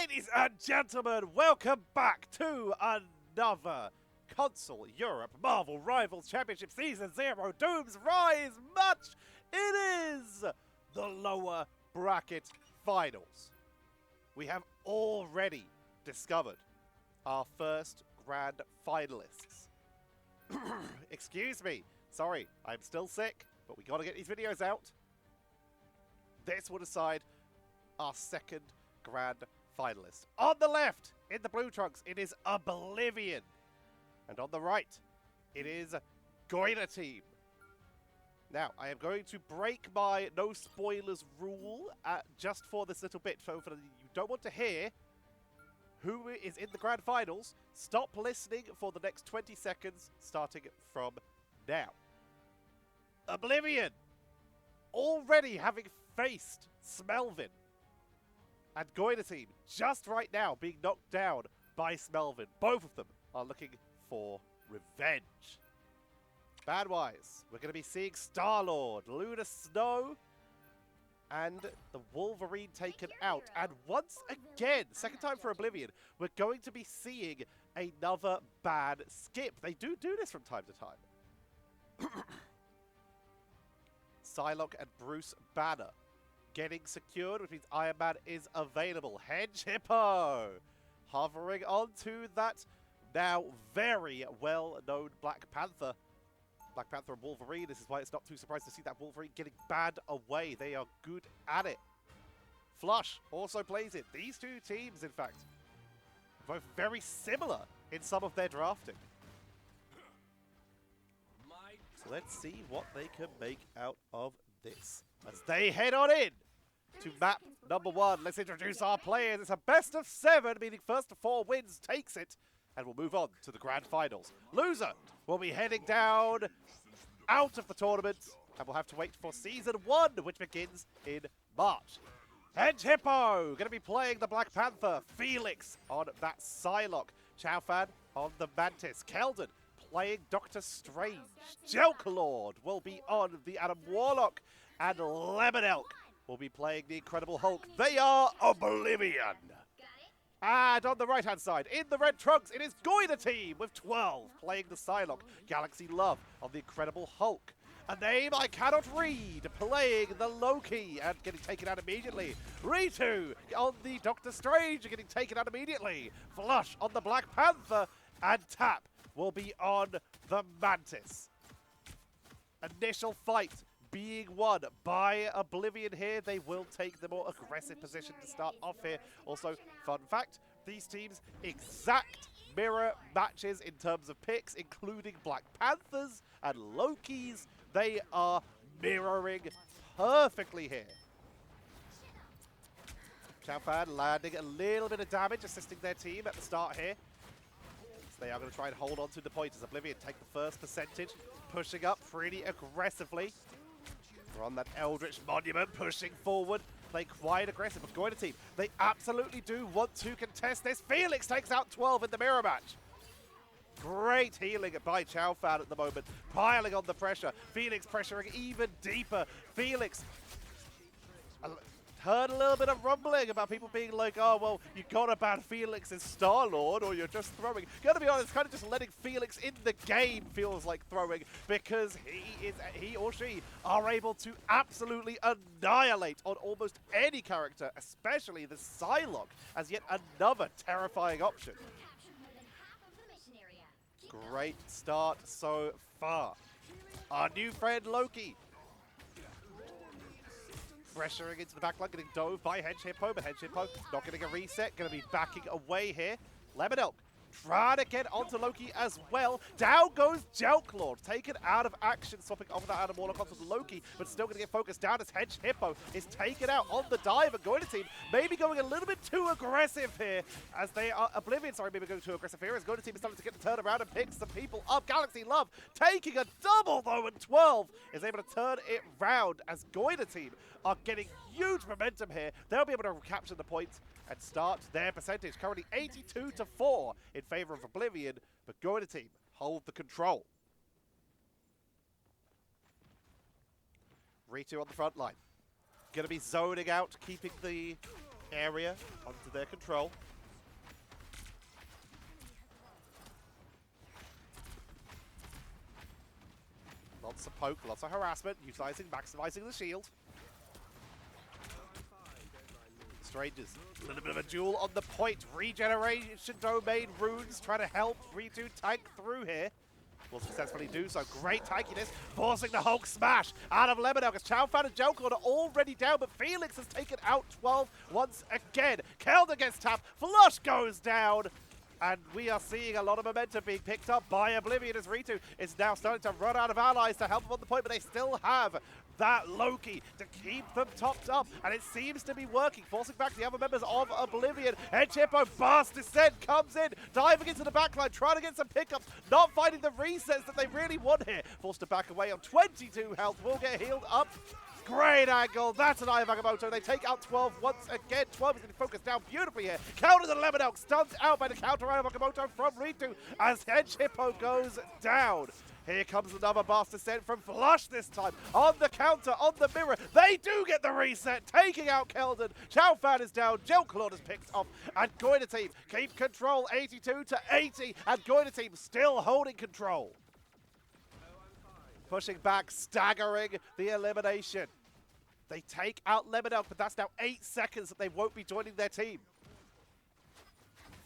Ladies and gentlemen, welcome back to another Console Europe Marvel Rivals Championship Season 0 Doom's Rise match. It is the lower bracket finals. We have already discovered our first grand finalists. Excuse me, sorry, I'm still sick, but we gotta get these videos out. This will decide our second grand finalist. On the left, in the blue trunks, it is Oblivion. And on the right, it is GOIDATEAM. Now, I am going to break my no spoilers rule just for this little bit. So for you don't want to hear who is in the grand finals, stop listening for the next 20 seconds, starting from now. Oblivion, already having faced Smelvin, and GOIDATEAM, just right now, being knocked down by Smelvin. Both of them are looking for revenge. Bandwise, we're going to be seeing Star-Lord, Luna Snow, and the Wolverine taken out. And once again, second time for Oblivion, we're going to be seeing another bad skip. They do this from time to time. Psylocke and Bruce Banner getting secured, which means Iron Man is available. Hedge Hippo hovering onto that now very well-known Black Panther. Black Panther and Wolverine. This is why it's not too surprised to see that Wolverine getting banned away. They are good at it. Flush also plays it. These two teams, in fact, both very similar in some of their drafting. So let's see what they can make out of this as they head on in to map number 1. Let's introduce our players. It's a best of 7, meaning first to 4 wins takes it, and we'll move on to the grand finals. Loser will be heading down out of the tournament, and we'll have to wait for Season 1, which begins in March. Hedge Hippo going to be playing the Black Panther. Felix on that Psylocke. Chaofan on the Mantis. Keldon playing Doctor Strange. Jelklord will be on the Adam Warlock. And Lemon Elk will be playing the Incredible Hulk. They are Oblivion. And on the right-hand side, in the red trunks, it is GOIDATEAM with 12 playing the Psylocke. Galaxy Love on the Incredible Hulk. A name I cannot read, playing the Loki and getting taken out immediately. Ritu on the Doctor Strange getting taken out immediately. Flush on the Black Panther. And Tap will be on the Mantis. Initial fight being won by Oblivion here. They will take the more aggressive position to start off here. Also, fun fact, these teams exact mirror matches in terms of picks, including Black Panthers and Lokis. They are mirroring perfectly here. Chaofan landing a little bit of damage, assisting their team at the start here. So they are going to try and hold on to the point as Oblivion take the first percentage, pushing up pretty aggressively. We're on that Eldritch Monument, pushing forward, playing quite aggressive. But GOIDATEAM, they absolutely do want to contest this. Felix takes out 12 in the mirror match. Great healing by Chaofan at the moment, piling on the pressure. Felix pressuring even deeper. Felix heard a little bit of rumbling about people being like, oh, well, you got to ban Felix as Star-Lord or you're just throwing. Gotta be honest, kind of just letting Felix in the game feels like throwing, because he or she are able to absolutely annihilate on almost any character, especially the Psylocke, as yet another terrifying option. Great start so far. Our new friend Loki pressuring into the backline, getting dove by Hedge Hippo, but Hedge Hippo not getting a reset, going to be backing away here. Lemon Elk trying to get onto Loki as well. Down goes Jelklord, taken out of action, swapping off that Adam Warlock onto Loki, but still going to get focused down as Hedge Hippo is taken out on the dive. And GOIDATEAM maybe going a little bit too aggressive here, as they are Oblivion, sorry, maybe going too aggressive here, as GOIDATEAM is starting to get the turn around and pick some people up. Galaxy Love taking a double though, and 12 is able to turn it round as GOIDATEAM are getting huge momentum here. They'll be able to capture the points and start their percentage. Currently 82-4 in favor of Oblivion, but GOIDATEAM hold the control. Ritu on the front line. Going to be zoning out, keeping the area under their control. Lots of poke, lots of harassment, maximizing the shield. Strangers, a little bit of a duel on the point. Regeneration domain runes trying to help Ritu tank through here. Will successfully do so. Great tankiness, forcing the Hulk smash out of Lemonel because Chowfan and Gelclord are already down, but Felix has taken out 12 once again. Kelder gets tapped, Flush goes down, and we are seeing a lot of momentum being picked up by Oblivion as Ritu is now starting to run out of allies to help him on the point, but they still have that Loki to keep them topped up, and it seems to be working, forcing back the other members of Oblivion. Edge Hippo, Blast Descent comes in, diving into the backline, trying to get some pickups, not finding the resets that they really want here. Forced to back away on 22 health, will get healed up. Great angle, that's an Eye of Agamotto. They take out 12 once again. 12 is going to focus down beautifully here. Counter the Lemon Elk, stunned out by the counter Eye of Agamotto from Ritu as Edge Hippo goes down. Here comes another Blast Descent from Flush this time. On the counter, on the mirror. They do get the reset, taking out Keldon. Chowfan is down, Gelclord is picked off, and GOIDATEAM keep control 82 to 80, and GOIDATEAM still holding control. Pushing back, staggering the elimination. They take out Lemon Elk, but that's now 8 seconds that they won't be joining their team.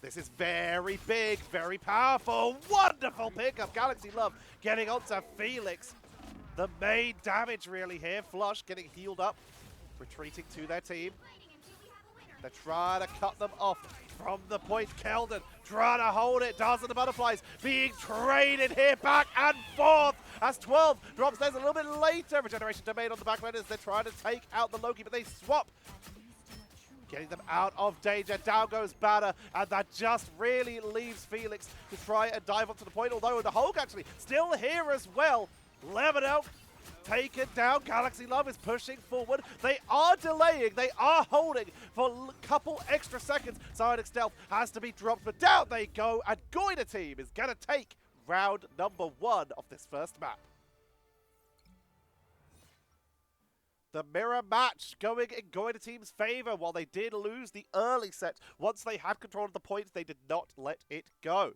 This is very big, very powerful, wonderful pickup. Galaxy Love getting onto Felix. The main damage really here. Flush getting healed up, retreating to their team. They're trying to cut them off from the point. Keldon trying to hold it. Dance of the Butterflies being traded here back and forth as 12 drops. There's a little bit later. Regeneration Domain on the back line as they're trying to take out the Loki, but they swap. Getting them out of danger. Down goes Banner, and that just really leaves Felix to try and dive onto the point, although the Hulk actually still here as well. Lemon Elk taken down. Galaxy Love is pushing forward. They are delaying. They are holding for a couple extra seconds. Psionic Stealth has to be dropped, but down they go, and GOIDATEAM is going to take round number 1 of this first map. The mirror match going in GOIDATEAM's favor. While they did lose the early set, once they had control of the points, they did not let it go.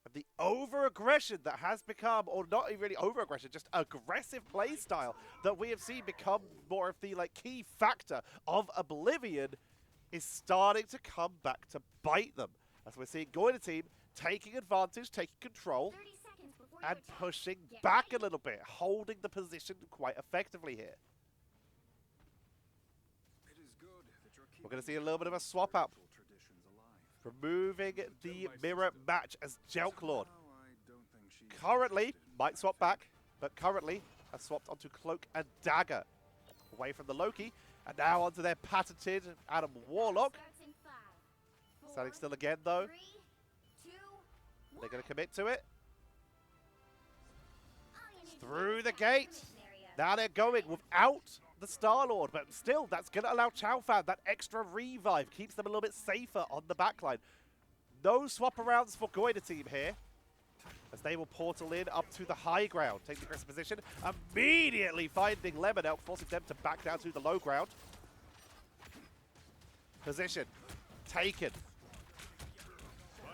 And the over-aggression that has become, or not really over-aggression, just aggressive play style that we have seen become more of the key factor of Oblivion is starting to come back to bite them. As we're seeing GOIDATEAM taking advantage, taking control, and pushing back a little bit, holding the position quite effectively here. We're going to see a little bit of a swap up. Removing the mirror match as Gelclord. Currently, might swap back, but currently has swapped onto Cloak and Dagger. Away from the Loki, and now onto their patented Adam Warlock. Standing still again though. They're going to commit to it. Through the gate. Now they're going without the Star-Lord, but still, that's going to allow Chowfan that extra revive, keeps them a little bit safer on the backline. No swap-arounds for GOIDATEAM here, as they will portal in up to the high ground, take the aggressive position, immediately finding Lemon Elk, forcing them to back down to the low ground. Position taken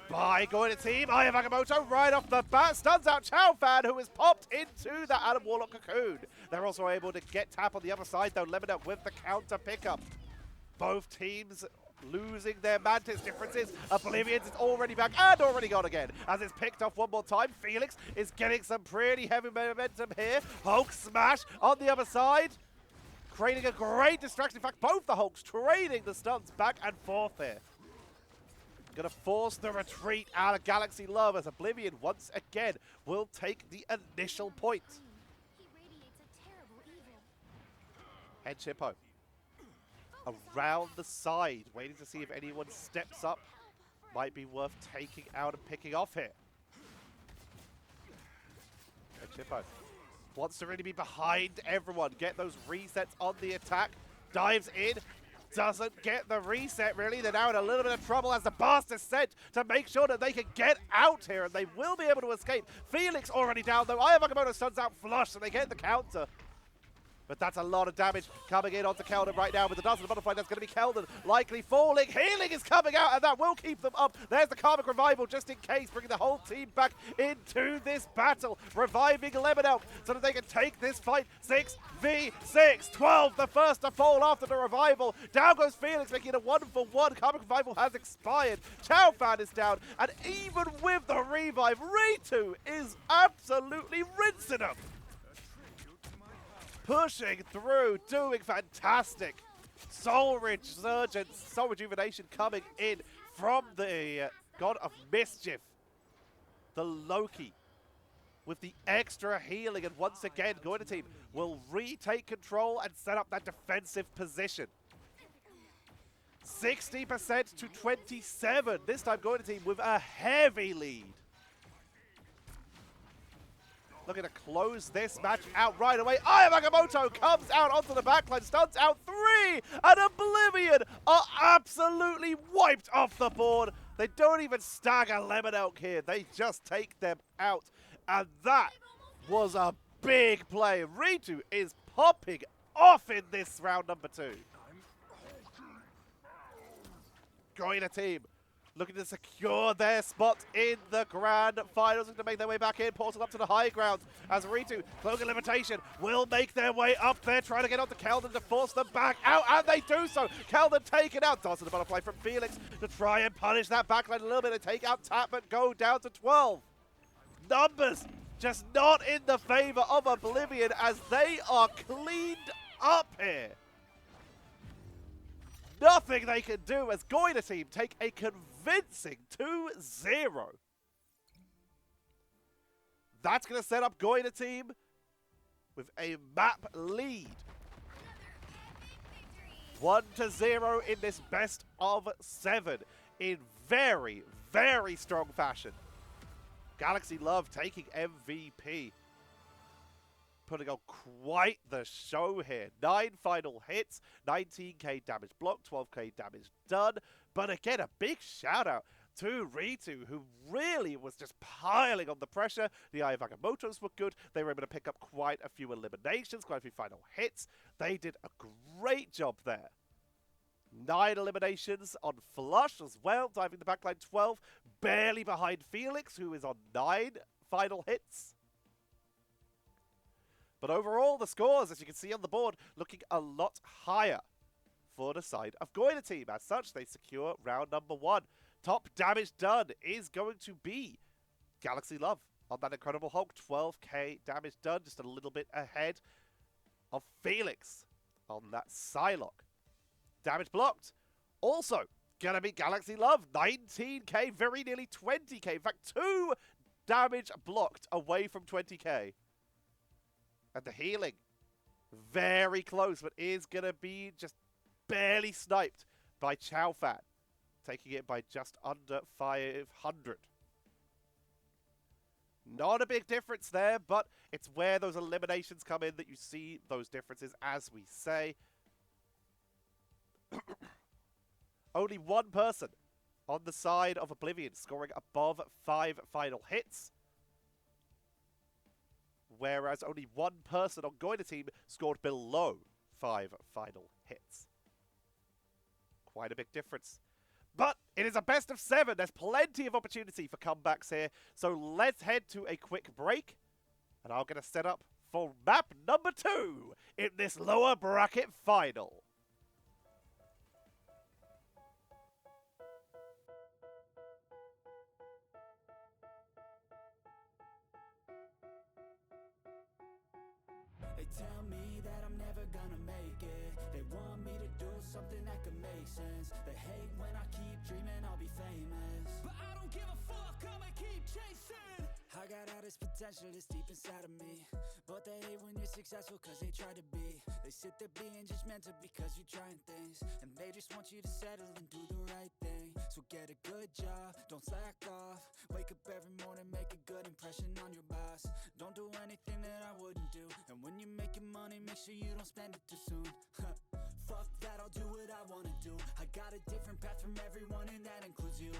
by GOIDATEAM. Eye of Agamotto right off the bat stuns out Chowfan, who is popped into the Adam Warlock cocoon. They're also able to get tap on the other side though. Lemon Elk with the counter pickup. Both teams losing their Mantis differences. Oblivion's is already back and already gone again as it's picked off one more time. Felix is getting some pretty heavy momentum here. Hulk smash on the other side, creating a great distraction. In fact, both the Hulks trading the stuns back and forth here. Gonna force the retreat out of Galaxy Love as Oblivion once again will take the initial point. Head Hippo around the side, waiting to see if anyone steps up. Might be worth taking out and picking off here. Head Hippo wants to really be behind everyone, get those resets on the attack, dives in. Doesn't get the reset, really. They're now in a little bit of trouble as the Blast is sent to make sure that they can get out here, and they will be able to escape. Felix already down, though. Eye of Agamotto stuns out Flush, so they get the counter. But that's a lot of damage coming in onto Keldon right now with the Dust of the Butterfly. That's going to be Keldon likely falling. Healing is coming out, and that will keep them up. There's the Karmic Revival just in case, bringing the whole team back into this battle. Reviving Lemon Elf so that they can take this fight 6v6. 12, the first to fall after the revival. Down goes Felix, making it a 1-for-1. Karmic Revival has expired. Chow Fan is down, and even with the revive, Ritu is absolutely rinsing them. Pushing through, doing fantastic. Soul Resurgence, Soul Rejuvenation coming in from the God of Mischief. The Loki with the extra healing, and once again, GOIDATEAM will retake control and set up that defensive position. 60% to 27. This time, GOIDATEAM with a heavy lead. Looking to close this match out right away. Aya Magamoto comes out onto the backline, stuns out 3, and Oblivion are absolutely wiped off the board. They don't even stagger Lemon Elk here. They just take them out. And that was a big play. Ritu is popping off in this round number 2. GOIDATEAM looking to secure their spot in the grand finals, looking to make their way back in, portal up to the high ground as Ritu, Cloaking Limitation, will make their way up there, trying to get onto Keldon to force them back out, and they do so. Keldon taken out, Dance of the Butterfly from Felix to try and punish that backline a little bit and take out Tap, but go down to 12. Numbers just not in the favor of Oblivion as they are cleaned up here. Nothing they can do as GOIDATEAM take a convincing 2-0. That's going to set up GOIDATEAM with a map lead. 1-0 in this best of 7 in very, very strong fashion. Galaxy Love taking MVP. Putting on quite the show here. 9 final hits, 19k damage blocked, 12k damage done. But again, a big shout out to Ritu, who really was just piling on the pressure. The Aya Magamotos were good. They were able to pick up quite a few eliminations, quite a few final hits. They did a great job there. 9 eliminations on Flush as well, diving the backline 12, barely behind Felix, who is on 9 final hits. But overall, the scores, as you can see on the board, looking a lot higher for the side of GOIDATEAM. As such, they secure round number 1. Top damage done is going to be Galaxy Love on that Incredible Hulk. 12k damage done, just a little bit ahead of Felix on that Psylocke. Damage blocked, also gonna be Galaxy Love. 19k, very nearly 20k. In fact, 2 damage blocked away from 20k. And the healing, very close, but is going to be just barely sniped by Chow Fan, taking it by just under 500. Not a big difference there, but it's where those eliminations come in that you see those differences, as we say. Only one person on the side of Oblivion scoring above 5 final hits, whereas only one person on GOIDATEAM scored below 5 final hits. Quite a big difference. But it is a best of 7. There's plenty of opportunity for comebacks here. So let's head to a quick break. And I'm going to set up for map number 2 in this lower bracket final. They tell me that I'm never gonna make it. They want me to do something that could make sense. They hate when I keep dreaming I'll be famous, but I don't give a fuck, I'ma keep chasing. I got all this potential that's deep inside of me, but they hate when you're successful cause they try to be. They sit there being judgmental because you're trying things, and they just want you to settle and do the right thing. So get a good job, don't slack off. Wake up every morning, make a good impression on your boss. Don't do anything that I wouldn't do, and when you're making money, make sure you don't spend it too soon. Fuck that, I'll do what I wanna do. I got a different path from everyone, and that includes you.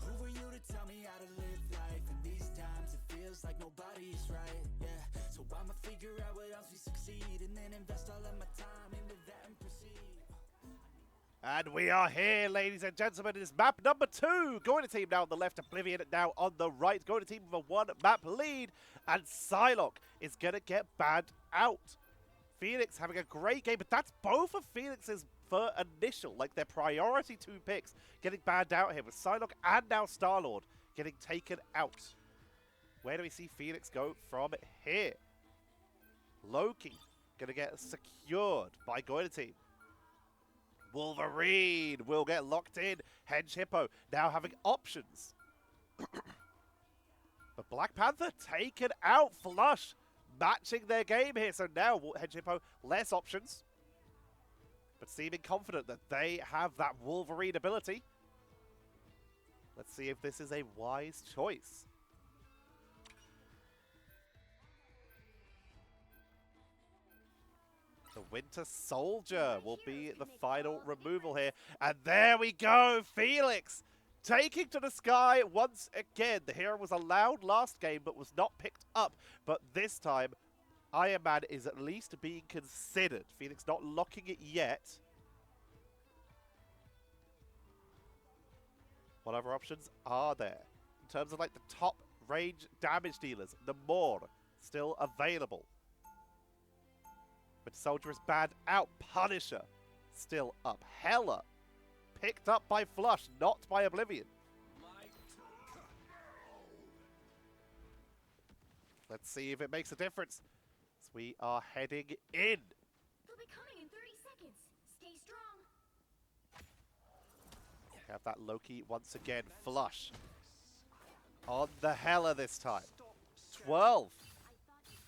Who were you to tell me how to live life? In these times it feels like nobody is right, yeah. So So I'ma figure out what else we succeed, and then invest all of my time into that and proceed. And we are here, ladies and gentlemen. It is map number 2. GOIDATEAM now on the left, Oblivion now on the right. GOIDATEAM with a 1-map lead. And Psylocke is going to get banned out. Phoenix having a great game, but that's both of Phoenix's initial, like their priority 2 picks, getting banned out here with Psylocke and now Star-Lord getting taken out. Where do we see Phoenix go from here? Loki going to get secured by GOIDATEAM. Wolverine will get locked in. Hedge Hippo now having options. But Black Panther taken out. Flush matching their game here. So now Hedge Hippo less options. But seeming confident that they have that Wolverine ability. Let's see if this is a wise choice. The Winter Soldier will be the final removal here. And there we go, Felix taking to the sky once again. The hero was allowed last game but was not picked up. But this time, Iron Man is at least being considered. Felix not locking it yet. What other options are there? In terms of like the top range damage dealers, the more still available. But Soldier is banned out. Punisher still up. Hela picked up by Flush, not by Oblivion. Let's see if it makes a difference. So we are heading in. They'll be coming in 30 seconds. Stay strong. We have that Loki once again. Flush on the Hela this time. 12.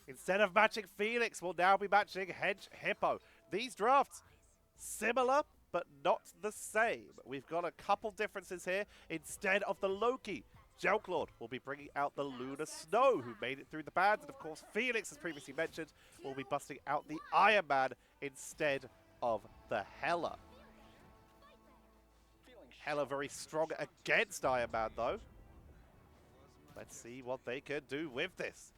Instead of matching Phoenix, we'll now be matching Hedge Hippo. These drafts, similar, but not the same. We've got a couple differences here. Instead of the Loki, Gelklord will be bringing out the Lunar Snow, who made it through the bans. And of course, Phoenix, as previously mentioned, will be busting out the Iron Man instead of the Hela. Hela very strong against Iron Man, though. Let's see what they can do with this.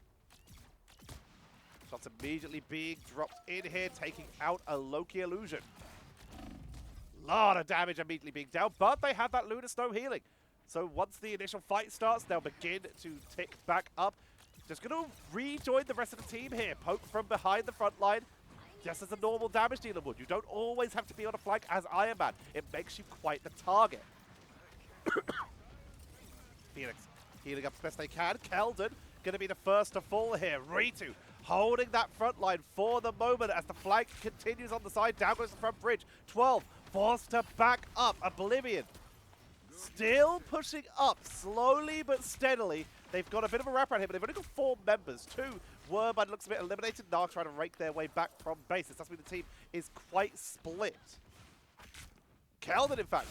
Shots immediately being dropped in here, taking out a Loki illusion. Lot of damage immediately being dealt, but they have that Lunar Snow healing. So once the initial fight starts, they'll begin to tick back up. Just going to rejoin the rest of the team here. Poke from behind the front line, just as a normal damage dealer would. You don't always have to be on a flank as Iron Man. It makes you quite the target. Phoenix healing up as best they can. Keldon going to be the first to fall here. Ritu holding that front line for the moment as the flank continues on the side. Down goes the front bridge. 12 forced to back up. Oblivion still pushing up slowly but steadily. They've got a bit of a wraparound here, but they've only got 4 members. 2 were, by the looks of it, eliminated. Now trying to rake their way back from base. This does mean the team is quite split. Keldon, in fact,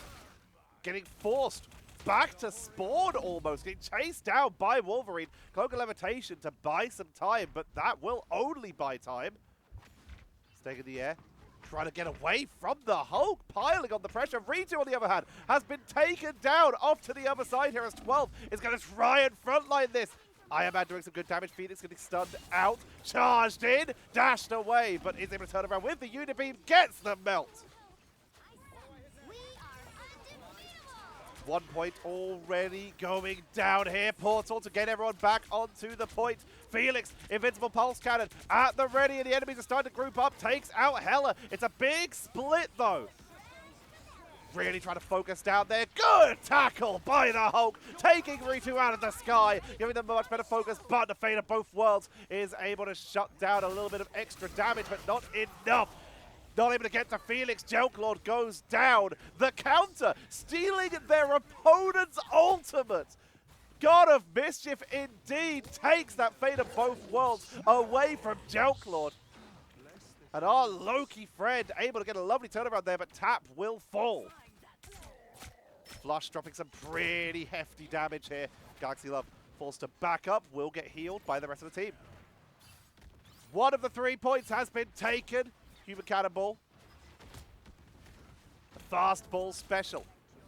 getting forced back to spawn almost, getting chased down by Wolverine. Cloak of Levitation to buy some time, but that will only buy time. Staying in the air, trying to get away from the Hulk, piling on the pressure. Ritu, on the other hand, has been taken down off to the other side here as 12 is going to try and frontline this. Iron Man doing some good damage. Phoenix getting stunned out, charged in, dashed away, but is able to turn around with the Unibeam, gets the melt. 1 point already going down here. Portal to get everyone back onto the point. Felix, Invincible Pulse Cannon at the ready, and the enemies are starting to group up. Takes out Hela. It's a big split, though. Really trying to focus down there. Good tackle by the Hulk, taking Ritu out of the sky, giving them a much better focus, but the Fate of both worlds is able to shut down a little bit of extra damage, but not enough. Not able to get to Felix. Gelklord goes down. The counter, stealing their opponent's ultimate. God of Mischief indeed takes that Fate of both worlds away from Gelklord. And our Loki friend able to get a lovely turnaround there, but Tap will fall. Flush dropping some pretty hefty damage here. Galaxy Love forced to back up, will get healed by the rest of the team. One of the 3 points has been taken. Human Cannonball. A fast ball special.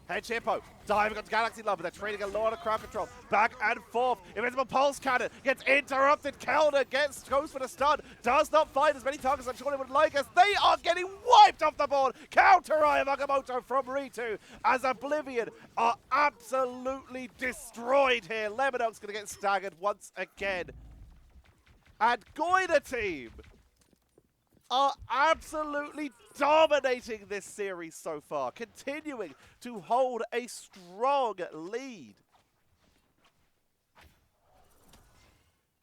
Hedge Hippo diving onto Galaxy Love, but they're trading a lot of crowd control. Back and forth. Invisible Pulse Cannon gets interrupted. Kelder goes for the stun. Does not find as many targets as I'm sure they would like as they are getting wiped off the board. Counter Eye of Agamotto from Ritu as Oblivion are absolutely destroyed here. Lemonog's going to get staggered once again. And GOIDATEAM are absolutely dominating this series so far, continuing to hold a strong lead.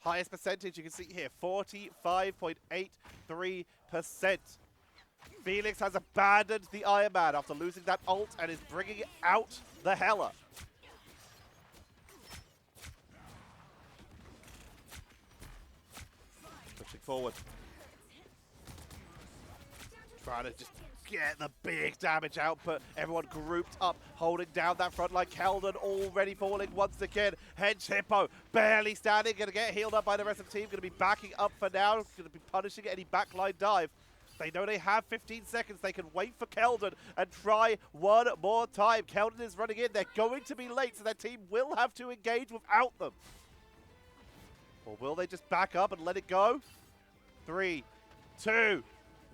Highest percentage you can see here, 45.83%. Felix has abandoned the Iron Man after losing that ult and is bringing out the Hela. Pushing forward. Trying to just get the big damage output. Everyone grouped up, holding down that front line. Keldon already falling once again. Hedge Hippo barely standing, going to get healed up by the rest of the team. Going to be backing up for now. Going to be punishing any backline dive. They know they have 15 seconds. They can wait for Keldon and try one more time. Keldon is running in. They're going to be late, so their team will have to engage without them. Or will they just back up and let it go? 3, 2,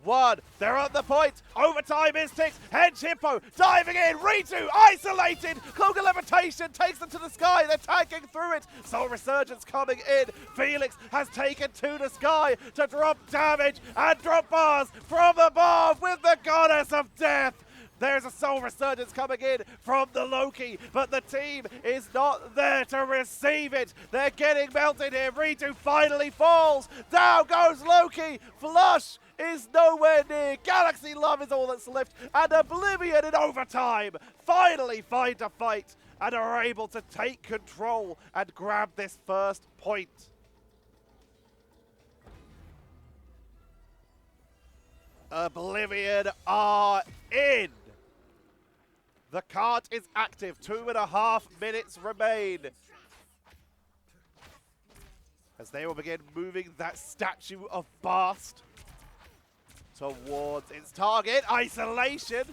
1. They're at the point. Overtime is ticked. Hedge Hippo diving in. Ritu isolated. Cloak of Levitation takes them to the sky. They're tagging through it. Soul Resurgence coming in. Felix has taken to the sky to drop damage and drop bars from above with the Goddess of Death. There's a Soul Resurgence coming in from the Loki, but the team is not there to receive it. They're getting melted here. Ritu finally falls. Down goes Loki. Flush is nowhere near. Galaxy Love is all that's left. And Oblivion in overtime finally find a fight and are able to take control and grab this first point. Oblivion are in. The cart is active. 2.5 minutes remain. As they will begin moving that statue of Bast towards its target. Isolation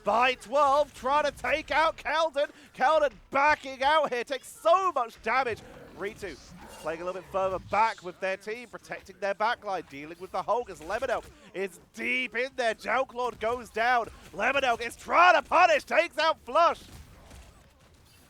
by 12, trying to take out Keldon. Keldon backing out here, takes so much damage. Ritu playing a little bit further back with their team, protecting their backline, dealing with the Hulk as Lemonelk is deep in there. Jouklord goes down. Lemonelk is trying to punish, takes out Flush.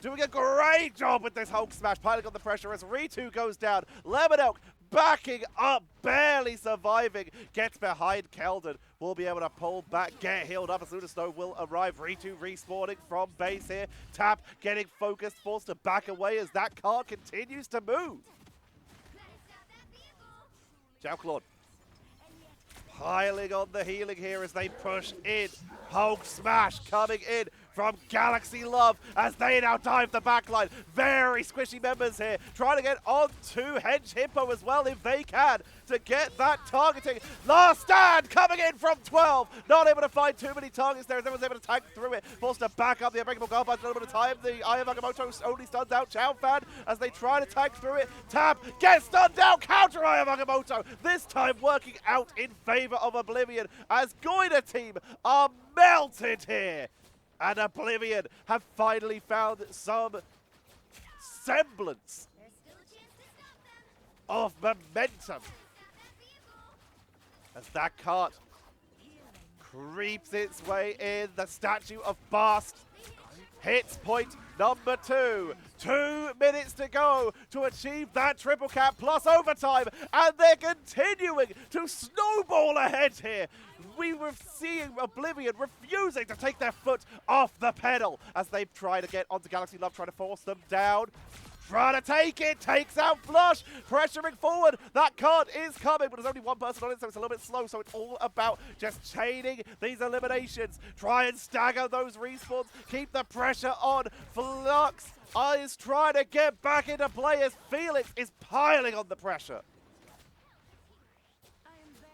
Doing a great job with this Hulk smash, piling on the pressure as Ritu goes down. Lemonelk backing up, barely surviving, gets behind Keldon. Will be able to pull back, get healed up as soon as Snow will arrive. Ritu respawning from base here. Tap getting focused, forced to back away as that car continues to move. Jouklord piling on the healing here as they push in. Hulk smash coming in from Galaxy Love as they now dive the backline. Very squishy members here, trying to get onto Hedge Hippo as well if they can to get that targeting. Last stand coming in from 12. Not able to find too many targets there as everyone's able to tank through it. Forced to back up the Unbreakable Guard by a little bit of time. The Eye of Agamotto only stuns out Chaofan as they try to tank through it. Tap gets stunned down. Counter Eye of Agamotto. This time working out in favor of Oblivion as GOIDATEAM are melted here. And Oblivion have finally found some semblance of momentum as that cart creeps its way in. The statue of Bast hits point number 2. 2 minutes to go to achieve that triple cap plus overtime, and they're continuing to snowball ahead here. We were seeing Oblivion refusing to take their foot off the pedal as they try to get onto Galaxy Love, trying to force them down. Trying to take it, takes out Flush, pressuring forward. That card is coming, but there's only one person on it, so it's a little bit slow. So it's all about just chaining these eliminations. Try and stagger those respawns, keep the pressure on. Flux is trying to get back into play as Felix is piling on the pressure.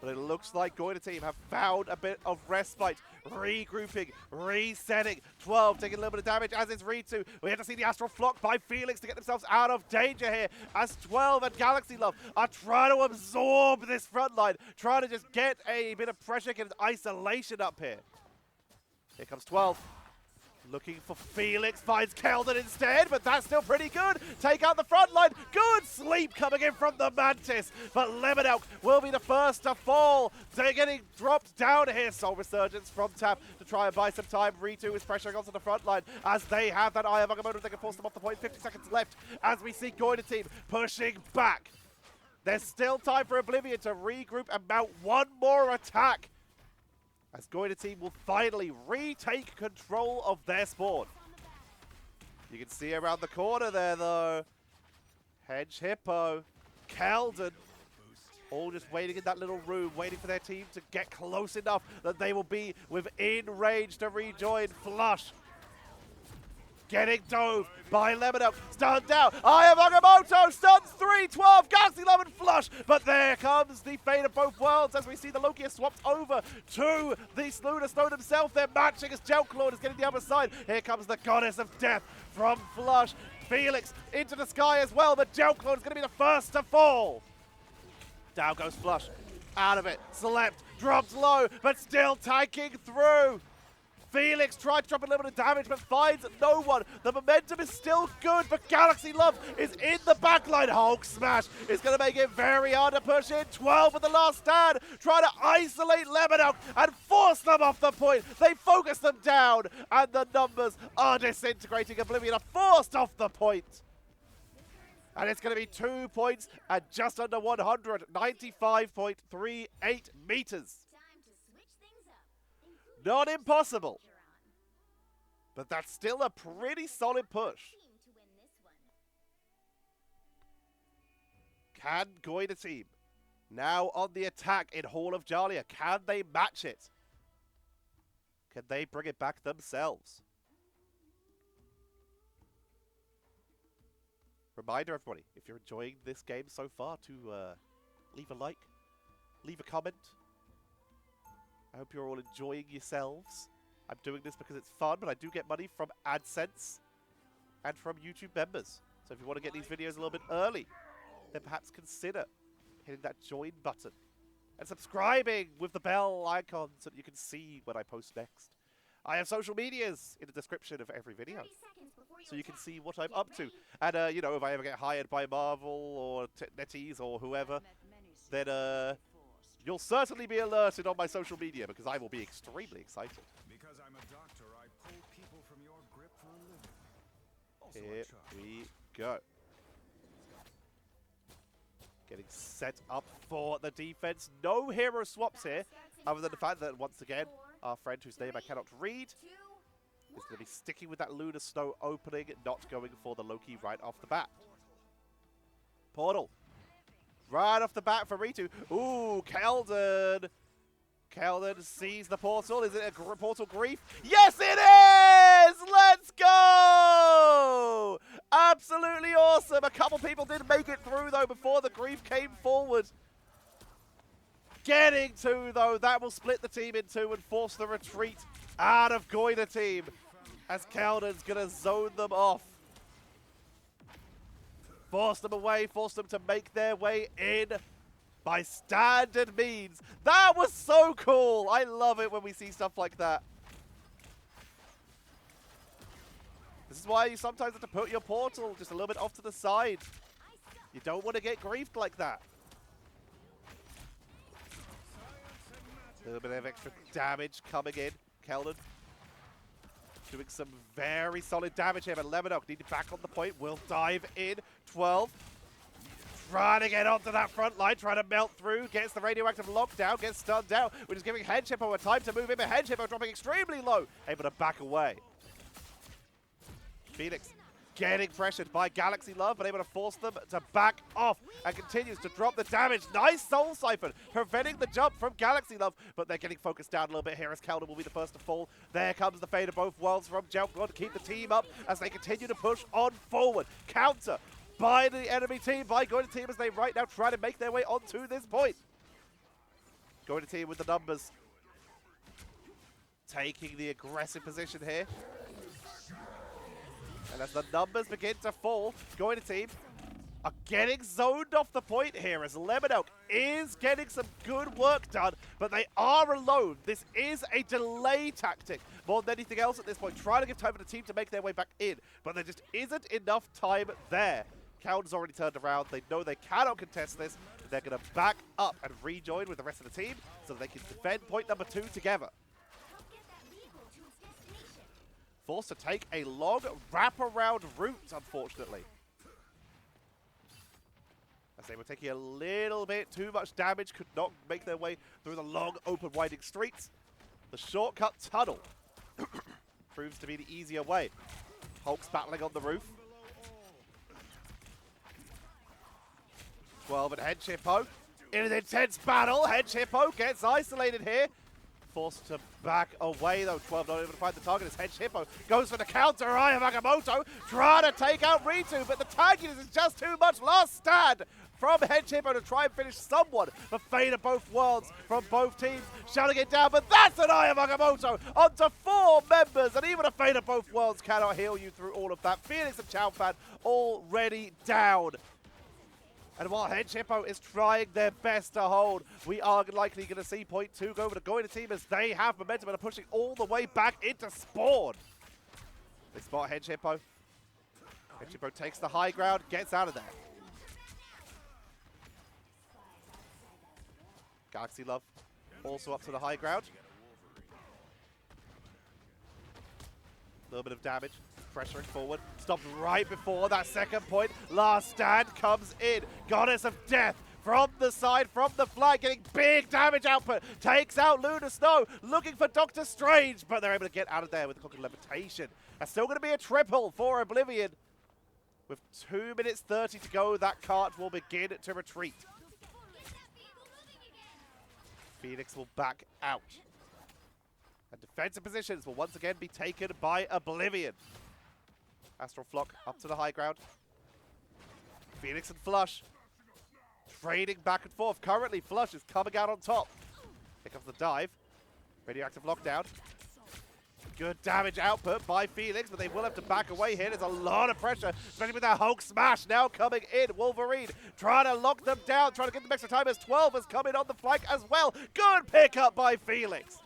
But it looks like GOIDATEAM have found a bit of respite, regrouping, resetting. 12 taking a little bit of damage, as is Ritu. We have to see the Astral Flock by Felix to get themselves out of danger here, as 12 and Galaxy Love are trying to absorb this front line, trying to just get a bit of pressure, get isolation up here. Here comes 12. Looking for Felix, finds Keldon instead, but that's still pretty good. Take out the front line. Good sleep coming in from the Mantis, but Lemonelk will be the first to fall. They're getting dropped down here. Soul Resurgence from Tap to try and buy some time. Ritu is pressuring onto the front line as they have that Eye of Agamotto. They can force them off the point. 50 seconds left as we see GOIDATEAM pushing back. There's still time for Oblivion to regroup and mount one more attack, as GOIDATEAM will finally retake control of their spawn. You can see around the corner there, though. Hedge Hippo, Keldon, all just waiting in that little room, waiting for their team to get close enough that they will be within range to rejoin. Flush getting dove by Lemonelk. Stunned down. Eye of Agamotto stuns 3, 12. Galaxy Love and Flush. But there comes the fate of both worlds as we see the Loki has swapped over to the Lunar Stone himself. They're matching as Gelclord is getting the other side. Here comes the Goddess of Death from Flush. Felix into the sky as well, but Gelclord is going to be the first to fall. Down goes Flush. Out of it. Slept. Dropped low, but still tanking through. Felix tried to drop a little bit of damage, but finds no one. The momentum is still good, but Galaxy Love is in the backline. Hulk Smash is going to make it very hard to push in. 12 with the last stand, trying to isolate Lemonelk and force them off the point. They focus them down, and the numbers are disintegrating. Oblivion are forced off the point. And it's going to be 2 points at just under 100, 95.38 meters. Not impossible, but that's still a pretty solid push. Can GOIDATEAM, now on the attack in Hall of Jalia, can they match it? Can they bring it back themselves? Reminder, everybody, if you're enjoying this game so far, to leave a like, leave a comment. I hope you're all enjoying yourselves. I'm doing this because it's fun, but I do get money from AdSense and from YouTube members. So if you want to get these videos a little bit early, then perhaps consider hitting that join button and subscribing with the bell icon so that you can see when I post next. I have social medias in the description of every video, so you can see what I'm up to. And, you know, if I ever get hired by Marvel or NetEase or whoever, then, you'll certainly be alerted on my social media because I will be extremely excited. Because I'm a doctor, I pull people from your grip for a living. Here we go. Getting set up for the defense. No hero swaps here, other than the fact that, once again, our friend whose name I cannot read is going to be sticking with that Lunar Snow opening, not going for the Loki right off the bat. Portal. Right off the bat for Ritu. Ooh, Keldon. Keldon sees the portal. Is it a portal grief? Yes, it is! Let's go! Absolutely awesome. A couple people did make it through, though, before the grief came forward. Getting to, though, that will split the team in two and force the retreat out of GOIDATEAM as Keldon's going to zone them off. Force them away, force them to make their way in by standard means. That was so cool. I love it when we see stuff like that. This is why you sometimes have to put your portal just a little bit off to the side. You don't want to get griefed like that. A little bit of extra damage coming in. Keldon doing some very solid damage here, but Lemonelk needed back on the point. Will dive in. 12. Trying to get onto that front line, trying to melt through. Gets the radioactive lockdown, gets stunned down, which is giving Hedge Hippo a time to move in. But Hedge Hippo dropping extremely low, able to back away. Phoenix getting pressured by Galaxy Love, but able to force them to back off and continues to drop the damage. Nice Soul Siphon, preventing the jump from Galaxy Love, but they're getting focused down a little bit here as Keldon will be the first to fall. There comes the fate of both worlds from Gelclord to keep the team up as they continue to push on forward. Counter by the enemy team, by GOIDATEAM as they right now try to make their way onto this point. GOIDATEAM with the numbers. Taking the aggressive position here. And as the numbers begin to fall, GOIDATEAM are getting zoned off the point here as Lemonelk is getting some good work done, but they are alone. This is a delay tactic more than anything else at this point, trying to give time for the team to make their way back in, but there just isn't enough time there. Cowden's already turned around. They know they cannot contest this. They're going to back up and rejoin with the rest of the team so they can defend point number 2 together. Help get that vehicle to its destination. Forced to take a long wraparound route, unfortunately. As they were taking a little bit too much damage, could not make their way through the long, open, winding streets. The shortcut tunnel proves to be the easier way. Hulk's battling on the roof. 12 and Hedge Hippo in an intense battle. Hedge Hippo gets isolated here. Forced to back away though. 12 not able to find the target as Hedge Hippo goes for the counter. Aya Magamoto trying to take out Ritu, but the tagginess is just too much. Last stand from Hedge Hippo to try and finish someone. The fate of both worlds from both teams shutting it down, but that's an Aya Magamoto onto 4 members, and even a fate of both worlds cannot heal you through all of that. Phoenix and Chaofan already down. And while Hedge Hippo is trying their best to hold, we are likely going to see point 2 go over to GOIDATEAM as they have momentum and are pushing all the way back into spawn. They spot Hedge Hippo. Hedge Hippo takes the high ground, gets out of there. Galaxy Love also up to the high ground. A little bit of damage. Pressuring forward, stopped right before that second point. Last stand comes in. Goddess of Death from the side, from the flank, getting big damage output. Takes out Luna Snow, looking for Doctor Strange, but they're able to get out of there with the Cloak of Levitation. That's still going to be a triple for Oblivion. With 2 minutes 30 to go, that cart will begin to retreat. Get that vehicle moving again. Phoenix will back out. And defensive positions will once again be taken by Oblivion. Astral Flock up to the high ground. Phoenix and Flush trading back and forth. Currently, Flush is coming out on top. Here comes the dive. Radioactive lockdown. Good damage output by Phoenix, but they will have to back away here. There's a lot of pressure, especially with that Hulk smash now coming in. Wolverine trying to lock them down, trying to get them extra time as 12 has come in on the flank as well. Good pickup by Felix.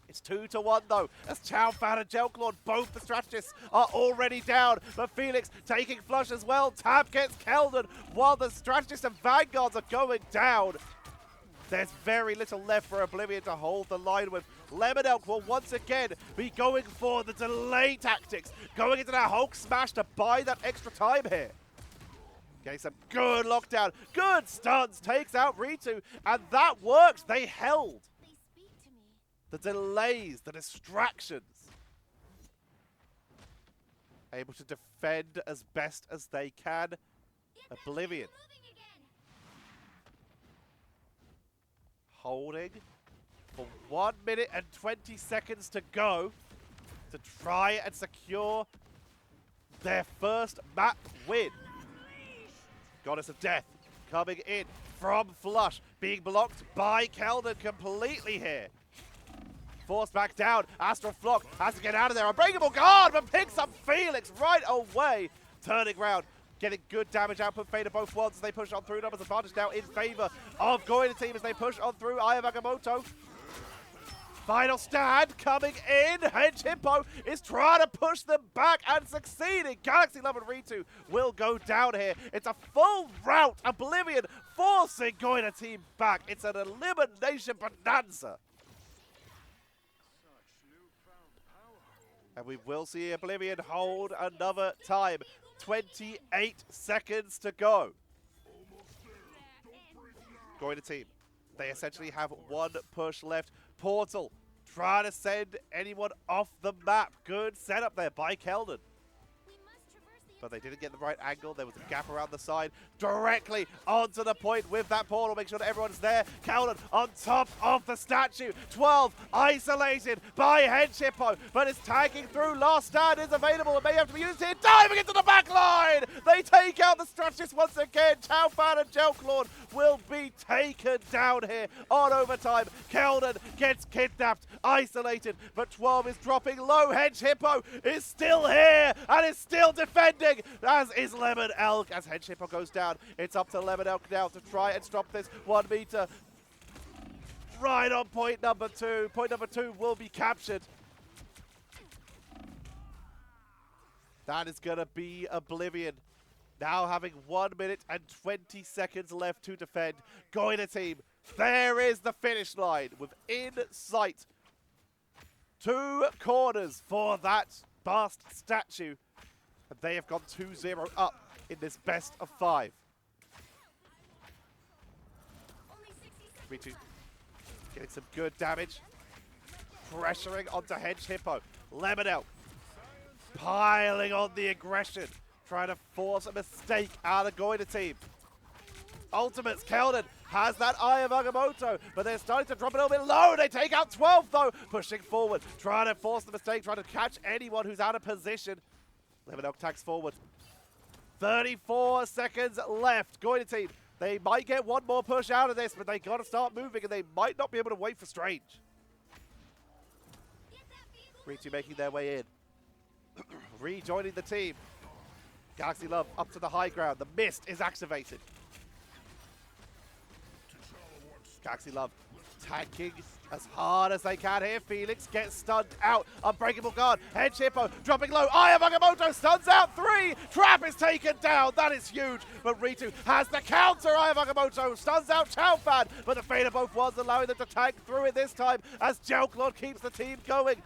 It's 2-1 though, as Chaofan and Gelclord, both the strategists, are already down. But Felix taking Flush as well. Tab gets Keldon while the strategists and Vanguards are going down. There's very little left for Oblivion to hold the line with. Lemon Elk will once again be going for the delay tactics, going into that Hulk smash to buy that extra time here. Getting some good lockdown, good stuns, takes out Ritu, and that works. They held. They speak to me. The delays, the distractions. Able to defend as best as they can. Get that Oblivion vehicle moving again. holding for 1 minute and 20 seconds to go to try and secure their first map win. Goddess of Death coming in from Flush, being blocked by Keldon completely here. Forced back down. Astral Flock has to get out of there. Unbreakable Guard, but picks up Felix right away. Turning round, getting good damage output. Fate of both worlds as they push on through. Numbers advantage now in favor of GOIDATEAM as they push on through. Aya Magamoto. Final stand coming in. Hedge Hippo is trying to push them back and succeeding. Galaxy Love and Ritu will go down here. It's a full rout. Oblivion forcing GOIDATEAM back. It's an elimination bonanza. And we will see Oblivion hold another time. 28 seconds to go. GOIDATEAM. They essentially have one push left. Portal trying to send anyone off the map. Good setup there by Keldon. We must traverse the But they didn't get the right angle. There was a gap around the side. Directly onto the point with that portal. Make sure that everyone's there. Keldon on top of the statue. 12 isolated by Hedge Hippo. But it's tagging through. Last stand is available. It may have to be used here. Diving into the back line. They take out the strategist once again. Chaofan and Gelclord will be taken down here on overtime. Keldon gets kidnapped, isolated, but 12 is dropping low. Hedge Hippo is still here and is still defending, as is Lemon Elk. As Hedge Hippo goes down, it's up to Lemon Elk now to try and stop this 1 meter. Right on point number 2. Point number 2 will be captured. That is going to be Oblivion. Now having 1 minute and 20 seconds left to defend. GOIDATEAM, there is the finish line within sight. 2 corners for that Bast statue. And they have gone 2-0 up in this best of 5. Only 60 seconds Ritu left. getting some good damage. Pressuring onto Hedge Hippo. Lemonel piling on the aggression. Trying to force a mistake out of GOIDATEAM. Ultimates, Keldon has that Eye of Agamotto, but they're starting to drop it a little bit low. They take out 12 though, pushing forward, trying to force the mistake, trying to catch anyone who's out of position. Lemonel tags forward. 34 seconds left. GOIDATEAM, they might get one more push out of this, but they gotta start moving and they might not be able to wait for Strange. Ritu making their way in. Rejoining the team. Galaxy Love up to the high ground. The mist is activated. Galaxy Love tanking as hard as they can here. Felix gets stunned out. Unbreakable guard. Hedge Hippo dropping low. Eye of Agamotto stuns out 3. Trap is taken down. That is huge. But Ritu has the counter. Eye of Agamotto stuns out Chaofan. But the fate of both was allowing them to tank through it this time as Gelclord keeps the team going.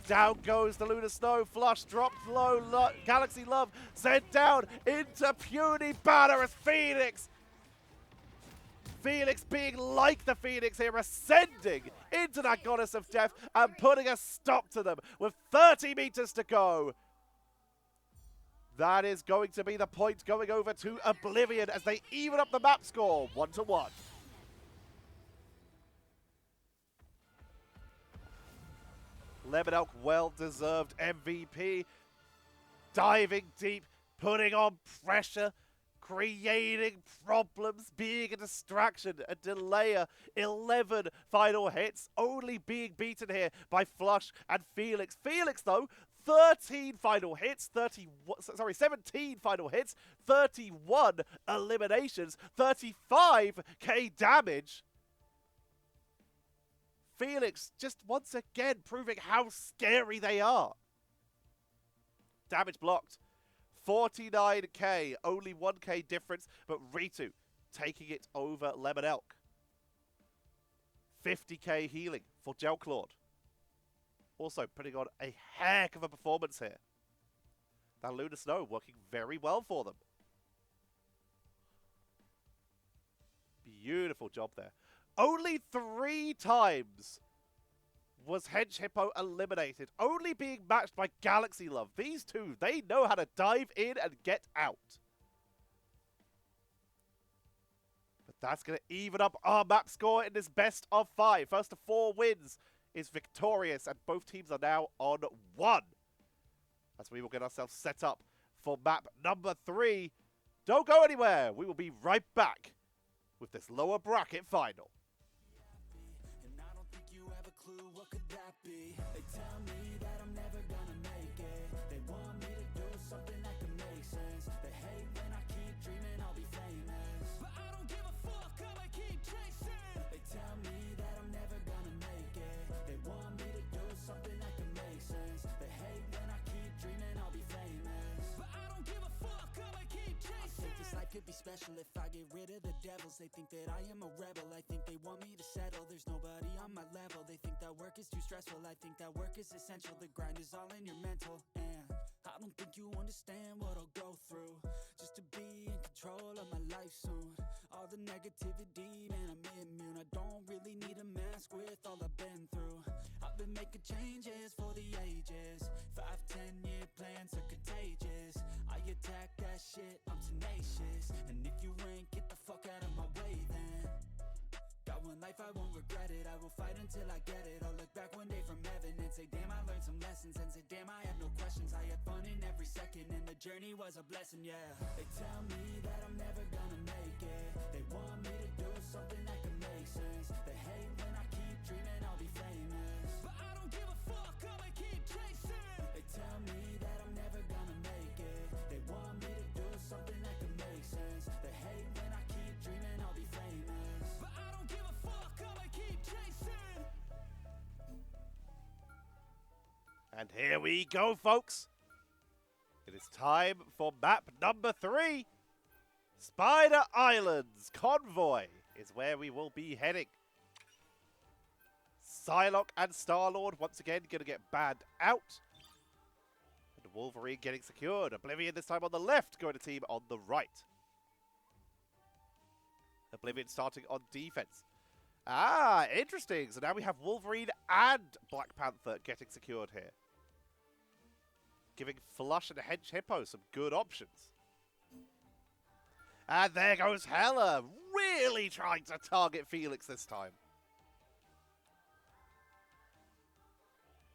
Down goes the Lunar Snow. Flush dropped low. Galaxy Love sent down into puny batter as Phoenix. Felix being like the Phoenix here, ascending into that Goddess of Death and putting a stop to them with 30 meters to go. That is going to be the point going over to Oblivion as they even up the map score 1-1. Lemonelk, well-deserved MVP. Diving deep, putting on pressure, creating problems, being a distraction, a delayer. 11 final hits, only being beaten here by Flush and Felix. Felix, though, 17 final hits, 31 eliminations, 35k damage. Felix just once again proving how scary they are. Damage blocked. 49k, only 1k difference, but Ritu taking it over Lemonelk. 50k healing for Gelclord. Also putting on a heck of a performance here. That Lunar Snow working very well for them. Beautiful job there. Only 3 times was Hedge Hippo eliminated, only being matched by Galaxy Love. These two, they know how to dive in and get out. But that's going to even up our map score in this best of 5. First of 4 wins is victorious, and both teams are now on 1. As we will get ourselves set up for map number 3. Don't go anywhere. We will be right back with this lower bracket final. And I don't think you have a clue what could that be. They tell me that I'm never gonna make it. They want me to do something that can make sense. They hate when I keep dreaming I'll be famous, but I don't give a fuck, I'ma keep chasing. They tell me that I'm never gonna make it. They want me to do something that can make sense. They hate when I keep dreaming I'll be famous, but I don't give a fuck, I'ma keep chasing. I think this life could be special if I get rid of the devils. They think that I am a rebel, I think they want me to settle. There's nobody on my level, they think that work is too stressful. I think that work is essential, the grind is all in your mental. And I don't think you understand what I'll go through just to be in control of my life soon. All the negativity, man, I'm immune. I don't really need a mask with all I've been through. I've been making changes for the ages. 5-10 year plans are contagious. I attack that shit, I'm tenacious. And if you ain't, get the fuck out of my way then. Got one life, I won't regret it. I will fight until I get it. I'll look back one day from heaven and say, damn, I learned some lessons. And say, damn, I had no questions. I had fun in every second, and the journey was a blessing, yeah. They tell me that I'm never gonna make it. They want me to do something that can make sense. They hate when I keep dreaming I'll be famous, but I don't give a fuck, I'ma keep chasing. They tell me that I'm never gonna make it. They want me to do something that can make sense. They hate when I keep dreaming I'll be famous, but I don't give a fuck, I'ma keep chasing. And here we go, folks. is time for map number 3. Spider Islands Convoy is where we will be heading. Psylocke and Star-Lord once again going to get banned out. And Wolverine getting secured. Oblivion this time on the left, GOIDATEAM on the right. Oblivion starting on defense. Ah, interesting. So now we have Wolverine and Black Panther getting secured here. Giving Flush and Hench Hippo some good options. And there goes Hela, really trying to target Felix this time.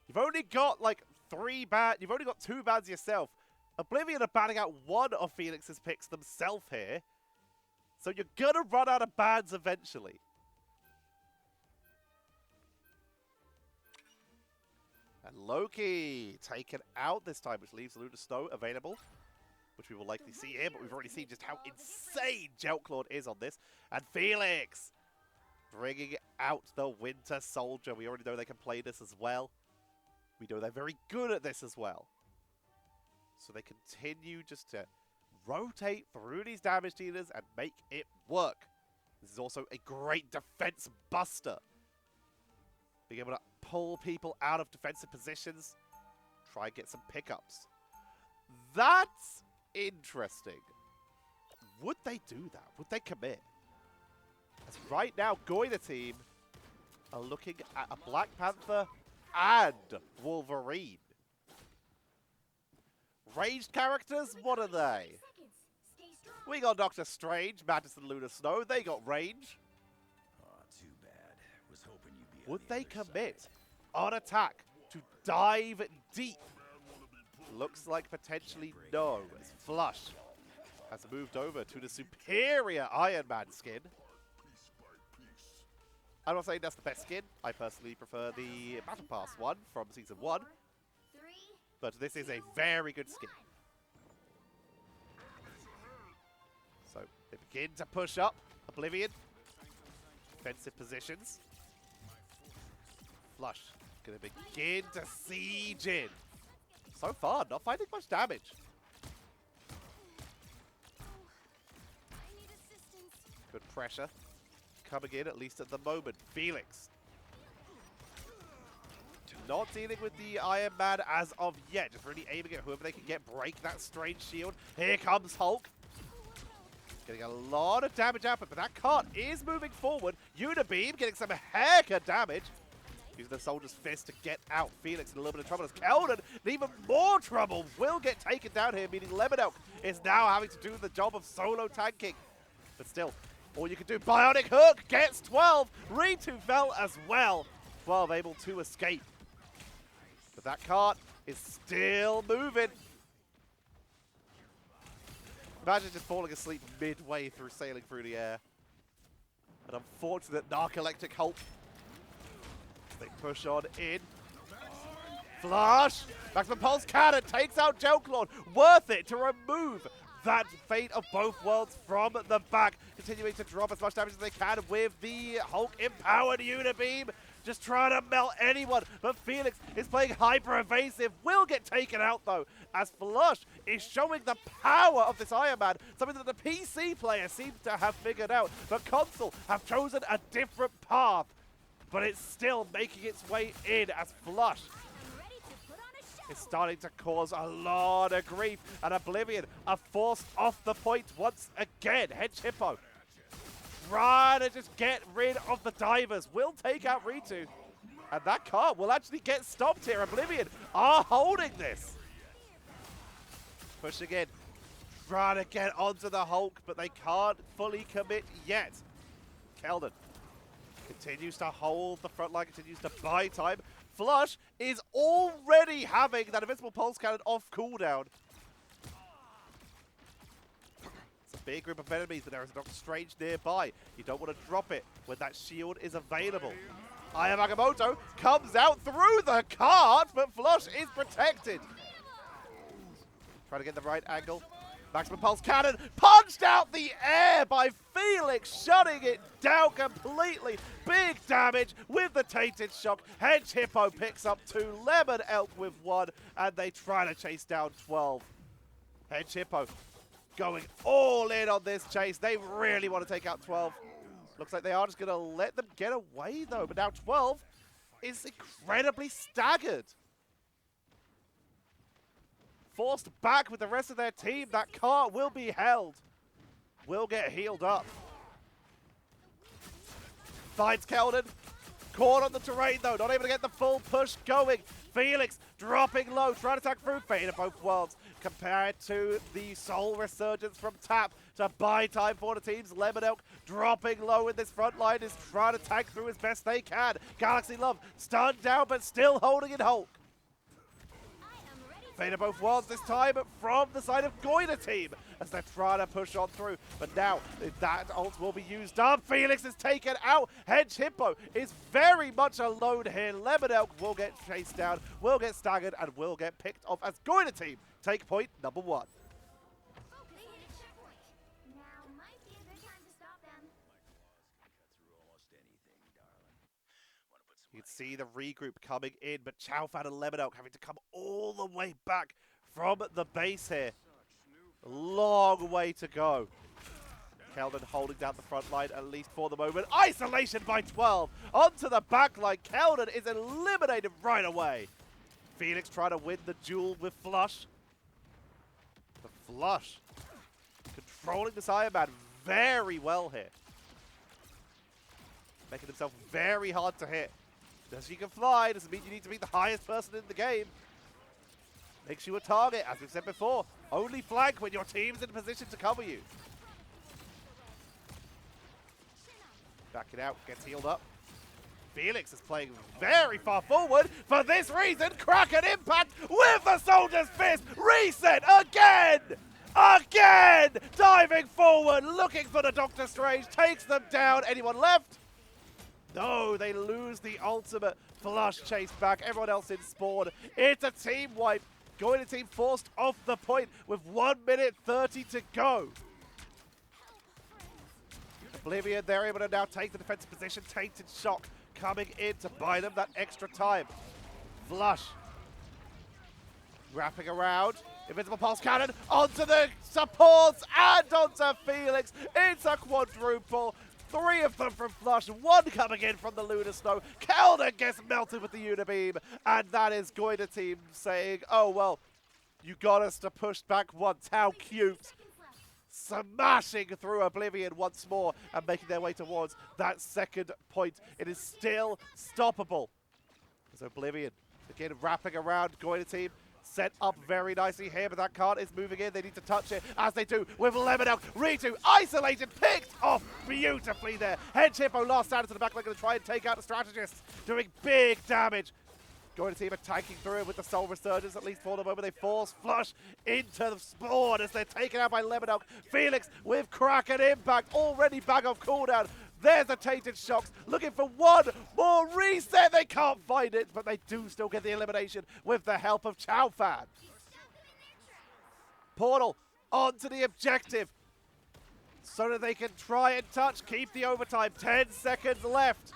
You've only got like 3 bans. You've only got 2 bans yourself. Oblivion are banning out one of Felix's picks themselves here. So you're going to run out of bans eventually. And Loki taken out this time, which leaves Luna Snow available, which we will likely see here, but we've already seen just how insane Gelclaude is on this. And Felix bringing out the Winter Soldier. We already know they can play this as well. We know they're very good at this as well. So they continue just to rotate through these damage dealers and make it work. This is also a great defense buster. Being able to pull people out of defensive positions, try and get some pickups. That's interesting. Would they do that? Would they commit? As right now, GOIDATEAM are looking at a Black Panther and Wolverine. Ranged characters? What are they? We got Doctor Strange, Madison, Luna Snow. They got range. Too bad. Was hoping you'd be Would on the they other commit side. on attack to dive deep? Looks like potentially no, as Flush has moved over to the superior Iron Man skin. I'm not saying that's the best skin. I personally prefer the Battle Pass one from Season 1. But this is a very good skin. So they begin to push up. Oblivion. Defensive positions. Flush going to begin to siege in. So far, not finding much damage. Good pressure coming in, at least at the moment. Felix. Not dealing with the Iron Man as of yet. Just really aiming at whoever they can get break that strange shield. Here comes Hulk. Getting a lot of damage output, but that cart is moving forward. Unibeam getting some heck of damage. Using the Soldier's Fist to get out. Felix in a little bit of trouble as Keldon in even more trouble. Will get taken down here, meaning Lemon Elk is now having to do the job of solo tanking. But still, all you can do, Bionic Hook gets 12. Ritu fell as well. 12 able to escape. But that cart is still moving. Imagine just falling asleep midway through sailing through the air. An unfortunate narcoleptic Hulk. They push on in. Flush! Maximum Pulse Cannon takes out Gelclaude. Worth it to remove that Fate of Both Worlds from the back. Continuing to drop as much damage as they can with the Hulk empowered Unibeam. Just trying to melt anyone. But Felix is playing hyper evasive. Will get taken out though, as Flush is showing the power of this Iron Man. Something that the PC player seems to have figured out. But console have chosen a different path. But it's still making its way in as Flush is starting to cause a lot of grief. And Oblivion are forced off the point once again. Hench Hippo trying to just get rid of the divers. Will take out Ritu. And that cart will actually get stopped here. Oblivion are holding this. Pushing in. Trying to get onto the Hulk, but they can't fully commit yet. Keldon continues to hold the front line, continues to buy time. Flush is already having that Invincible Pulse Cannon off cooldown. It's a big group of enemies, but there is a Doctor Strange nearby. You don't want to drop it when that shield is available. Aya Magamoto comes out through the cart, but Flush is protected. Trying to get the right angle. Maximum Pulse Cannon punched out the air by Felix, shutting it down completely. Big damage with the Tainted Shock. Hench Hippo picks up 2, Lemon Elk with 1, and they try to chase down 12. Hedge Hippo going all in on this chase. They really want to take out 12. Looks like they are just going to let them get away, though. But now 12 is incredibly staggered. Forced back with the rest of their team. That cart will be held. Will get healed up. Finds Keldon. Caught on the terrain, though. Not able to get the full push going. Felix dropping low. Trying to attack through. Fate of both worlds. Compared to the Soul Resurgence from Tap to buy time for the teams. Lemon Elk dropping low in this front line is trying to tank through as best they can. Galaxy Love stunned down but still holding in Hulk. Fate of both worlds this time from the side of GOIDATEAM as they're trying to push on through. But now that ult will be used up. Felix is taken out. Hedge Hippo is very much alone here. Lemon Elk will get chased down, will get staggered, and will get picked off as GOIDATEAM take point number 1. They hit a checkpoint. Now might be a good time to stop them. You can see the regroup coming in, but Chowfan and Lemon Elk having to come all the way back from the base here. Long way to go. Keldon holding down the front line, at least for the moment. Isolation by 12 onto the back line. Keldon is eliminated right away. Felix trying to win the duel with Flush. The Flush controlling this Iron Man very well here. Making himself very hard to hit. As you can fly, doesn't mean you need to be the highest person in the game. Makes you a target, as we've said before. Only flank when your team's in a position to cover you. Backing out, gets healed up. Felix is playing very far forward. For this reason, Kraken Impact with the Soldier's Fist. Reset again! Again! Diving forward, looking for the Doctor Strange. Takes them down. Anyone left? No, they lose the ultimate Flush chase back. Everyone else in spawn. It's a team wipe. GOIDATEAM forced off the point with 1 minute 30 to go. Oblivion, they're able to now take the defensive position. Tainted Shock coming in to buy them that extra time. Flush. Wrapping around. Invincible Pulse Cannon onto the supports and onto Felix. It's a quadruple. 3 of them from Flush, 1 coming in from the Lunar Snow. Keldon gets melted with the Unibeam, and that is GOIDATEAM saying, oh, well, you got us to push back once. How cute. Smashing through Oblivion once more and making their way towards that second point. It is still stoppable. As Oblivion, again, wrapping around GOIDATEAM. Set up very nicely here, but that card is moving in. They need to touch it, as they do with Lemon Elk. Ritu isolated, picked off beautifully there. Hedge Hippo last stand to the back line, going to try and take out the strategist, doing big damage. GOIDATEAM attacking through it with the Soul Resurgence, at least for the moment. They force Flush into the spawn as they're taken out by Lemon Elk. Felix with Kraken Impact, already back off cooldown. There's the Tainted Shocks, looking for 1 more reset. They can't find it, but they do still get the elimination with the help of Chowfan. Portal onto the objective so that they can try and touch, keep the overtime. 10 seconds left.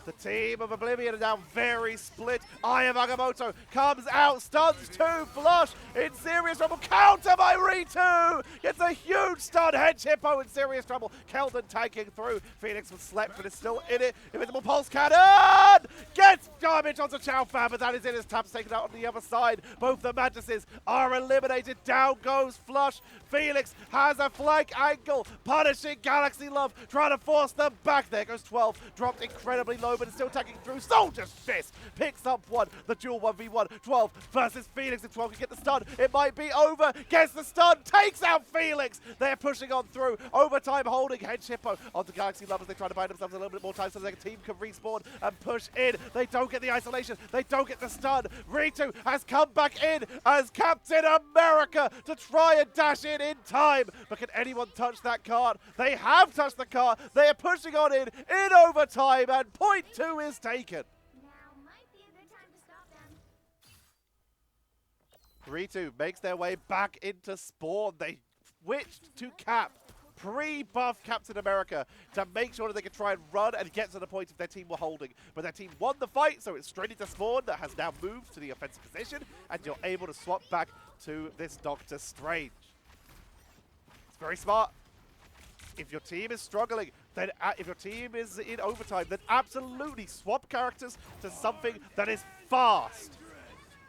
The team of Oblivion are now very split. Aya Magamoto comes out, stuns 2, Flush in serious trouble. Counter by Ritu! Gets a huge stun. Hedge Hippo in serious trouble. Keldon tanking through. Phoenix was slept, but is still in it. Invincible Pulse Cannon! Gets damage onto Chowfan, but that is it as Tap's taken out on the other side. Both the Mantises are eliminated. Down goes Flush. Felix has a flank angle, punishing Galaxy Love, trying to force them back. There goes 12, dropped incredibly low, but is still attacking through. Soldier's Fist picks up 1, the duel 1v1. 12 versus Felix. If 12 can get the stun, it might be over. Gets the stun, takes out Felix. They're pushing on through. Overtime holding Hedge Hippo onto Galaxy Love as they try to buy themselves a little bit more time so their team can respawn and push in. They don't get the isolation. They don't get the stun. Ritu has come back in as Captain America to try and dash in time. But can anyone touch that card? They have touched the card. They are pushing on in overtime, and point 2 is taken. Now might be a good time to stop them. Ritu makes their way back into spawn. They switched to Cap. Pre-buff Captain America to make sure that they can try and run and get to the point if their team were holding. But their team won the fight, so it's straight into spawn that has now moved to the offensive position, and you're able to swap back to this Doctor Strange. It's very smart. If your team is struggling, then if your team is in overtime, then absolutely swap characters to something that is fast.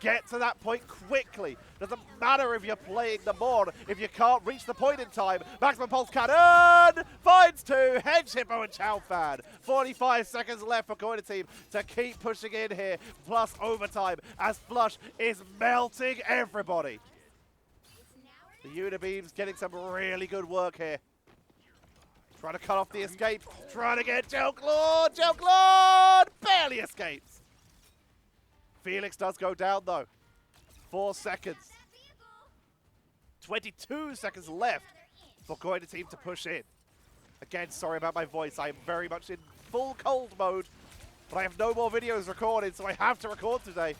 Get to that point quickly. Doesn't matter if you're playing the board. If you can't reach the point in time, Maximum Pulse Cannon finds two. Hedge Hippo and Chow Fan. 45 seconds left for GOIDATEAM to keep pushing in here. Plus overtime as Flush is melting everybody. The Unibeam's getting some really good work here. Trying to cut off the escape. Trying to get Jelklord. Jelklord barely escapes. Felix does go down though. 4 seconds. 22 seconds left for GOIDATEAM to push in. Again, sorry about my voice. I am very much in full cold mode, but I have no more videos recorded, so I have to record today.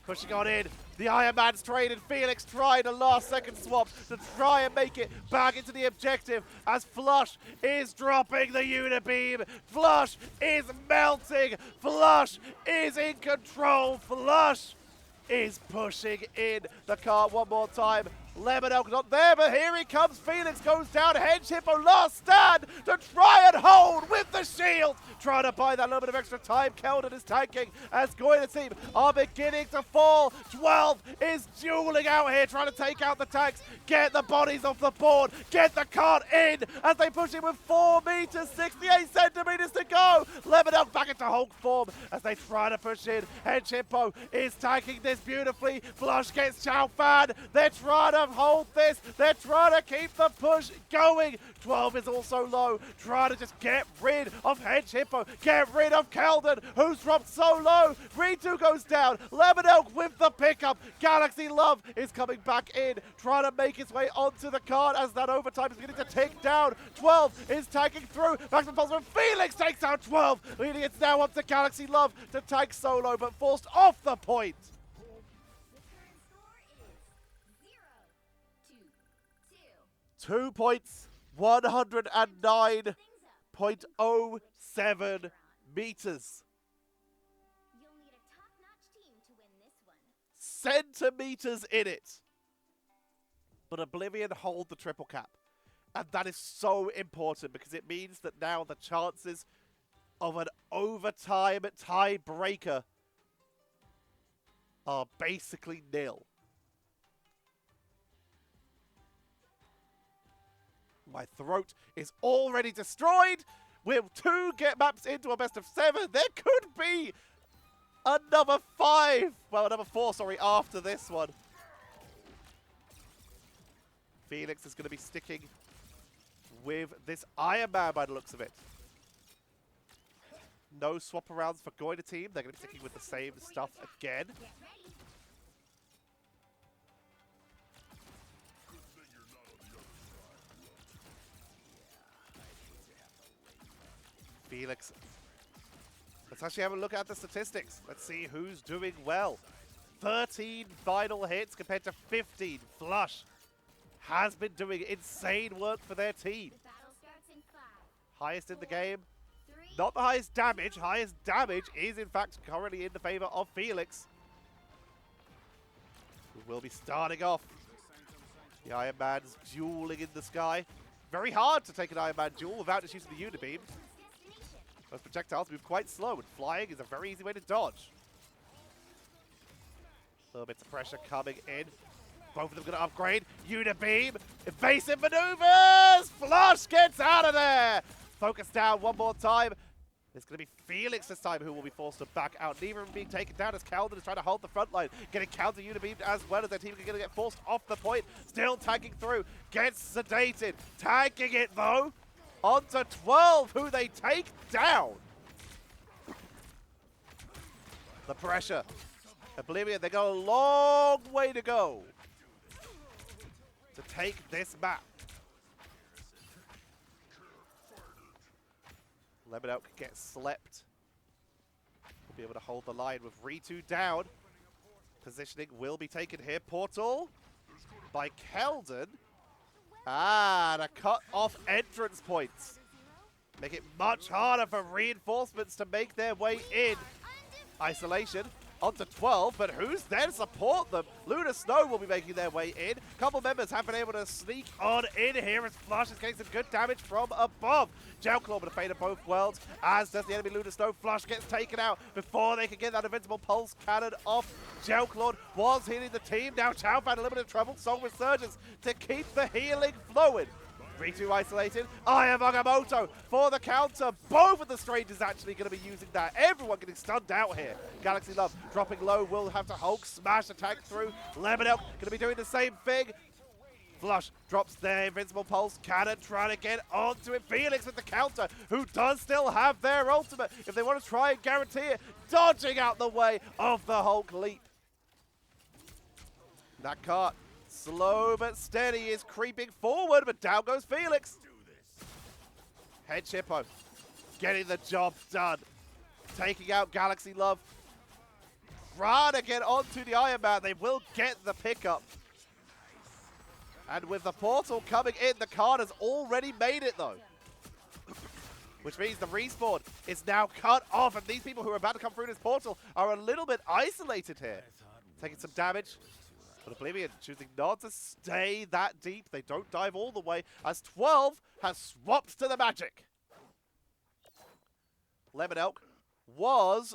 Pushing on in. The Iron Man's traded. Felix trying a last second swap to try and make it back into the objective as Flush is dropping the Unibeam. Flush is melting. Flush is in control. Flush is pushing in the cart one more time. Lemon Elk not there, but here he comes. Felix goes down. Hedge Hippo last stand to try and hold with the shield. Trying to buy that little bit of extra time. Keldon is tanking as GOIDATEAM are beginning to fall. 12 is dueling out here, trying to take out the tanks. Get the bodies off the board. Get the cart in as they push in with 4 meters, 68 centimeters to go. Lemon Elk back into Hulk form as they try to push in. Hedge Hippo is tanking this beautifully. Flush gets Chow Fan. They're trying to hold this. They're trying to keep the push going. 12 is also low. Trying to just get rid of Hedge Hippo. Get rid of Keldon, who's dropped so low. 3-2 goes down. Lemon Elk with the pickup. Galaxy Love is coming back in. Trying to make his way onto the card as that overtime is beginning to tick down. 12 is tagging through. Maximum Pulse from Felix takes out 12. Leading it now up to Galaxy Love to tag solo, but forced off the point. 2 points, 109.07 meters. You'll need a top-notch team to win this one. Centimeters in it. But Oblivion hold the triple cap. And that is so important because it means that now the chances of an overtime tiebreaker are basically nil. My throat is already destroyed. Will 2 get maps into a best of 7? There could be another 5. Well, another 4, sorry, after this one. Felix is going to be sticking with this Iron Man by the looks of it. No swap arounds for GOIDATEAM. They're going to be sticking with the same stuff again. Felix. Let's actually have a look at the statistics. Let's see who's doing well. 13 final hits compared to 15. Flush has been doing insane work for their team. The battle starts in 5, Highest in the game. 3, Not the highest damage. Highest damage is, in fact, currently in the favor of Felix, who will be starting off. The Iron Man's dueling in the sky. Very hard to take an Iron Man duel without just using the Unibeam. destination. Those projectiles move quite slow, and flying is a very easy way to dodge. Little bits of pressure coming in. Both of them going to upgrade. Unibeam, evasive maneuvers! Flush gets out of there! Focus down one more time. It's going to be Felix this time who will be forced to back out. Neither of them being taken down as Keldon is trying to hold the front line. Getting counter Unibeamed as well as their team are going to get forced off the point. Still tagging through. Gets sedated. Tagging it though. Onto 12 who they take down. The pressure. Oblivion, they got a long way to go to take this map. Lemon Elk gets slept. Will be able to hold the line with Ritu down. Positioning will be taken here. Portal by Keldon. And a cut off entrance points. Make it much harder for reinforcements to make their way in. Isolation. onto 12, but who's there to support them? Luna Snow will be making their way in. Couple members have been able to sneak on in here as Flush is getting some good damage from above. Gelclaw with a fate of both worlds, as does the enemy Luna Snow. Flush gets taken out before they can get that invincible pulse cannon off. Gelclaw was healing the team. Now Chao found a little bit of trouble. Song Resurgence to keep the healing flowing. 3-2 isolated. Aya Magamoto for the counter. Both of the strangers actually going to be using that. Everyone getting stunned out here. Galaxy Love dropping low. Will have to Hulk smash attack through. Lemonelk going to be doing the same thing. Flush drops their invincible pulse cannon, trying to get onto it. Felix with the counter, who does still have their ultimate. If they want to try and guarantee it, dodging out the way of the Hulk leap. That cart, slow but steady, is creeping forward, but down goes Felix. Hedge Hippo getting the job done. Taking out Galaxy Love. Trying to get onto the Iron Man. They will get the pickup. And with the portal coming in, the card has already made it though. Which means the respawn is now cut off, and these people who are about to come through this portal are a little bit isolated here. Taking some damage. But Oblivion choosing not to stay that deep. They don't dive all the way, as 12 has swapped to the magic. Lemonelk was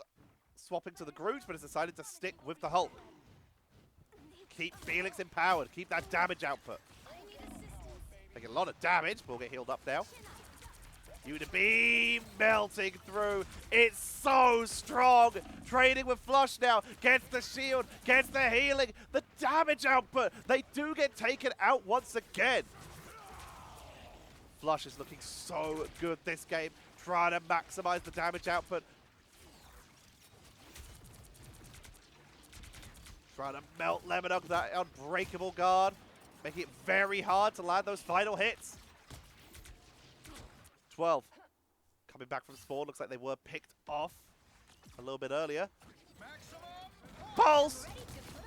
swapping to the Groot, but has decided to stick with the Hulk. Keep Felix empowered. Keep that damage output. Making a lot of damage. We'll get healed up now. Unibeam melting through. It's so strong. Trading with Flush now. Gets the shield. Gets the healing. The damage output. They do get taken out once again. Flush is looking so good this game. Trying to maximize the damage output. Trying to melt Lemonelk with that unbreakable guard. Making it very hard to land those final hits. 12 coming back from spawn. Looks like they were picked off a little bit earlier. Pulse!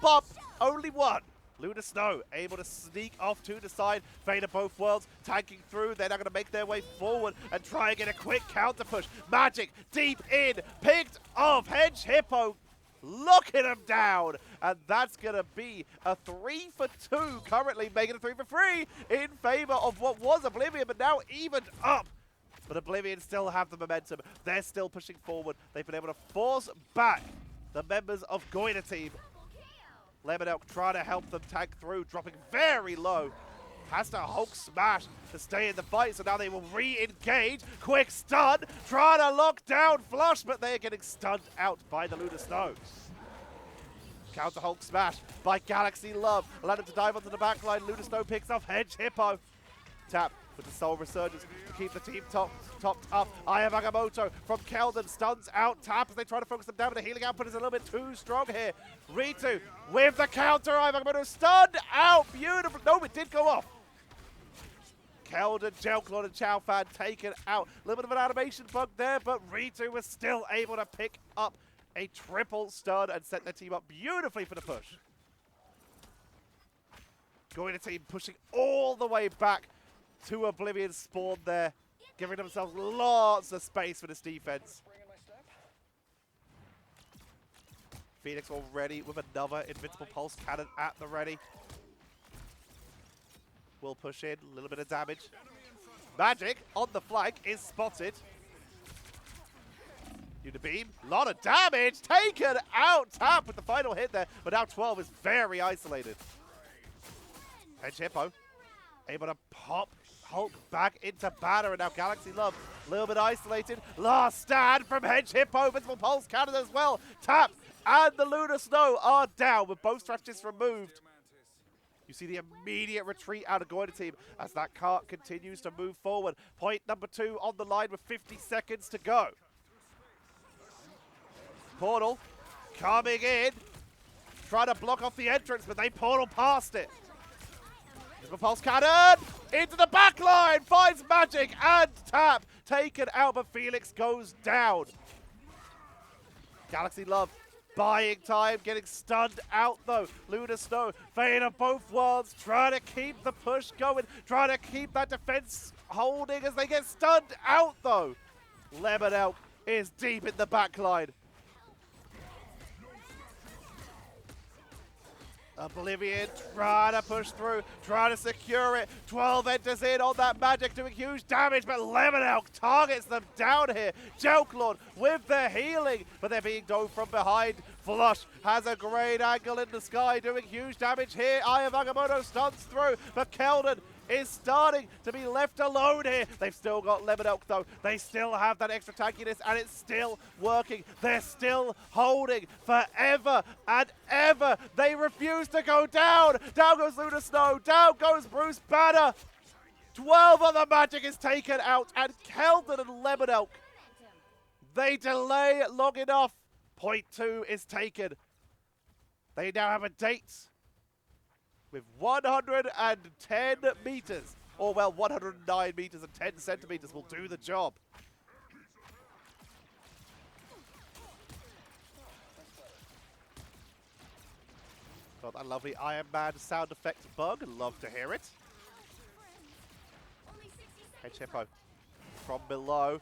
Bop! Only one. Luna Snow able to sneak off to the side. Fate of both worlds tanking through. They're now going to make their way forward and try and get a quick counter push. Magic deep in. Picked off. Hedge Hippo locking him down, and that's going to be a 3 for 2, currently making it 3 for 3 in favor of what was Oblivion, but now evened up. But Oblivion still have the momentum. They're still pushing forward. They've been able to force back the members of GOIDATEAM. Lemonelk trying to help them tank through, dropping very low. Has to Hulk smash to stay in the fight, so now they will re-engage. Quick stun, trying to lock down Flush, but they're getting stunned out by the Luna Snow. Counter Hulk smash by Galaxy Love. Allowed him to dive onto the backline. Luna Snow picks off Hedge Hippo. Tap with the Soul Resurgence to keep the team topped up. Aya Magamoto from Keldon stuns out Tap as they try to focus them down, but the healing output is a little bit too strong here. Ritu with the counter. Aya Magamoto stunned out. Beautiful. No, it did go off. Keldon, Gelclaw, and Chao Fan taken out. A little bit of an animation bug there, but Ritu was still able to pick up a triple stun and set their team up beautifully for the push. GOIDATEAM pushing all the way back to Oblivion spawn there, giving themselves lots of space for this defense. Phoenix already with another invincible pulse cannon at the ready. Will push in, a little bit of damage. Magic on the flank is spotted. Unibeam, a lot of damage, taken out. Tap with the final hit there, but now 12 is very isolated. Hedge Hippo able to pop Hulk back into batter, and now Galaxy Love a little bit isolated. Last stand from Hedge Hippo, invincible pulse cannon as well. Tap and the Luna Snow are down with both strategists removed. You see the immediate retreat out of GOIDATEAM as that cart continues to move forward. Point number 2 on the line with 50 seconds to go. Portal coming in. Trying to block off the entrance, but they portal past it. Pulse cannon into the back line. Finds Magic and Tap. Taken out, but Felix goes down. Galaxy Love buying time, getting stunned out though. Luna Snow, Fate of both worlds, trying to keep the push going, trying to keep that defense holding as they get stunned out though. Lemonelk is deep in the back line. Oblivion trying to push through, trying to secure it. 12 enters in on that magic, doing huge damage, but Lemon Elk targets them down here. Jelklord with the healing, but they're being dove from behind. Flush has a great angle in the sky, doing huge damage here. Eye of Agamotto stuns through, but Keldon is starting to be left alone here. They've still got Lemon Elk though. They still have that extra tankiness and it's still working. They're still holding forever and ever. They refuse to go down. Down goes Luna Snow. Down goes Bruce Banner. 12 of the magic is taken out and Keldon and Lemon Elk, they delay long enough. Point 2 is taken. They now have a date with 110 meters, or well, 109 meters and 10 centimeters will do the job. Got that lovely Iron Man sound effect bug, love to hear it. Head Hippo from below.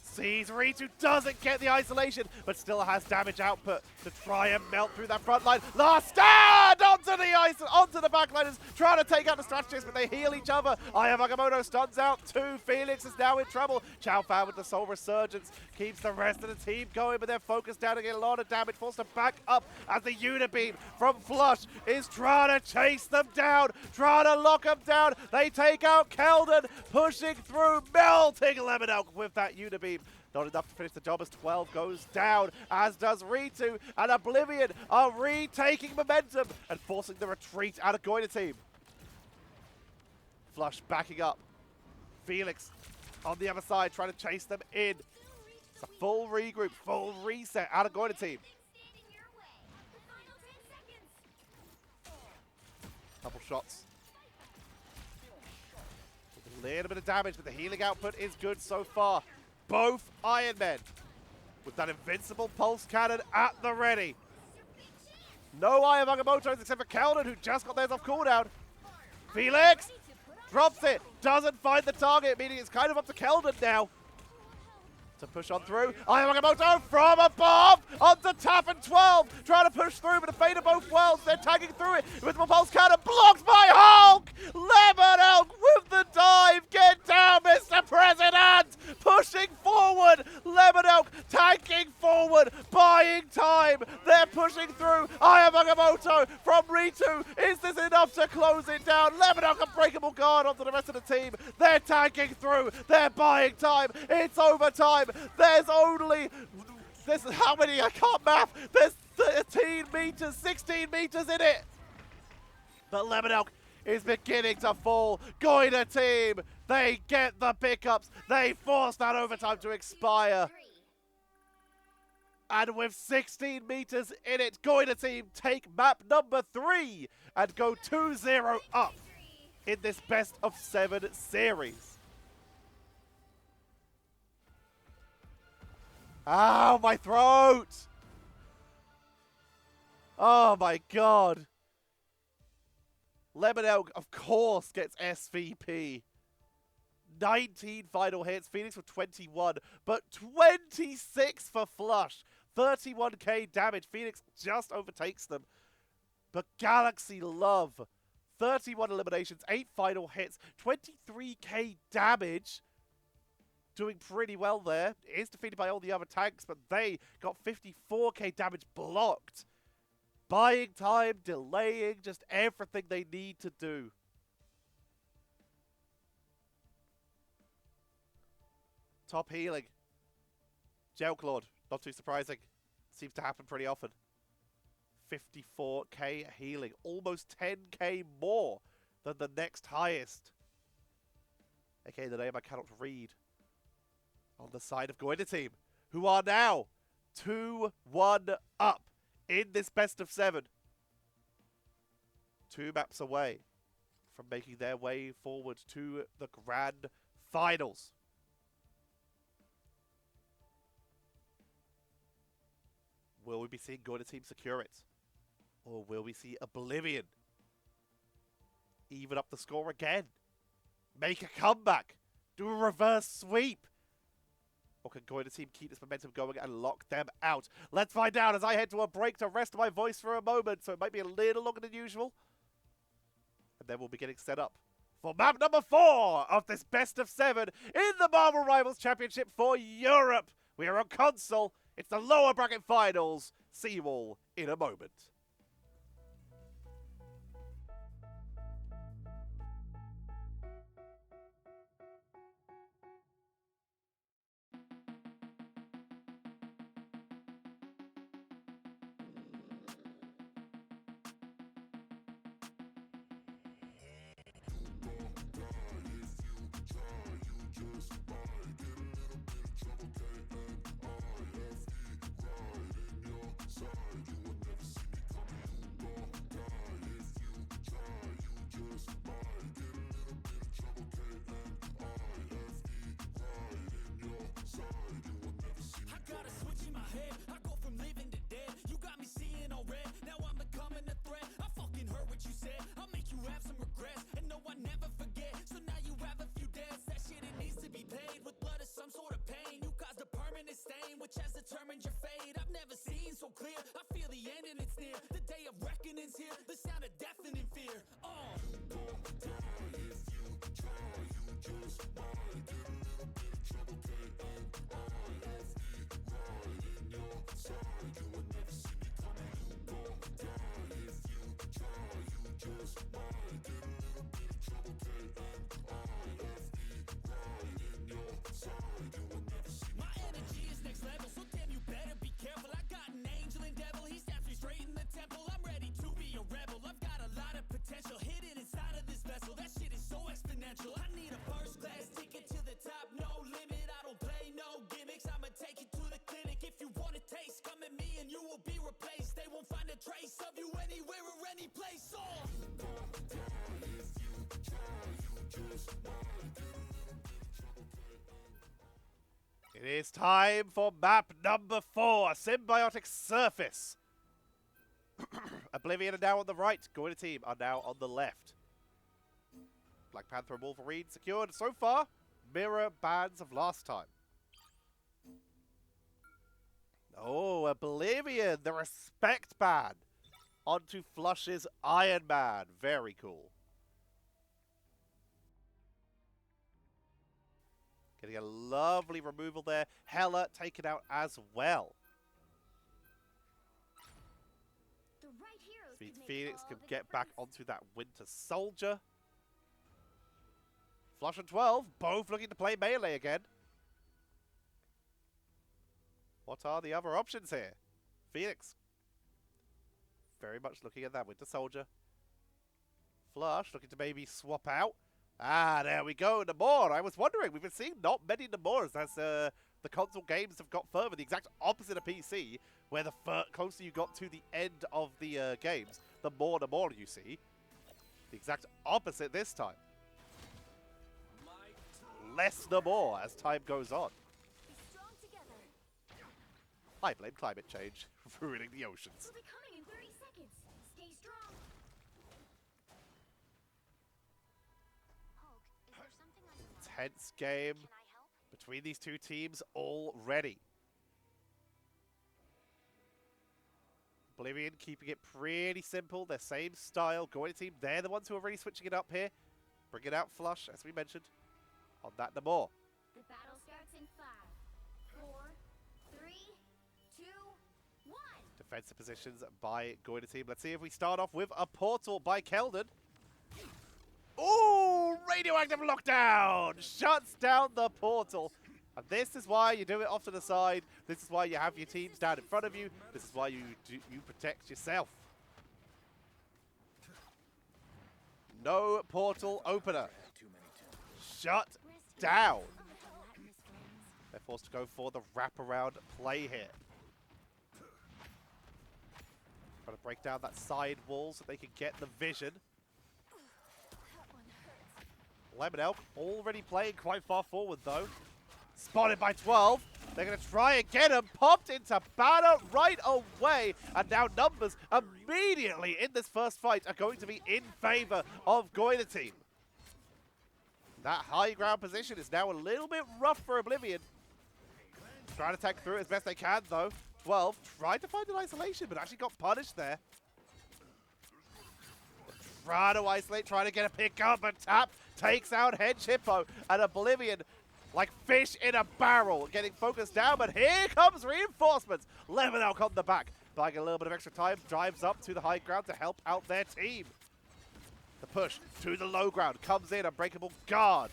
Sees Ritu, doesn't get the isolation, but still has damage output to try and melt through that front line. Last stand onto the ice, onto the backliners, trying to take out the strategists, but they heal each other. Eye of Agamotto stuns out 2. Felix is now in trouble. Chow Fan with the Soul Resurgence keeps the rest of the team going, but they're focused down to get a lot of damage, forced to back up as the Unibeam from Flush is trying to chase them down, trying to lock them down. They take out Keldon, pushing through, melting Lemon Elk with that Unibeam. Not enough to finish the job as 12 goes down, as does Ritu, and Oblivion are retaking momentum and forcing the retreat out of GOIDATEAM. Flush backing up. Felix on the other side trying to chase them in. It's a full regroup, full reset out of GOIDATEAM. Couple shots. A little bit of damage, but the healing output is good so far. Both Iron Men with that invincible pulse cannon at the ready. No Eye of Agamotto's except for Keldon, who just got theirs off cooldown. Felix drops it, doesn't find the target, meaning it's kind of up to Keldon now to push on through. Eye of Agamotto from above onto Tap and 12, trying to push through, but the fate of both worlds, they're tagging through it. Invincible pulse cannon blocked by Hulk. Lemon Elk with the dive. Get down, Mr. President. Pushing forward. Lemon Elk tanking forward, buying time. They're pushing through. Eye of Agamotto from Ritu. Is this enough to close it down? Lemon Elk unbreakable guard onto the rest of the team. They're tanking through. They're buying time. It's overtime. There's only, this is how many, I can't math. There's 13 meters, 16 meters in it. But Lemon Elk is beginning to fall. GOIDATEAM, they get the pickups. They force that overtime to expire. And with 16 meters in it, GOIDATEAM take map number 3 and go 2-0 up in this best of 7 series. Ow, my throat! Oh my god. Lemon Elk, of course, gets SVP. 19 final hits, Phoenix with 21, but 26 for Flush. 31k damage, Phoenix just overtakes them. But Galaxy Love, 31 eliminations, 8 final hits, 23k damage. Doing pretty well there. It is defeated by all the other tanks, but they got 54k damage blocked. Buying time, delaying, just everything they need to do. Top healing. Jelklord, not too surprising. Seems to happen pretty often. 54k healing, almost 10k more than the next highest. Okay, the name I cannot read. On the side of GOIDATEAM, who are now 2-1 up in this best of 7. 2 maps away from making their way forward to the grand finals. Will we be seeing GOIDATEAM secure it? Or will we see Oblivion even up the score again? Make a comeback? Do a reverse sweep? Or can GOIDATEAM keep this momentum going and lock them out? Let's find out as I head to a break to rest my voice for a moment, so it might be a little longer than usual. And then we'll be getting set up for map number 4 of this best of 7 in the Marvel Rivals Championship for Europe. We are on console. It's the lower bracket finals. See you all in a moment. Got a switch in my head, I go from living to dead. You got me seeing all red, now I'm becoming a threat. I fucking heard what you said, I'll make you have some regrets. And no, I never forget, so now you have a few debts. That shit, it needs to be paid with blood or some sort of pain. You caused a permanent stain, which has determined your fate. I've never seen so clear, I feel the end and it's near. The day of reckoning's here, the sound of deafening fear. My energy is next level, so damn you better be careful. I got an angel and devil, he snaps me straight in the temple. I'm ready to be a rebel, I've got a lot of potential hidden inside of this vessel. That shit is so exponential. I need a first class ticket to the top, no limit. I don't play no gimmicks, I'ma take you to the clinic. If you want a taste, come at me and you will be replaced. They won't find a trace of you anywhere or any place. It is time for map number 4, Symbiotic Surface. Oblivion are now on the right, GOIDATEAM are now on the left. Black Panther and Wolverine secured so far, mirror bands of last time. Oh, Oblivion, the respect band onto Flush's Iron Man. Very cool. Getting a lovely removal there. Hela taken out as well. The right heroes could make Phoenix all can the get back difference. onto that Winter Soldier. Flush and 12, both looking to play melee again. What are the other options here? Phoenix. Very much looking at that Winter Soldier. Flush looking to maybe swap out. Ah, there we go, Namor. I was wondering, we've been seeing not many Namors as the console games have got further. The exact opposite of PC, where the closer you got to the end of the games, the more Namor you see. The exact opposite this time. Less Namor as time goes on. Be strong together. I blame climate change, ruining the oceans. We'll be coming in 30 seconds. Stay strong. Hulk, is there something I can help? Tense game Can I help? between these two teams already. Oblivion keeping it pretty simple. Their same style. GOIDATEAM, they're the ones who are really switching it up here. Bringing out Flush, as we mentioned, on that Namor. The battle starts in 5, 4, 3, 2, 1. Defensive positions by GOIDATEAM. Let's see if we start off with a portal by Keldon. Ooh, radioactive lockdown! Shuts down the portal. And this is why you do it off to the side. This is why you have your teams down in front of you. This is why you protect yourself. No portal opener. Shut down. They're forced to go for the wraparound play here. Trying to break down that side wall so they can get the vision. Lemon Elk already playing quite far forward though. Spotted by 12. They're going to try and get him. Popped into banner right away. And now numbers immediately in this first fight are going to be in favor of GOIDATEAM. That high ground position is now a little bit rough for Oblivion. Trying to tech through it as best they can, though. 12 tried to find an isolation, but actually got punished there. Trying to isolate, trying to get a pick up, but Tap takes out Hedge Hippo, and Oblivion, like fish in a barrel, getting focused down, but here comes reinforcements. Lemonelk on the back, buying a little bit of extra time, drives up to the high ground to help out their team. The push to the low ground comes in, Unbreakable Guard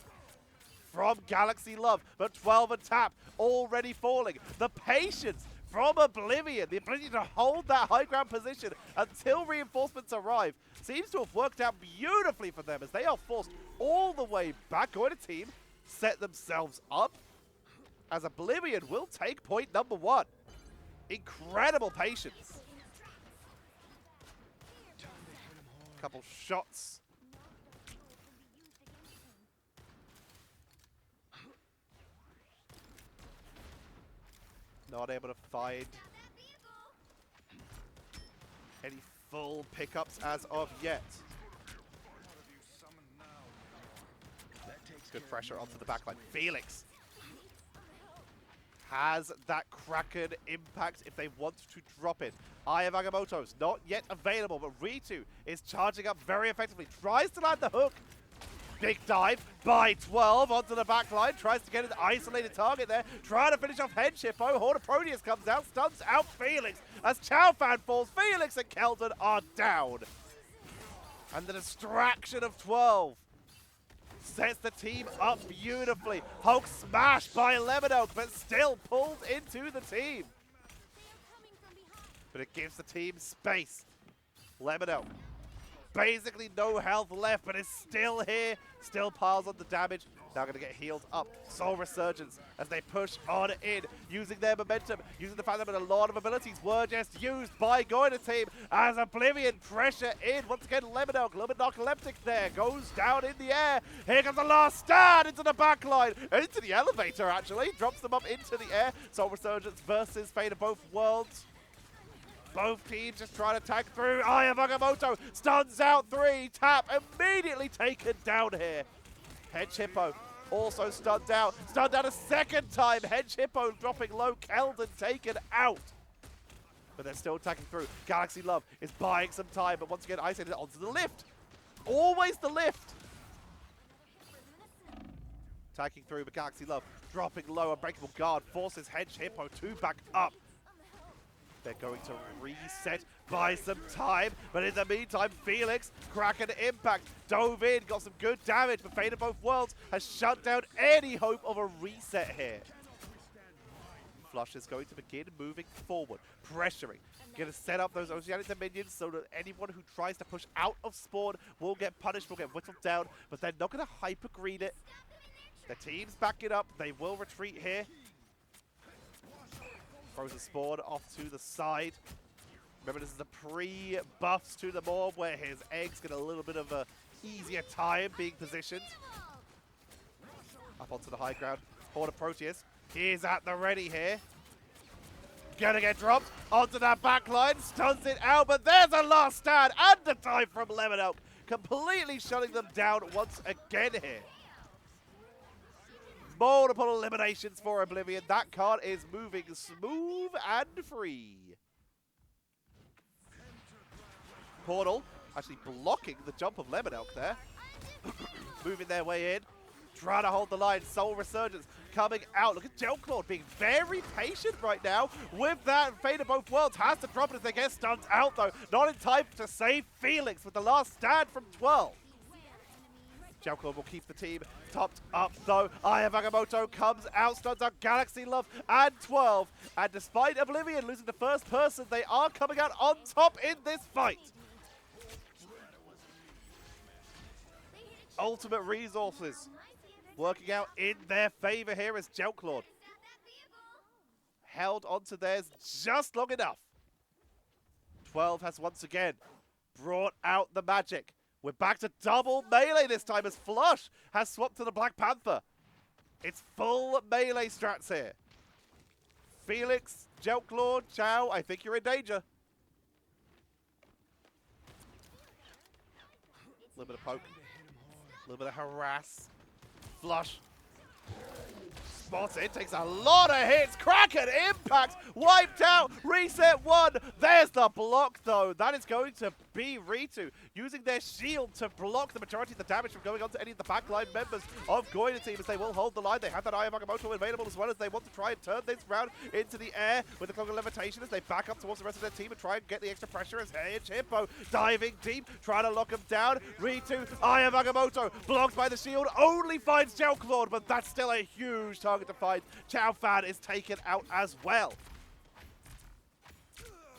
from Galaxy Love, but 12 and Tap already falling. The patience from Oblivion, the ability to hold that high ground position until reinforcements arrive, seems to have worked out beautifully for them as they are forced all the way back. GOIDATEAM set themselves up as Oblivion will take point number 1. Incredible patience. Couple shots. Not able to find any full pickups as of yet. Good pressure onto the backline. Felix has that Kraken impact if they want to drop it. Eye of Agamotto's not yet available, but Ritu is charging up very effectively. Tries to land the hook. Big dive by 12 onto the back line. Tries to get an isolated target there. Trying to finish off Hedge Hippo. Horde of Proteus comes out, stuns out Felix. As Chowfan falls, Felix and Keldon are down. And the distraction of 12 sets the team up beautifully. Hulk smashed by Lemonelk, but still pulled into the team. But it gives the team space. Lemonelk, basically no health left, but is still here. Still piles on the damage. Now going to get healed up. Soul Resurgence as they push on in, using their momentum, using the fact that a lot of abilities were just used by GOIDATEAM as Oblivion pressure in. Once again, Lemonelk, a little bit narcoleptic there, goes down in the air. Here comes the last stand into the backline, into the elevator actually, drops them up into the air. Soul Resurgence versus Fate of Both Worlds. Both teams just trying to tag through. Eye of Agamotto stuns out 3. Tap immediately taken down here. Hedge Hippo also stunned out a second time. Hedge Hippo dropping low. Keldon taken out. But they're still attacking through. Galaxy Love is buying some time, but once again isolated onto the lift. Always the lift. Attacking through, but Galaxy Love dropping low. Unbreakable Guard forces Hedge Hippo to back up. They're going to reset, buy some time, but in the meantime, Felix, Kraken impact, dove in, got some good damage, but Fate of Both Worlds has shut down any hope of a reset here. Flush is going to begin moving forward, pressuring, going to set up those Oceanic Dominions so that anyone who tries to push out of spawn will get punished, will get whittled down, but they're not going to hyper-green it. The team's backing up, they will retreat here. Throws a spawn off to the side. Remember, this is the pre-buffs to the Morb where his eggs get a little bit of a easier time being positioned. Up onto the high ground. Horde of Proteus. He's at the ready here. Gonna get dropped onto that back line. Stuns it out, but there's a last stand and the dive from Lemonelk. Completely shutting them down once again here. Multiple eliminations for Oblivion. That card is moving smooth and free. Portal actually blocking the jump of Lemonelk there. Moving their way in. Trying to hold the line. Soul Resurgence coming out. Look at Gelclaw being very patient right now with that. Fate of Both Worlds has to drop it as they get stunned out though. Not in time to save Felix with the last stand from 12. Gelclaw will keep the team topped up though. Eye of Agamotto comes out, stuns out Galaxy Love and 12. And despite Oblivion losing the first person, they are coming out on top in this fight. Ultimate resources working out in their favor here as Gelclaw held onto theirs just long enough. 12 has once again brought out the magic. We're back to double melee this time as Flush has swapped to the Black Panther. It's full melee strats here. Felix, Gelclaw, Chow, I think you're in danger. A little bit of poke. A little bit of harass. Flush. spotted, takes a lot of hits. Kraken impact, wiped out, reset 1. There's the block though. That is going to be Ritu using their shield to block the majority of the damage from going on to any of the backline members of GOIDATEAM, as they will hold the line. They have that Eye of Agamotto available, as well as they want to try and turn this round into the air with the Cloak of Levitation as they back up towards the rest of their team and try and get the extra pressure as Hedge Hippo diving deep, trying to lock him down. Ritu, Eye of Agamotto, blocked by the shield, only finds Gelclord, but that's still a huge target to find. Chow Fan is taken out as well.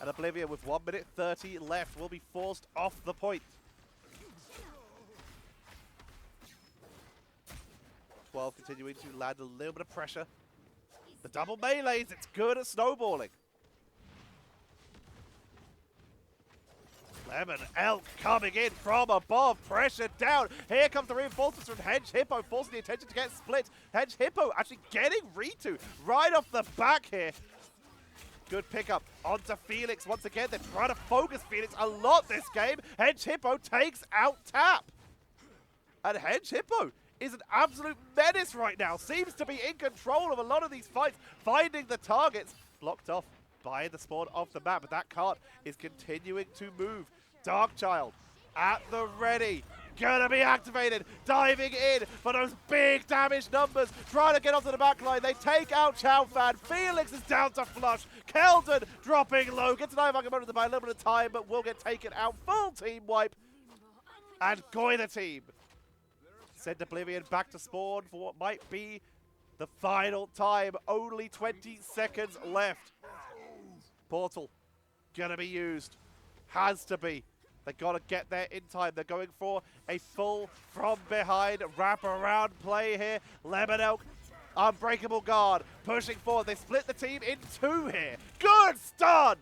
And Oblivion, with 1 minute 30 left, will be forced off the point. 12 continuing to land a little bit of pressure. The double melees, it's good at snowballing. Lemon Elk coming in from above, pressure down. Here comes the reinforcements from Hedge Hippo, forcing the attention to get split. Hedge Hippo actually getting Ritu right off the back here. Good pickup onto Felix once again. They're trying to focus Felix a lot this game. Hedge Hippo takes out Tap. And Hedge Hippo is an absolute menace right now. Seems to be in control of a lot of these fights, finding the targets. Blocked off by the spawn of the map, but that cart is continuing to move. Darkchild at the ready. Gonna be activated, diving in for those big damage numbers, trying to get onto the back line. They take out Chow Fan. Felix is down to flush. Keldon dropping low, gets an Eye of Agamotto to buy a little bit of time, but will get taken out. Full team wipe. And GOIDATEAM send Oblivion back to spawn for what might be the final time. Only 20 seconds left. Portal gonna be used. Has to be. They gotta get there in time. They're going for a full from behind wrap-around play here. Lemon Elk, Unbreakable Guard, pushing forward. They split the team in 2 here. Good stun!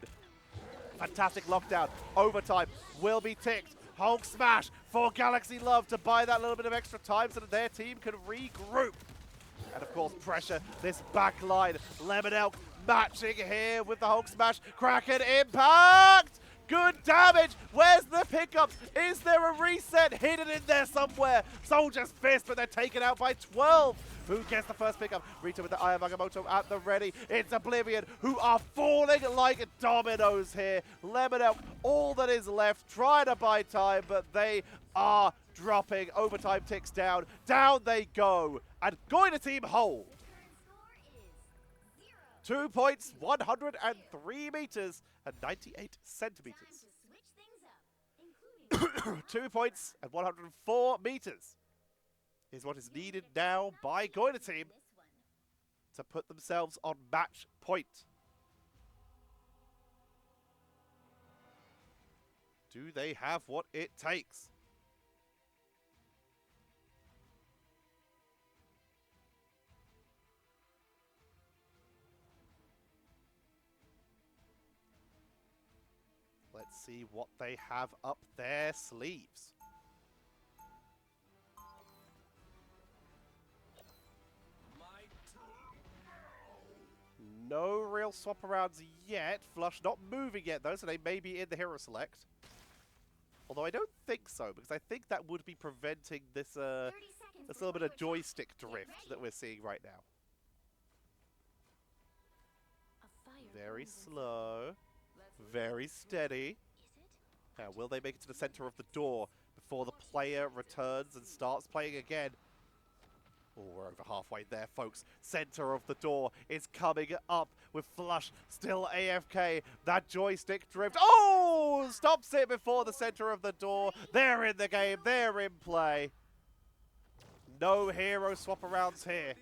Fantastic lockdown. Overtime will be ticked. Hulk Smash for Galaxy Love to buy that little bit of extra time so that their team can regroup. And of course, pressure this back line. Lemon Elk matching here with the Hulk Smash. Kraken impact! Good damage. Where's the pickup? Is there a reset hidden in there somewhere? Soldier's Fist, but they're taken out by 12. Who gets the first pickup? Rita with the Eye of Agamotto at the ready. It's Oblivion, who are falling like dominoes here. Lemon Elk, all that is left, trying to buy time, but they are dropping. Overtime ticks down. Down they go. And GOIDATEAM hold. 2 points, 103 meters and 98 centimeters. 2 points and 104 meters is what is needed now by GOIDATEAM to put themselves on match point. Do they have what it takes? Let's see what they have up their sleeves. No real swap arounds yet. Flush not moving yet though, so they may be in the hero select. Although I don't think so, because I think that would be preventing this little bit of joystick drift that we're seeing right now. Very slow. Very steady. Now, will they make it to the center of the door before the player returns and starts playing again? Oh, we're over halfway there, folks. Center of the door is coming up with Flush still AFK. That joystick drift. Oh! Stops it before the center of the door. They're in the game. They're in play. No hero swap arounds here.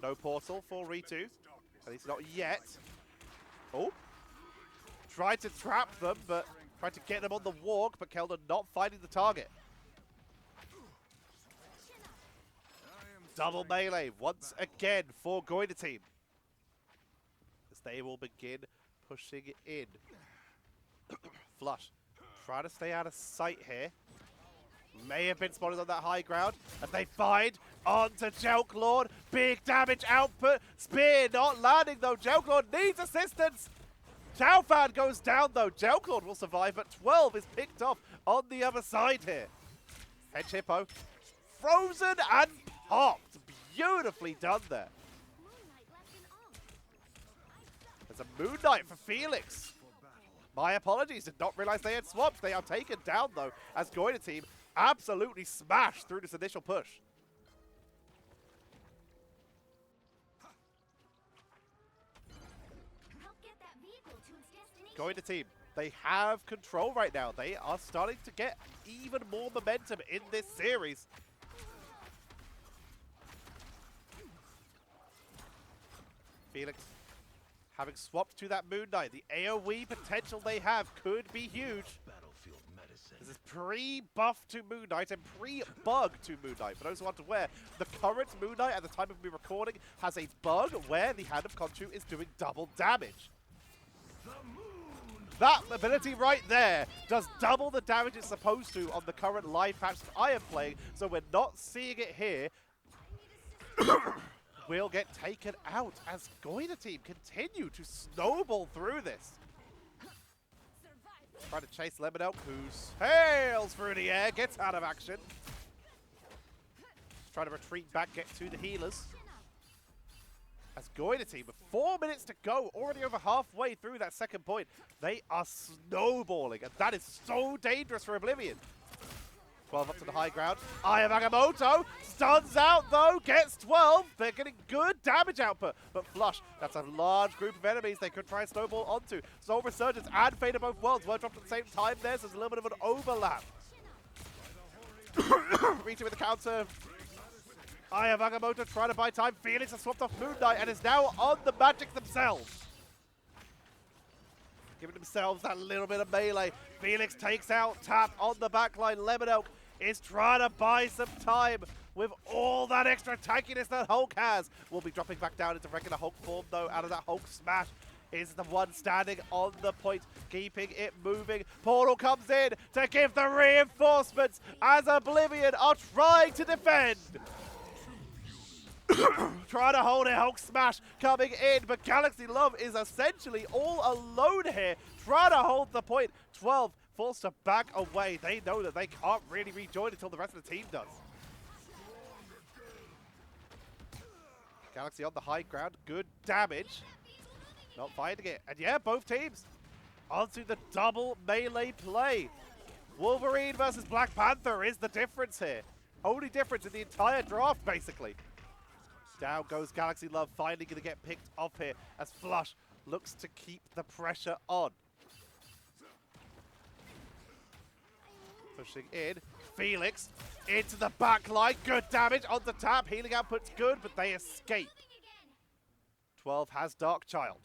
No portal for Ritu. At least not yet. Oh, tried to trap them, but tried to get them on the walk, but Keldon not finding the target. Double melee once again for GOIDATEAM, as they will begin pushing in. Flush, trying to stay out of sight here. May have been spotted on that high ground, and they find onto Gelclord. Big damage output. Spear not landing though. Gelclord needs assistance. Chow Fan goes down though. Gelclord will survive, but 12 is picked off on the other side here. Hedge Hippo frozen and popped. Beautifully done there. Moonlight left an unk. There's a Moon Knight for Felix. My apologies, did not realize they had swapped. They are taken down, though, as GOIDATEAM absolutely smashed through this initial push. Help get that vehicle to its destination. GOIDATEAM, they have control right now. They are starting to get even more momentum in this series. Felix, having swapped to that Moon Knight, the AoE potential they have could be huge. Battlefield medicine. This is pre-buff to Moon Knight and pre-bug to Moon Knight. For those who aren't aware, the current Moon Knight at the time of me recording has a bug where the Hand of Khonshu is doing double damage. That ability right there does double the damage it's supposed to on the current live patch that I am playing, so we're not seeing it here. Will get taken out as GOIDATEAM continue to snowball through this. Trying to chase Lemon Elk, who sails through the air, gets out of action. Trying to retreat back, get to the healers. As GOIDATEAM, with 4 minutes to go, already over halfway through that second point, they are snowballing, and that is so dangerous for Oblivion. 12 up to the high ground. Eye of Agamotto stuns out though, gets 12. They're getting good damage output, but Flush, that's a large group of enemies they could try and snowball onto. Soul Resurgence and Fate of both worlds were dropped at the same time there, so there's a little bit of an overlap. Rita with the counter. Eye of Agamotto trying to buy time. Felix has swapped off Moon Knight and is now on the Magic themselves. Giving themselves that little bit of melee. Felix takes out Tap on the backline. Lemon Elk is trying to buy some time with all that extra tankiness that Hulk has. Will be dropping back down into regular Hulk form though. Out of that Hulk smash is the one standing on the point, keeping it moving. Portal comes in to give the reinforcements as Oblivion are trying to defend. Trying to hold it, Hulk smash coming in, but Galaxy Love is essentially all alone here, trying to hold the point. 12 forced to back away. They know that they can't really rejoin until the rest of the team does. Galaxy on the high ground, good damage. Not finding it, and yeah, both teams onto the double melee play. Wolverine versus Black Panther is the difference here. Only difference in the entire draft, basically. Down goes Galaxy Love, finally going to get picked off here as Flush looks to keep the pressure on. Pushing in, Felix into the back line, good damage on the Tap, healing output's good, but they escape. 12 has Dark Child,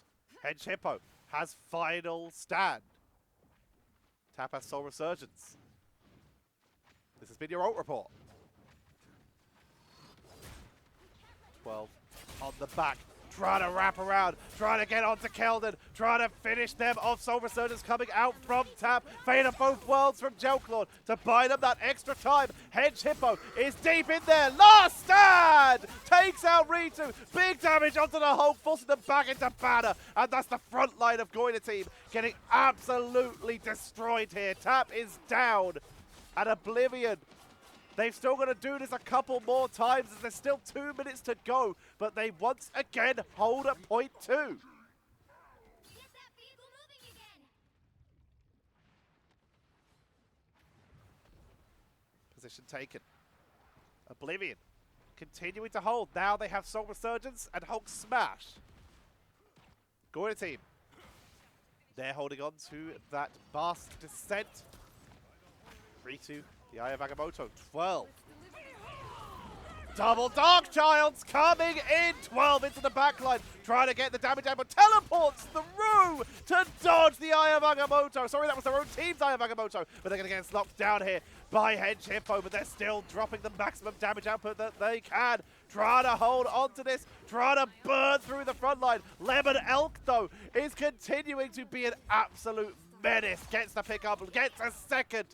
Hedge Hippo has Final Stand. Tap has Soul Resurgence. This has been your ult report. 12 on the back, trying to wrap around, trying to get onto Keldon, trying to finish them off. Soul Resurgence coming out from Tap. Fate of both worlds from Gelclaw to buy them that extra time. Hedge Hippo is deep in there. Last stand! Takes out Ritu. Big damage onto the Hulk, forcing them back into banner. And that's the front line of GOIDATEAM getting absolutely destroyed here. Tap is down. And Oblivion, they've still got to do this a couple more times as there's still 2 minutes to go, but they once again hold at point 2. Get that vehicle moving again. Position taken. Oblivion continuing to hold. Now they have Soul Resurgence and Hulk Smash. GOIDATEAM, they're holding on to that Blast Descent. 3-2. The Eye of Agamotto, 12. Double Dark Child's coming in, 12 into the backline, trying to get the damage out, but teleports through to dodge the Eye of Agamotto. Sorry, that was their own team's Eye of Agamotto, but they're going to get locked down here by Hedge Hippo, but they're still dropping the maximum damage output that they can. Trying to hold on to this, trying to burn through the front line. Lemon Elk, though, is continuing to be an absolute menace. Gets the pick up, gets a second.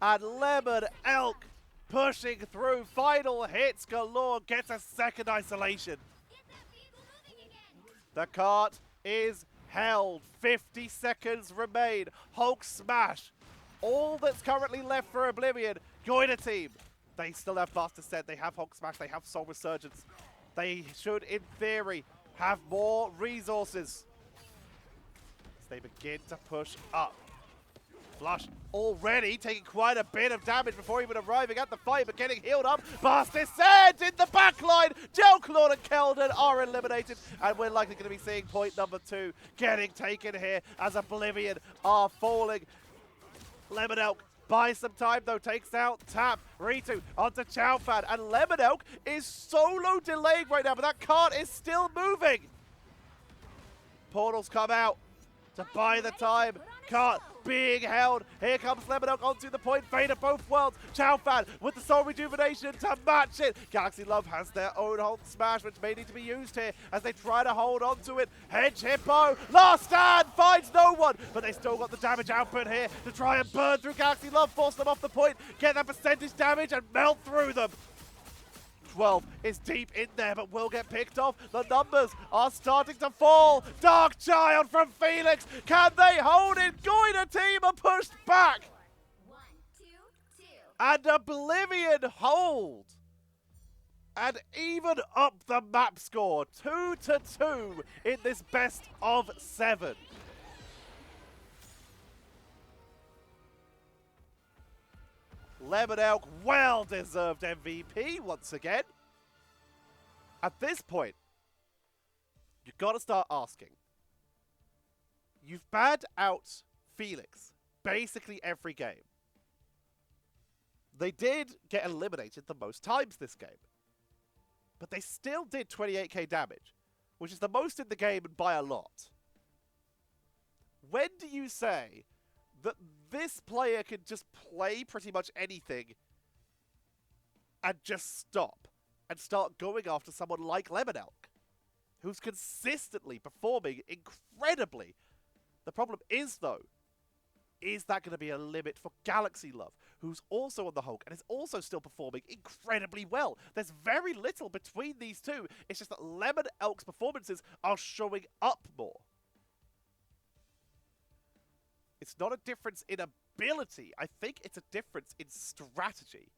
And Lemon Elk pushing through, final hits galore, gets a second isolation. The cart is held, 50 seconds remain. Hulk Smash, all that's currently left for Oblivion. GOIDATEAM, They still have Fast Descent, they have Hulk Smash, they have Soul Resurgence. They should, in theory, have more resources as they begin to push up. Flush already taking quite a bit of damage before even arriving at the fight, but getting healed up. Fast Descent in the backline. Gelclaw and Keldon are eliminated, and we're likely going to be seeing point number 2 getting taken here as Oblivion are falling. Lemon Elk buys some time though, takes out Tap, Ritu onto Chowfan, and Lemon Elk is solo delaying right now, but that cart is still moving. Portals come out to buy the time. Cart being held. Here comes Lemon Elk onto the point. Fate of both worlds. Chowfan with the Soul Rejuvenation to match it. Galaxy Love has their own Hulk Smash, which may need to be used here as they try to hold on to it. Hedge Hippo, last stand, finds no one, but they still got the damage output here to try and burn through Galaxy Love, force them off the point, get that percentage damage and melt through them. 12 is deep in there, but will get picked off. The numbers are starting to fall. Dark Child from Felix. Can they hold it? GOIDATEAM are pushed back. 1, 2, 2. And Oblivion hold. And even up the map score. 2-2 in this best of 7. Lemon Elk, well-deserved MVP once again. At this point, you've got to start asking. You've banned out Felix basically every game. They did get eliminated the most times this game. But they still did 28k damage, which is the most in the game and by a lot. When do you say that this player can just play pretty much anything and just stop and start going after someone like Lemon Elk, who's consistently performing incredibly? The problem is, though, is that going to be a limit for Galaxy Love, who's also on the Hulk and is also still performing incredibly well? There's very little between these two. It's just that Lemon Elk's performances are showing up more. It's not a difference in ability. I think it's a difference in strategy.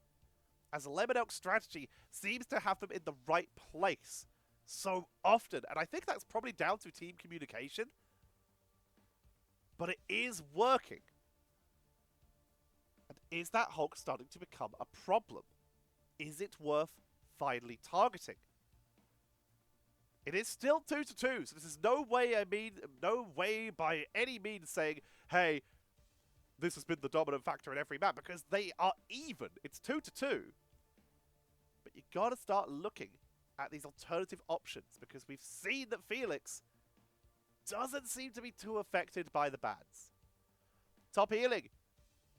As Lemon Elk's strategy seems to have them in the right place so often. And I think that's probably down to team communication. But it is working. And is that Hulk starting to become a problem? Is it worth finally targeting? It is still 2-2, so this is no way by any means saying, hey, this has been the dominant factor in every map, because they are even. It's 2-2. But you gotta start looking at these alternative options, because we've seen that Felix doesn't seem to be too affected by the bans. Top healing.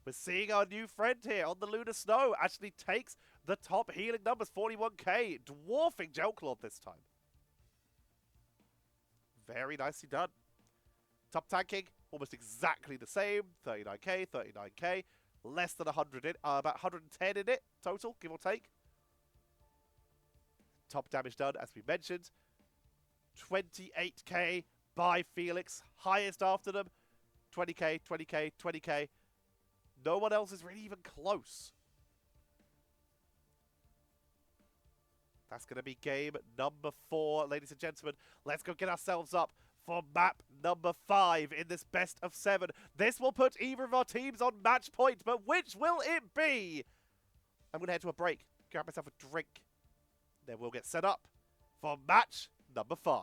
We're seeing our new friend here on the Lunar Snow actually takes the top healing numbers, 41k, dwarfing Gelclaw this time. Very nicely done. Top tanking, almost exactly the same. 39k, 39k. Less than 100 in, about 110 in it total, give or take. Top damage done, as we mentioned. 28k by Felix, highest after them. 20k, 20k, 20k. No one else is really even close. That's going to be game number 4, ladies and gentlemen. Let's go get ourselves up for map number 5 in this best of 7. This will put either of our teams on match point, but which will it be? I'm going to head to a break, grab myself a drink. Then we'll get set up for match number 5.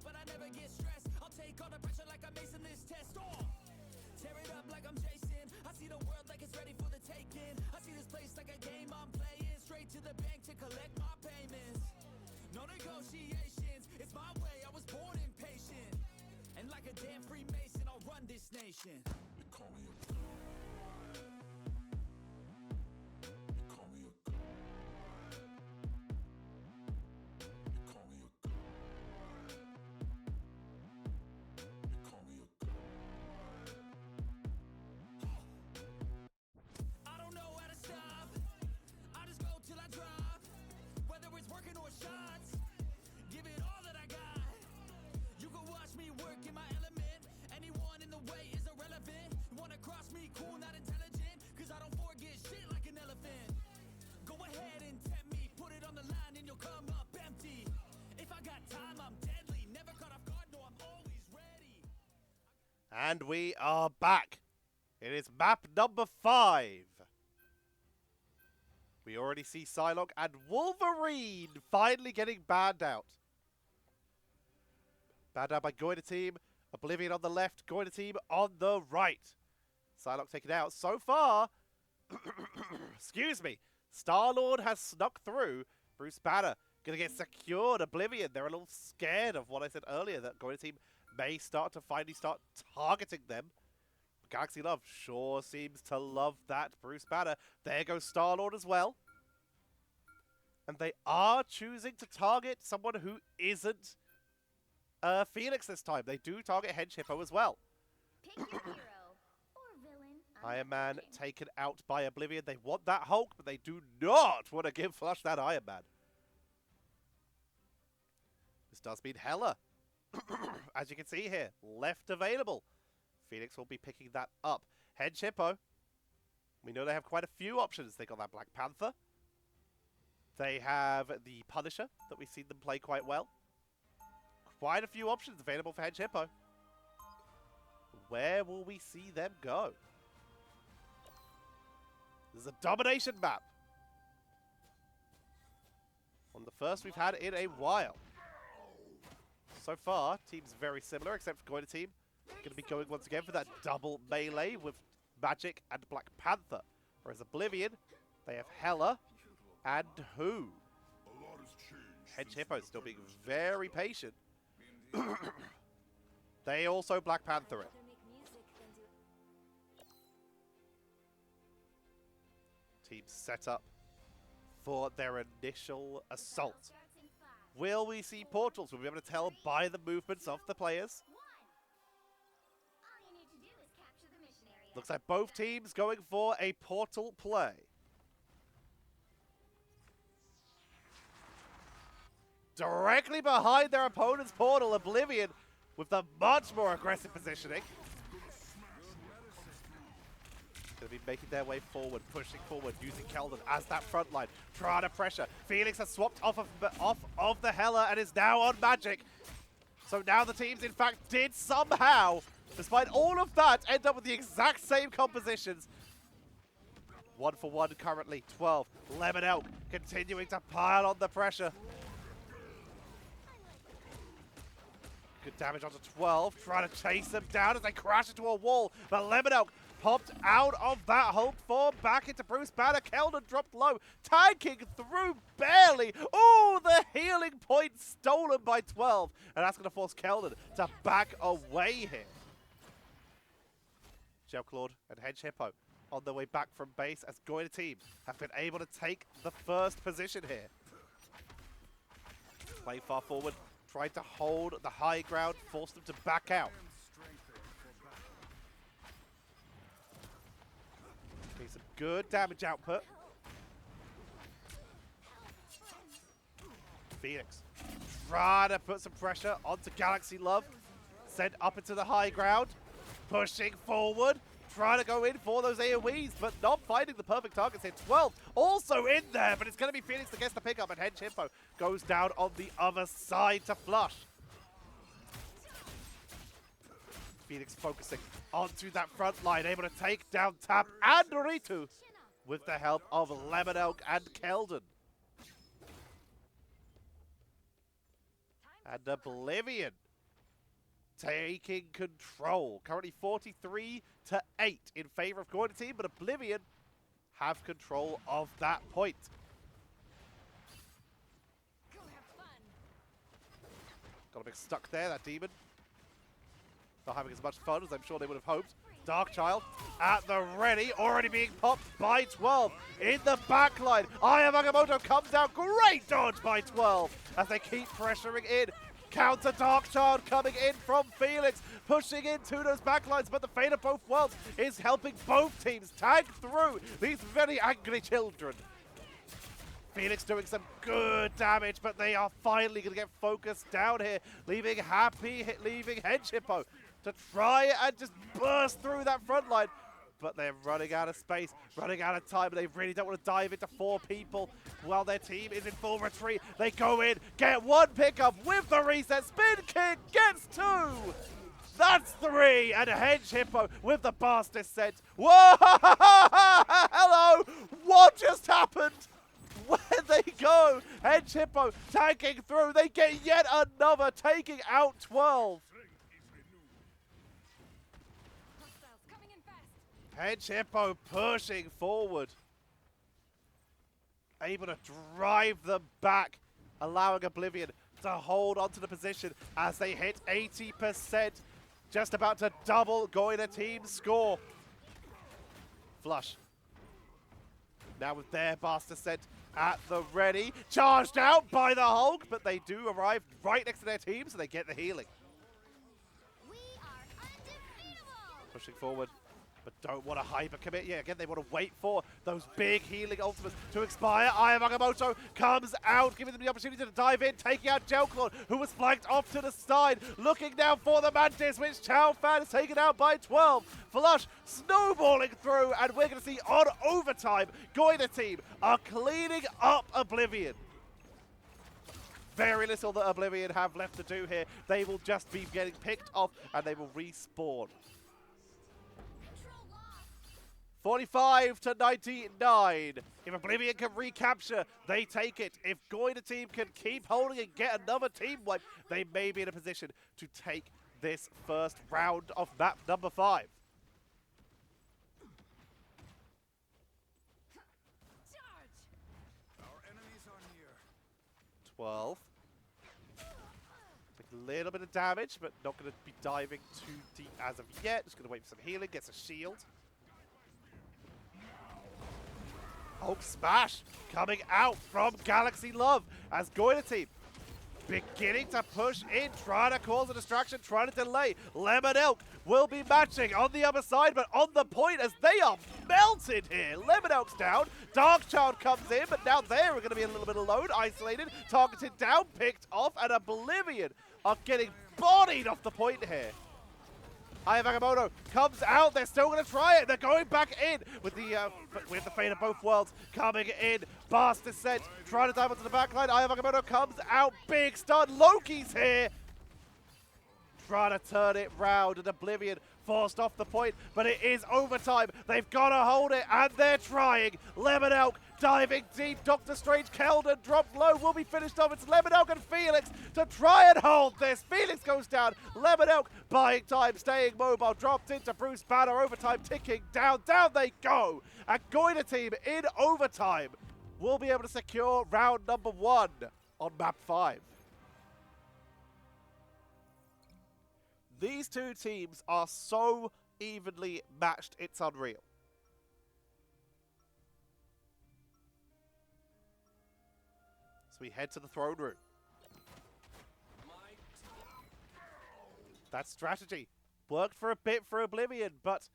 but I never get stressed. I'll take all the pressure like I'm acing this test. Tear it up like I'm Jason. I see the world like it's ready for the taking. I see this place like a game I'm playing. Straight to the bank to collect my payments. No negotiations, it's my way, I was born impatient. And like a damn Freemason, I'll run this nation. They call me a god. They call me a god. They call me a god. They call me a god. I don't know how to stop. I just go till I drop. Whether it's working or shots, give it all that I got. You can watch me work in my element. Anyone in the way is irrelevant. You wanna cross me, cool, not intelligent. Cause I don't forget shit like an elephant. Go ahead and tempt me, put it on the line and you'll come up empty. If I got time, I'm deadly. Never caught off guard, no, I'm always ready. And we are back. It is map number 5. We already see Psylocke and Wolverine finally getting banned out. Banned out by GOIDATEAM. Oblivion on the left, GOIDATEAM on the right. Psylocke taken out. So far, excuse me, Star-Lord has snuck through. Bruce Banner going to get secured. Oblivion, they're a little scared of what I said earlier, that GOIDATEAM may finally start targeting them. Galaxy Love sure seems to love that. Bruce Banner. There goes Star-Lord as well. And they are choosing to target someone who isn't Phoenix this time. They do target Hedge Hippo as well. Pick your hero or villain. Iron Man taken out by Oblivion. They want that Hulk, but they do not want to give Flush that Iron Man. This does mean Hela, as you can see here, left available. Phoenix will be picking that up. Hedge Hippo. We know they have quite a few options. They got that Black Panther. They have the Punisher that we've seen them play quite well. Quite a few options available for Hedge Hippo. Where will we see them go? This is a domination map. On the first we've had in a while. So far, teams very similar, except for GOIDATEAM. Going to be going once again for that double melee with Magic and Black Panther. Whereas Oblivion, they have Hela and who? Hedge Hippo still being very patient. They also Black Panther it. Teams set up for their initial assault. Will we see portals? Will we be able to tell by the movements of the players? Looks like both teams going for a portal play. Directly behind their opponent's portal, Oblivion with the much more aggressive positioning. Going to be making their way forward, pushing forward, using Keldon as that front line. Trying to pressure. Phoenix has swapped off of the Hela and is now on Magic. So now the teams, in fact, did somehow, despite all of that, end up with the exact same compositions. 1 for 1 currently, 12. Lemon Elk continuing to pile on the pressure. Good damage onto 12, trying to chase them down as they crash into a wall. But Lemon Elk popped out of that hold form, back into Bruce Banner. Keldon dropped low, tanking through barely. Ooh, the healing point stolen by 12. And that's going to force Keldon to back away here. Gelclawed and Hedge Hippo on their way back from base as GOIDATEAM have been able to take the first position here. Play far forward, tried to hold the high ground, forced them to back out. Okay, some good damage output. Phoenix trying to put some pressure onto Galaxy Love. Sent up into the high ground. Pushing forward. Trying to go in for those AoEs, but not finding the perfect targets here. 12 also in there, but it's going to be Phoenix that gets the pickup, and Hedge Hippo goes down on the other side to flush. Phoenix focusing onto that front line, able to take down Tap and Ritu with the help of Lemon Elk and Keldon. And Oblivion taking control. Currently 43-8 in favor of GOIDATEAM, but Oblivion have control of that point. Go have fun. Got a bit stuck there, that demon. Not having as much fun as I'm sure they would have hoped. Darkchild at the ready, already being popped by 12 in the backline. Aya Magamoto comes out, great dodge by 12 as they keep pressuring in. Counter Darkchild coming in from Felix, pushing into those backlines, but the Fate of Both Worlds is helping both teams tag through these very angry children. Felix doing some good damage, but they are finally going to get focused down here, leaving Hedge Hippo to try and just burst through that front line. But they're running out of space, running out of time, and they really don't want to dive into 4 people while their team is in full retreat. They go in, get 1 pickup with the reset, spin kick, gets 2! That's 3, and Hedge Hippo with the Blast Descent. Whoa! Hello! What just happened? Where they go? Hedge Hippo tanking through, they get yet another, taking out 12. Hedge Hippo pushing forward. Able to drive them back, allowing Oblivion to hold onto the position as they hit 80%. Just about to double GOIDATEAM's score. Flush. Now with their Blast Descent at the ready. Charged out by the Hulk, but they do arrive right next to their team, so they get the healing. We are undefeatable. Pushing forward, but don't want to hyper commit. Yeah, again, they want to wait for those big healing ultimates to expire. Aya Magamoto comes out, giving them the opportunity to dive in, taking out Gelclon, who was flanked off to the side, looking down for the Mantis, which Chao Fan is taken out by 12. Flush snowballing through, and we're going to see on overtime, GOIDATEAM are cleaning up Oblivion. Very little that Oblivion have left to do here. They will just be getting picked off, and they will respawn. 45-99. If Oblivion can recapture, they take it. If GOIDATEAM can keep holding and get another team wipe, they may be in a position to take this first round of map number 5. Our enemies are near. 12. Take a little bit of damage, but not going to be diving too deep as of yet. Just going to wait for some healing, gets a shield. Hulk Smash coming out from Galaxy Love as GOIDATEAM beginning to push in, trying to cause a distraction, trying to delay. Lemon Elk will be matching on the other side, but on the point as they are melted here. Lemon Elk's down, Darkchild comes in, but now they're going to be a little bit alone, isolated, targeted down, picked off, and Oblivion are getting bodied off the point here. Aya Magamoto comes out. They're still going to try it. They're going back in with the Fate of Both Worlds coming in. Blast Descent trying to dive onto the backline. Aya Magamoto comes out. Big stun. Loki's here. Trying to turn it round, and Oblivion forced off the point, but it is overtime. They've got to hold it, and they're trying. Lemon Elk diving deep. Doctor Strange, Keldon dropped low, will be finished off. It's Lemon Elk and Felix to try and hold this. Felix goes down. Lemon Elk buying time, staying mobile, dropped into Bruce Banner. Overtime ticking down. Down they go. And GOIDATEAM in overtime will be able to secure round number 1 on map 5. These two teams are so evenly matched, it's unreal. So we head to the throne room. That strategy worked for a bit for Oblivion, but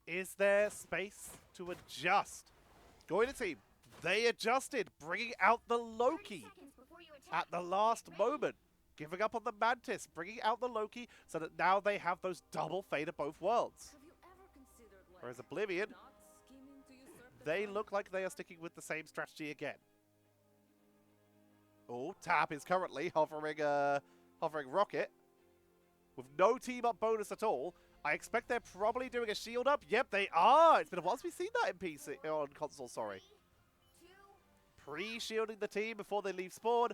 is there space to adjust? GOIDATEAM, they adjusted, bringing out the Loki at the last moment. Giving up on the Mantis, bringing out the Loki so that now they have those double Fate of Both Worlds. Whereas Oblivion, they look like they are sticking with the same strategy again. Oh, Tap is currently hovering Rocket with no team up bonus at all. I expect they're probably doing a shield up. Yep, they are. It's been a while since we've seen that in PC, on console, sorry. Pre-shielding the team before they leave spawn.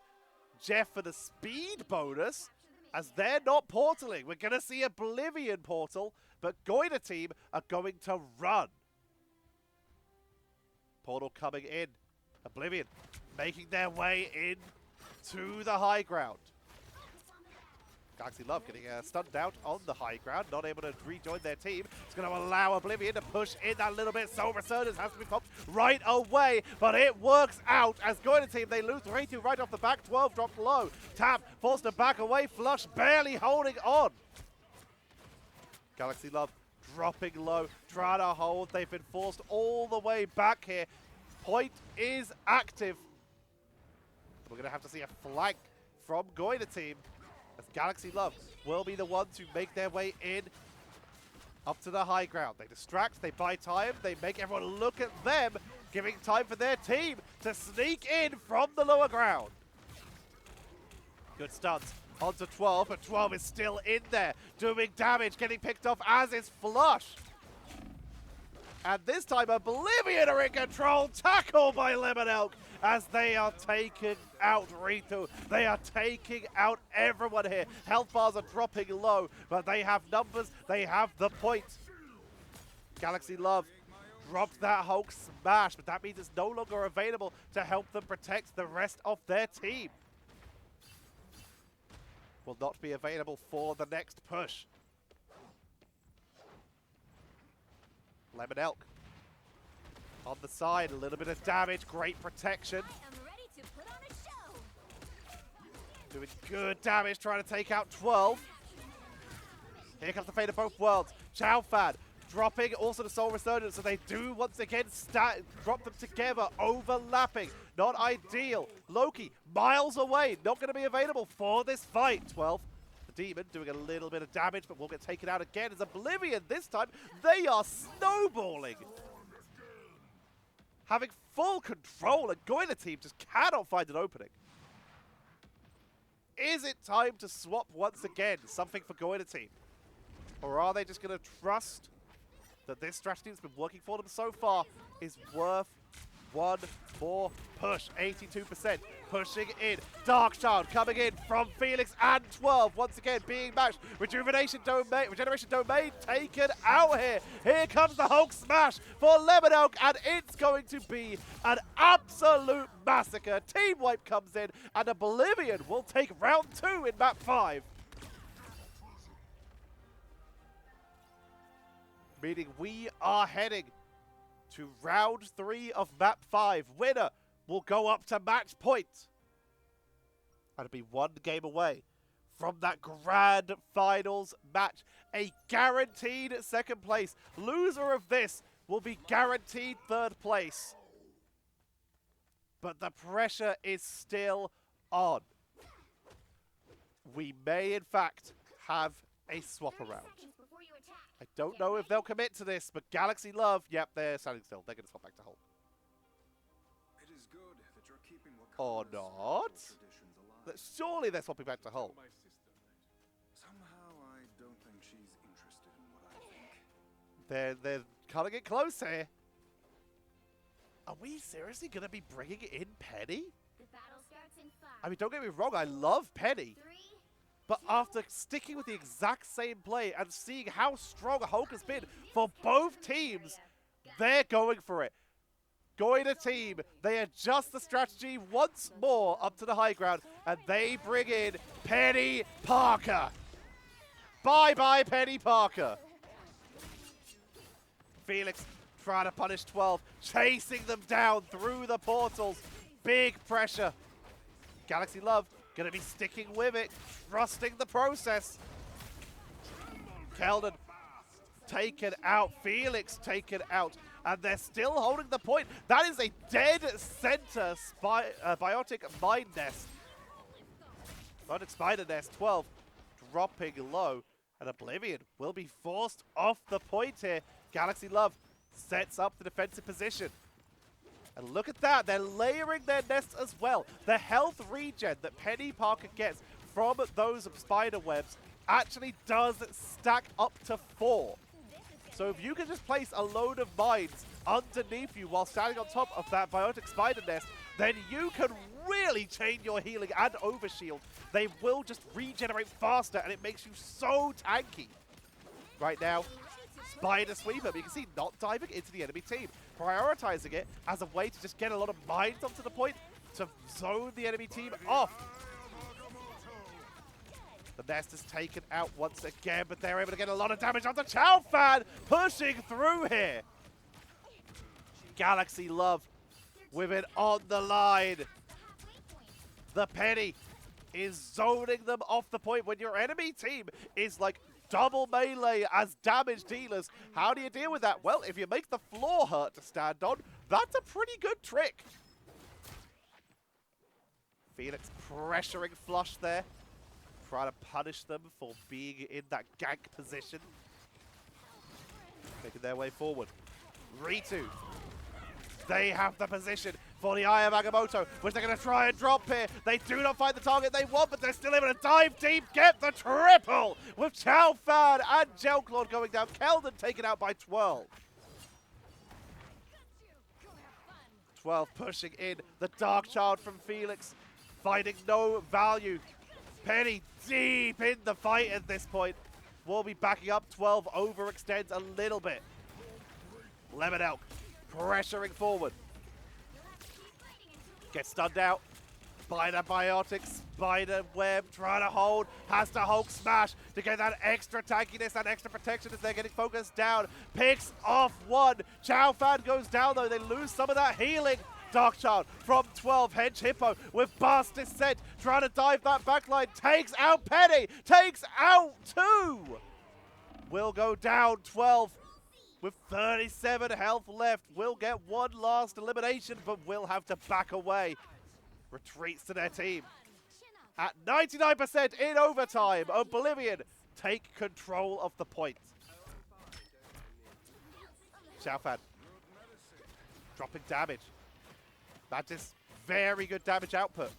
Jeff for the speed bonus. as they're not portaling. We're going to see Oblivion portal, but GOIDATEAM are going to run. Portal coming in. Oblivion making their way in to the high ground. Galaxy Love getting stunned out on the high ground, not able to rejoin their team. It's going to allow Oblivion to push in that little bit. Soul Resurgence has to be popped right away, but it works out as GOIDATEAM, they lose 3-2 right off the back. 12 dropped low. Tap forced to back away. Flush barely holding on. Galaxy Love dropping low, trying to hold. They've been forced all the way back here. Point is active. We're going to have to see a flank from GOIDATEAM, as Galaxy Love will be the ones who make their way in up to the high ground. They distract, they buy time, they make everyone look at them, giving time for their team to sneak in from the lower ground. Good stunts onto 12, but 12 is still in there, doing damage, getting picked off as is Flush. And this time Oblivion are in control, tackled by Lemon Elk as they are taking out Ritu. They are taking out everyone here. Health bars are dropping low, but they have numbers, they have the point. Galaxy Love dropped that Hulk smash, but that means it's no longer available to help them protect the rest of their team. Will not be available for the next push. Lemon Elk on the side, a little bit of damage, great protection. I'm ready to put on a show. Doing good damage, trying to take out 12. Here comes the fate of both worlds. Chow Fan dropping also the Soul Resurgence, so they do once again drop them together, overlapping. Not ideal. Loki, miles away, not going to be available for this fight. 12. The Demon doing a little bit of damage, but will get taken out again as Oblivion this time. They are snowballing. Having full control, and GOIDATEAM just cannot find an opening. Is it time to swap once again? Something for GOIDATEAM? Or are they just going to trust that this strategy that's been working for them so far is worth one more push? 82% pushing in. Dark Child coming in from Felix and 12. Once again being matched. Regeneration Domain taken out here. Here comes the Hulk smash for Lemon Elk, and it's going to be an absolute massacre. Team Wipe comes in, and Oblivion will take round 2 in map 5. Meaning we are heading to round 3 of map 5. Winner will go up to match point. And it'll be one game away from that grand finals match. A guaranteed second place. Loser of this will be guaranteed third place. But the pressure is still on. We may, in fact, have a swap around. I don't know if they'll commit to this, but Galaxy Love, yep, they're standing still. They're going to swap back to Hulk. It is good that you're keeping Or not. Surely they're swapping back to Hulk. Somehow I don't think she's interested in what I think. They're cutting it close here. Are we seriously going to be bringing in Penny? The battle starts in 5. I mean, don't get me wrong, I love Penny. 3. But after sticking with the exact same play and seeing how strong Hulk has been for both teams, they're going for it. GOIDATEAM, they adjust the strategy once more up to the high ground, and they bring in Penny Parker. Bye-bye, Penny Parker. Felix trying to punish 12, chasing them down through the portals. Big pressure. Galaxy Love going to be sticking with it, trusting the process. Keldon taken out, Felix taken out, and they're still holding the point. That is a dead center biotic mine nest. Biotic spider nest, 12 dropping low, and Oblivion will be forced off the point here. Galaxy Love sets up the defensive position. And look at that, they're layering their nests as well. The health regen that Penny Parker gets from those spider webs actually does stack up to 4. So if you can just place a load of mines underneath you while standing on top of that biotic spider nest, then you can really chain your healing and overshield. They will just regenerate faster, and it makes you so tanky. Right now, Spider Sweeper, but you can see not diving into the enemy team, prioritizing it as a way to just get a lot of mines onto the point to zone the enemy team off. The nest is taken out once again, but they're able to get a lot of damage onto Fan, pushing through here. Galaxy Love with it on the line. The Penny is zoning them off the point when your enemy team is like double melee as damage dealers. How do you deal with that? Well, if you make the floor hurt to stand on, that's a pretty good trick. Felix pressuring Flush there. Trying to punish them for being in that gank position. Making their way forward. Ritu. They have the position for the Eye of Agamotto, which they're going to try and drop here. They do not find the target they want, but they're still able to dive deep, get the triple with Chow Fan and Gelclord going down. Keldon taken out by 12. 12 pushing in. The Dark Child from Felix, finding no value. Penny deep in the fight at this point. Will be backing up. 12 overextends a little bit. Lemon Elk pressuring forward. Gets stunned out. Spider Biotic, Spider Web trying to hold. Has to Hulk Smash to get that extra tankiness and extra protection as they're getting focused down. Picks off one. Chow Fan goes down though. They lose some of that healing. Darkchild from 12, Hench Hippo with Blast Descent, trying to dive that backline, takes out Penny, takes out 2! Will go down 12 with 37 health left, will get one last elimination, but will have to back away. Retreats to their team. At 99% in overtime, Oblivion take control of the point. Xiaofan dropping damage. That is very good damage output.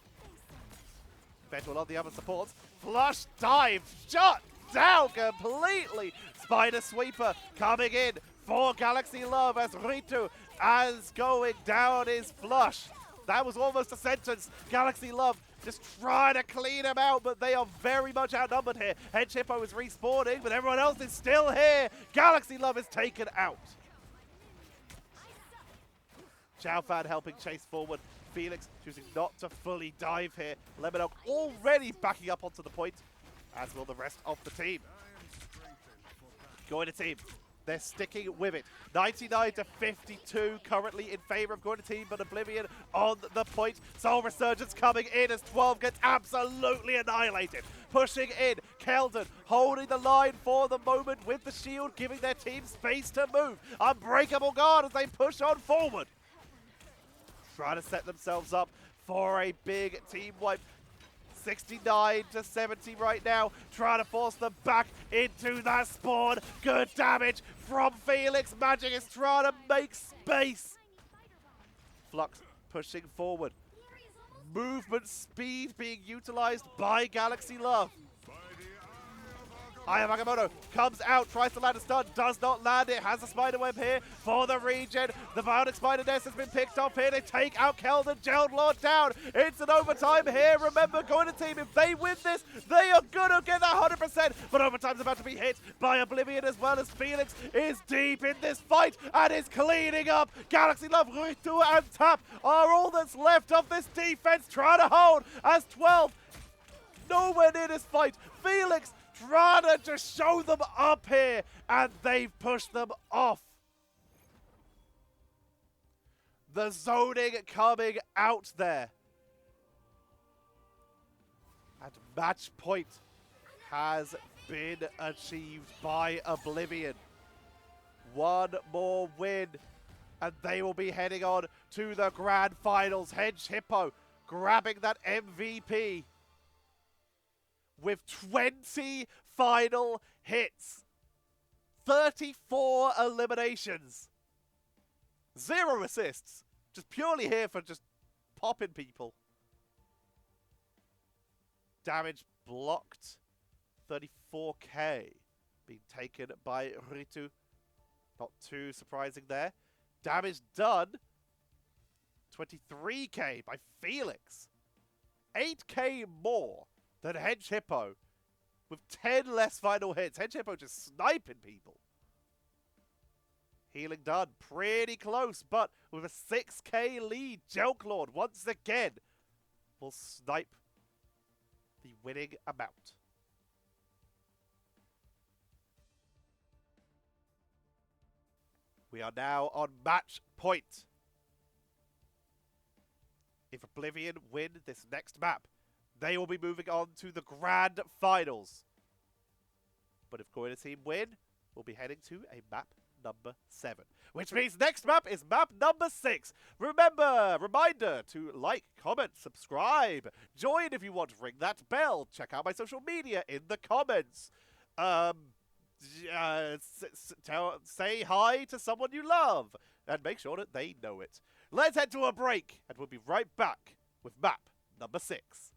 Fettle on the other supports. Flush dive, shut down completely. Spider Sweeper coming in for Galaxy Love as Ritu as going down is Flush. That was almost a sentence. Galaxy Love just trying to clean them out, but they are very much outnumbered here. Hench Hippo is respawning, but everyone else is still here. Galaxy Love is taken out. Xiaofan helping chase forward. Felix choosing not to fully dive here. Lemonok already backing up onto the point, as will the rest of the team. GOIDATEAM, they're sticking with it. 99 to 52 currently in favor of GOIDATEAM, but Oblivion on the point. Soul Resurgence coming in as 12 gets absolutely annihilated. Pushing in, Keldon holding the line for the moment with the shield, giving their team space to move. Unbreakable guard as they push on forward. Trying to set themselves up for a big team wipe. 69 to 70 right now. Trying to force them back into that spawn. Good damage from Felix. Magic is trying to make space. Flux pushing forward. Movement speed being utilized by Galaxy Love. Eye of Agamotto comes out, tries to land a stun, does not land it, has a spider web here for the regen. The Bionic Spider Nest has been picked off here. They take out Keldon, Gelclord down. It's an overtime here. Remember, GOIDATEAM, if they win this, they are going to get that 100%. But overtime's about to be hit by Oblivion as well as Felix is deep in this fight and is cleaning up. Galaxy Love, Ritu and Tap are all that's left of this defense trying to hold as 12 nowhere near this fight. Felix trying to just show them up here, and they've pushed them off. The zoning coming out there. And match point has been achieved by Oblivion. One more win, and they will be heading on to the grand finals. Hench Hippo grabbing that MVP with 20 final hits. 34 eliminations. 0 assists. Just purely here for just popping people. Damage blocked. 34k being taken by Ritu. Not too surprising there. Damage done. 23k by Felix. 8k more than Hedge Hippo. With 10 less final hits. Hedge Hippo just sniping people. Healing done. Pretty close, but with a 6k lead, Gelclord once again will snipe the winning amount. We are now on match point. If Oblivion win this next map, they will be moving on to the grand finals. But if GOIDATEAM win, we'll be heading to a map number 7. Which means next map is map number 6. Reminder to like, comment, subscribe. Join if you want, ring that bell. Check out my social media in the comments. Say hi to someone you love. And make sure that they know it. Let's head to a break. And we'll be right back with map number 6.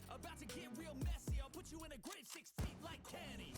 About to get real messy, I'll put you in a grade 16 like Kenny.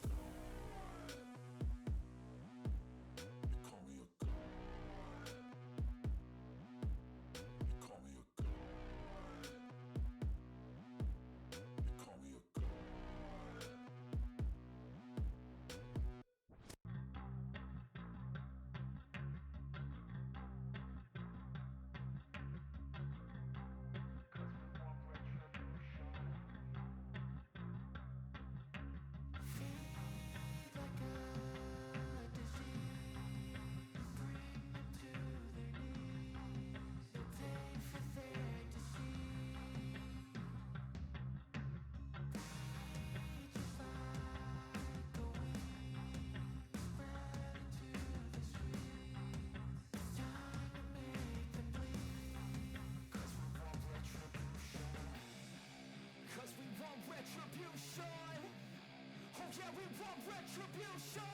Yeah, we want retribution.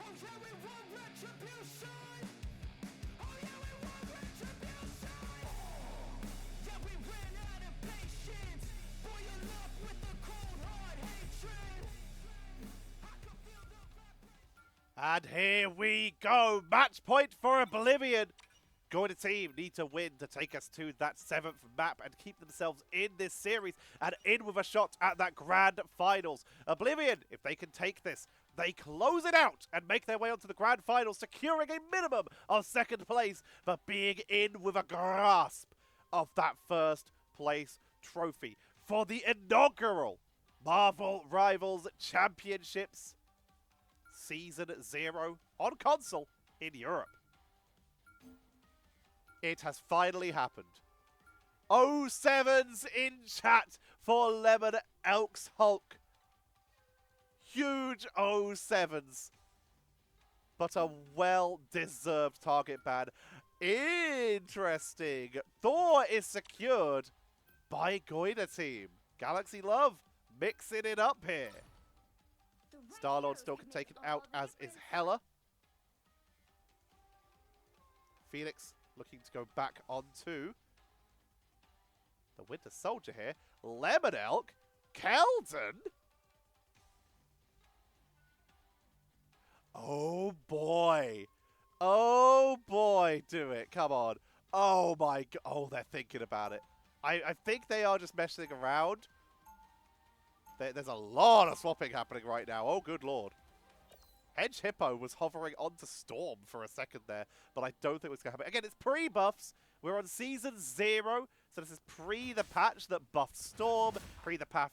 Oh yeah, we want retribution. Oh yeah, we want retribution. Yeah, we ran out of patience. Boil up with the cold hard hatred. I can feel the And here we go. Match point for Oblivion. GOIDATEAM need to win to take us to that 7th map and keep themselves in this series and in with a shot at that grand finals. Oblivion, if they can take this, they close it out and make their way onto the grand finals, securing a minimum of 2nd place, but being in with a grasp of that 1st place trophy for the inaugural Marvel Rivals Championships Season 0 on console in Europe. It has finally happened. 07s in chat for Lemon Elk's Hulk. Huge 07s. But a well-deserved target ban. Interesting. Thor is secured by GOIDATEAM. Galaxy Love mixing it up here. Star-Lord still taken out, as is Hela. Felix looking to go back onto the Winter Soldier here. Lemon Elk. Keldon. Oh boy. Oh boy, do it. Come on. Oh my god. Oh, they're thinking about it. I think they are just messing around. There's a lot of swapping happening right now. Oh, good lord. Hedge Hippo was hovering onto Storm for a second there, but I don't think it's going to happen. Again, it's pre-buffs. We're on Season 0, so this is pre the patch that buffed Storm, pre the patch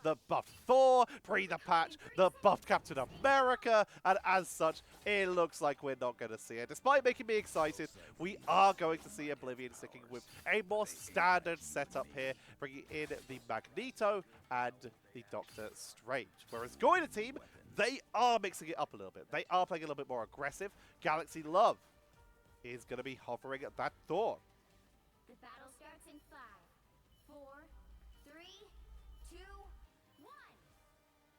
that buffed Thor, pre the patch that buffed Captain America, and as such, it looks like we're not going to see it. Despite making me excited, we are going to see Oblivion sticking with a more standard setup here, bringing in the Magneto and the Doctor Strange. Whereas GOIDATEAM, they are mixing it up a little bit. They are playing a little bit more aggressive. Galaxy Love is going to be hovering at that door. The battle starts in 5, 4, 3, 2, 1.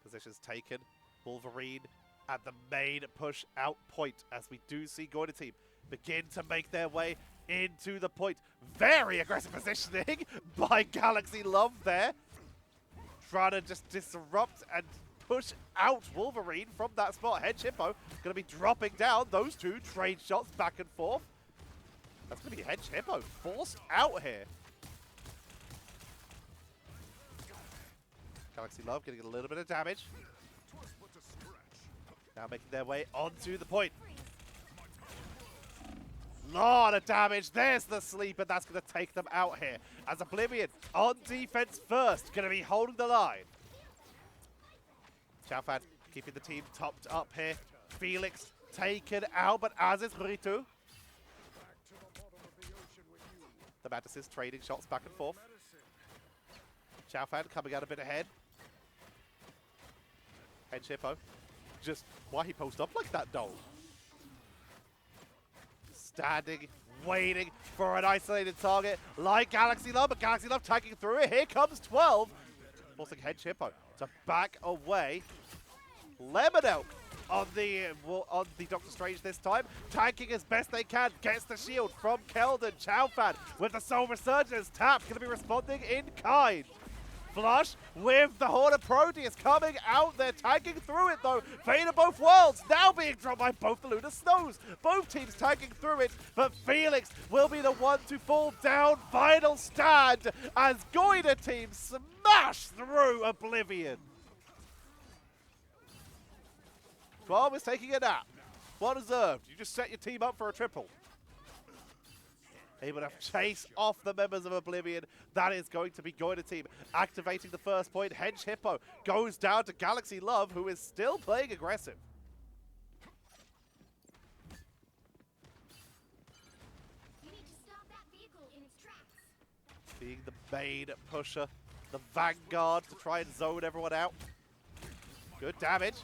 Positions taken. Wolverine at the main push out point as we do see GOIDATEAM begin to make their way into the point. Very aggressive positioning by Galaxy Love there. Trying to just disrupt and push out Wolverine from that spot. Hedge Hippo going to be dropping down. Those two trade shots back and forth. That's going to be Hedge Hippo forced out here. Galaxy Love getting a little bit of damage. Now making their way onto the point. Lot of damage. There's the sleep, and that's going to take them out here. As Oblivion on defense first, going to be holding the line. Chaofan keeping the team topped up here. Felix taken out, but as is Ritu. The Mantis is trading shots back and forth. Chaofan coming out a bit ahead. Hedge Hippo. Just why he posted up like that, though. Standing, waiting for an isolated target like Galaxy Love, but Galaxy Love tagging through it. Here comes 12, forcing Hedge Hippo to back away. Lemon Elk on the Doctor Strange this time, tanking as best they can, gets the shield from Keldon. Chaofan with the Soul Resurgence tap, going to be responding in kind. Flush with the Horde of Proteus coming out there, tagging through it though. Fate of both worlds now being dropped by both the Lunar Snows. Both teams tagging through it, but Felix will be the one to fall down. Final stand as GOIDATEAM smash through Oblivion. 12 is taking a nap. Well deserved. You just set your team up for a triple. Able to chase off the members of Oblivion. That is going to be GOIDATEAM activating the first point. Hedge Hippo goes down to Galaxy Love, who is still playing aggressive. You need to stop that vehicle in its tracks. Being the main pusher, the vanguard to try and zone everyone out. Good damage.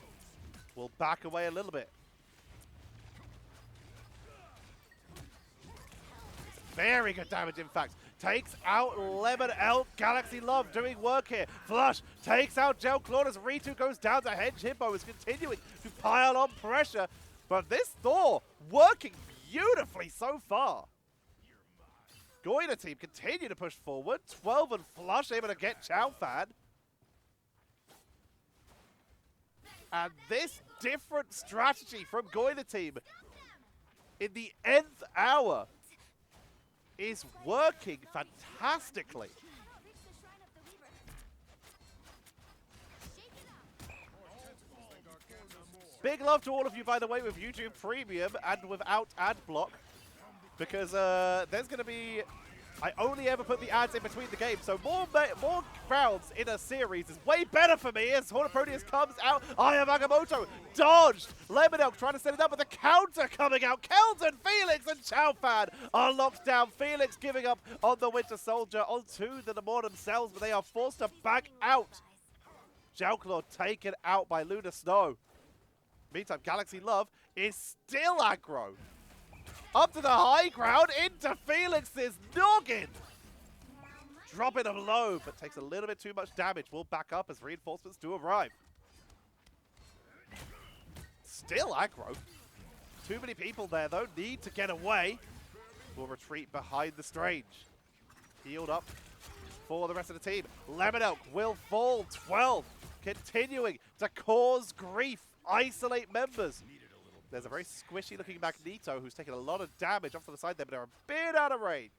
We'll back away a little bit. Very good damage, in fact. Takes out Lemon Elk. Galaxy Love doing work here. Flush takes out Gel Claw as Ritu goes down to Hedge Hippo. Is continuing to pile on pressure. But this Thor working beautifully so far. GOIDATEAM continue to push forward. 12 and Flush able to get Chaofan. And this different strategy from GOIDATEAM in the nth hour is working fantastically. Big love to all of you, by the way, with YouTube Premium and without ad block, because there's going to be... I only ever put the ads in between the games, so more rounds in a series is way better for me as Horde of Proteus comes out. Eye of Agamotto dodged. Lemon Elk trying to set it up, but the counter coming out. Keldon, Felix, and Chaofan are locked down. Felix giving up on the Winter Soldier onto the Namor themselves, but they are forced to back out. Gelclaw taken out by Lunar Snow. Meantime, Galaxy Love is still aggro. Up to the high ground, into Felix's noggin. Dropping him low, but takes a little bit too much damage. We'll back up as reinforcements do arrive. Still aggro. Too many people there, though. Need to get away. We'll retreat behind the Strange. Healed up for the rest of the team. Lemon Elk will fall. 12. Continuing to cause grief. Isolate members. There's a very squishy looking Magneto who's taking a lot of damage off to the side there, but they're a bit out of range.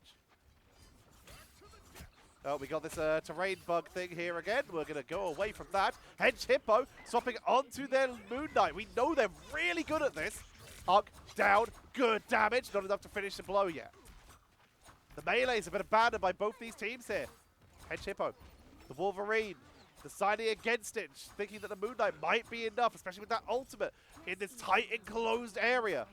Oh, we got this terrain bug thing here again. We're going to go away from that. Hedge Hippo swapping onto their Moon Knight. We know they're really good at this. Up, down, good damage. Not enough to finish the blow yet. The melees have been abandoned by both these teams here. Hedge Hippo, the Wolverine, deciding against it, thinking that the Moon Knight might be enough, especially with that ultimate in this tight enclosed area.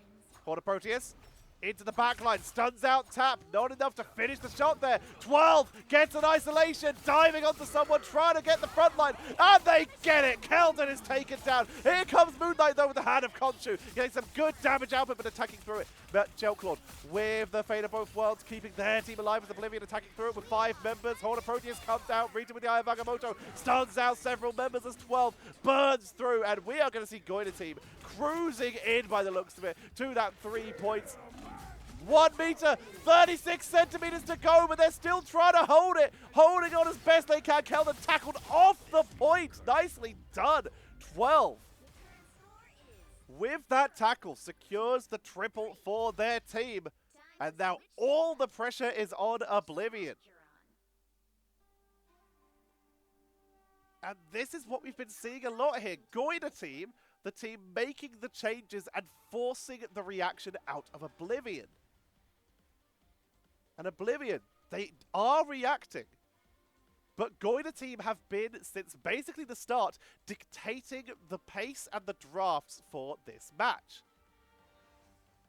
Horde of Proteus into the backline, stuns out tap, not enough to finish the shot there. 12 gets an isolation, diving onto someone, trying to get the front line, and they get it. Keldon is taken down. Here comes Moon Knight though with the hand of Khonshu, getting some good damage output, but attacking through it. But Gelclaw with the Fate of Both Worlds, keeping their team alive as Oblivion attacking through it with 5 members. Horde of Proteus comes out, Rita with the Eye of Agamotto, stuns out several members as 12 burns through, and we are going to see GOIDATEAM cruising in by the looks of it to that 3 points. 1 meter, 36 centimeters to go, but they're still trying to hold it. Holding on as best they can. Keldon tackled off the point. Nicely done. 12. With that tackle, secures the triple for their team. And now all the pressure is on Oblivion. And this is what we've been seeing a lot here. GOIDATEAM, the team making the changes and forcing the reaction out of Oblivion. And Oblivion, they are reacting. But GOIDATEAM have been, since basically the start, dictating the pace and the drafts for this match.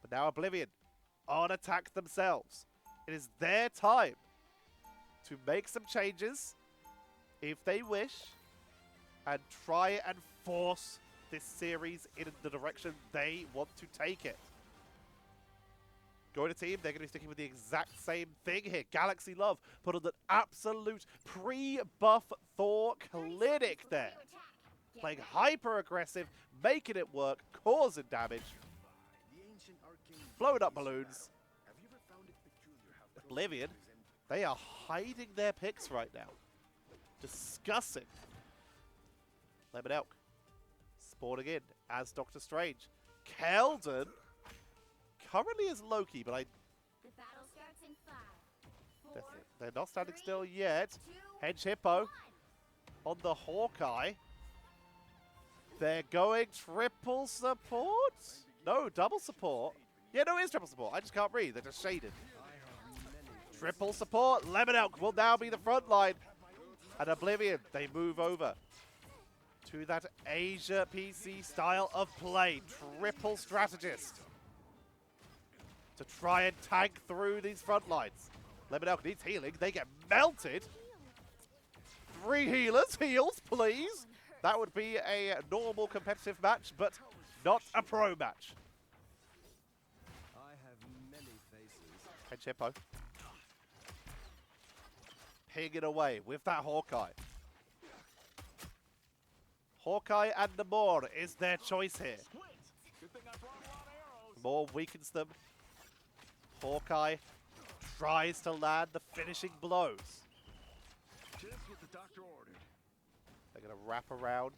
But now Oblivion on attack themselves. It is their time to make some changes, if they wish, and try and force this series in the direction they want to take it. GOIDATEAM, they're going to be sticking with the exact same thing here. Galaxy Love put on an absolute pre-buff Thor clinic there. Playing hyper-aggressive, making it work, causing damage. Blowing up balloons. Oblivion, they are hiding their picks right now. Discussing. Lemon Elk spawning in as Doctor Strange. Keldon currently is Loki, but The battle starts in 5, 4, they're not standing still yet. 2, Hedge Hippo 1. on the Hawkeye. They're going triple support? No, double support. Yeah, no, it is triple support. I just can't read. They're just shaded. Triple support. Lemon Elk will now be the front line. And Oblivion, they move over to that Asia PC style of play. Triple strategist to try and tank through these front lines. Lemon Elk needs healing. They get melted. 3 healers. Heals, please. That would be a normal competitive match, but not a pro match. I have many faces. Hedge Hippo. Pinging away with that Hawkeye. Hawkeye and Namor is their choice here. Namor weakens them. Hawkeye tries to land the finishing blows. Just what the doctor ordered. They're going to wrap around,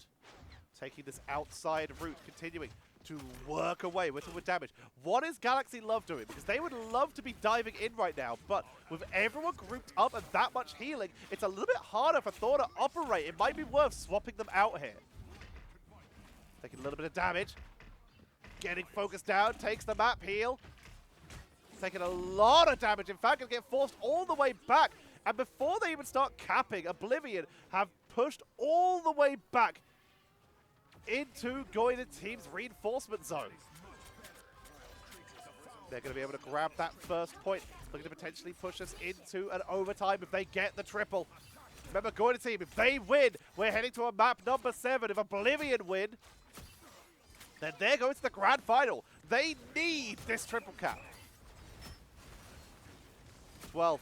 taking this outside route, continuing to work away with damage. What is Galaxy Love doing? Because they would love to be diving in right now, but with everyone grouped up and that much healing, it's a little bit harder for Thor to operate. It might be worth swapping them out here. Taking a little bit of damage. Getting focused down, takes the map, heal. Taking a lot of damage. In fact, going to get forced all the way back. And before they even start capping, Oblivion have pushed all the way back into GOIDATEAM's reinforcement zone. They're going to be able to grab that first point, looking to potentially push us into an overtime if they get the triple. Remember, GOIDATEAM, if they win, we're heading to a map number 7. If Oblivion win, then they're going to the grand final. They need this triple cap. 12.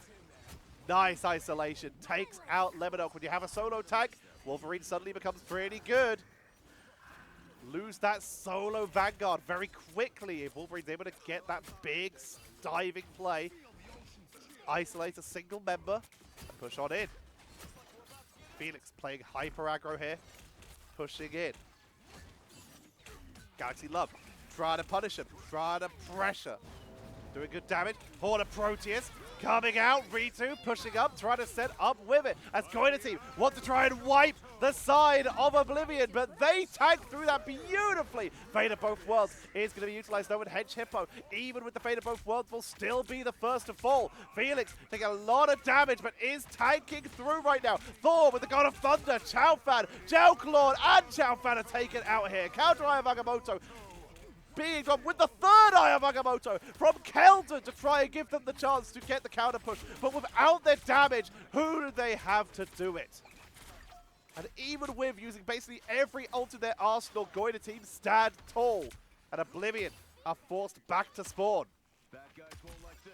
Nice isolation. Takes out Lemon Elk. When you have a solo tank, Wolverine suddenly becomes pretty good. Lose that solo Vanguard very quickly if Wolverine's able to get that big diving play. Isolate a single member and push on in. Felix playing hyper aggro here. Pushing in. Galaxy Love trying to punish him. Trying to pressure. Doing good damage. Horde of Proteus coming out. Ritu pushing up, trying to set up with it. As GOIDATEAM want to try and wipe the side of Oblivion, but they tank through that beautifully. Fate of Both Worlds is going to be utilized though with Hedge Hippo. Even with the Fate of Both Worlds, will still be the first to fall. Felix taking a lot of damage, but is tanking through right now. Thor with the God of Thunder, Chow Fan, Gelclord, and Chow Fan are taken out here. Counter Eye of Agamotto being done with the third Eye of Agamotto from Keldon to try and give them the chance to get the counter push. But without their damage, who do they have to do it? And even with using basically every ult in their arsenal, GOIDATEAM stand tall. And Oblivion are forced back to spawn. Bad guys won't like this.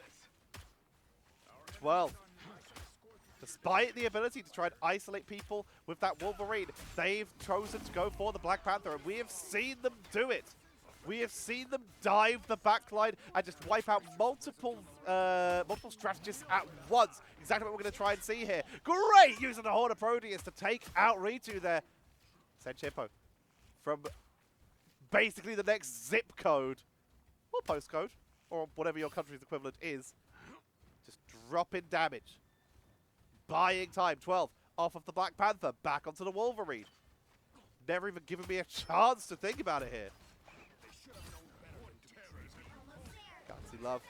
12. Despite the ability to try and isolate people with that Wolverine, they've chosen to go for the Black Panther, and we have seen them do it. We have seen them dive the backline and just wipe out multiple strategists at once. Exactly what we're going to try and see here. Great using the Horde of Proteus to take out Ritu there. Hedge Hippo from basically the next zip code or postcode or whatever your country's equivalent is. Just dropping damage. Buying time. 12 off of the Black Panther. Back onto the Wolverine. Never even given me a chance to think about it here. Can't see love.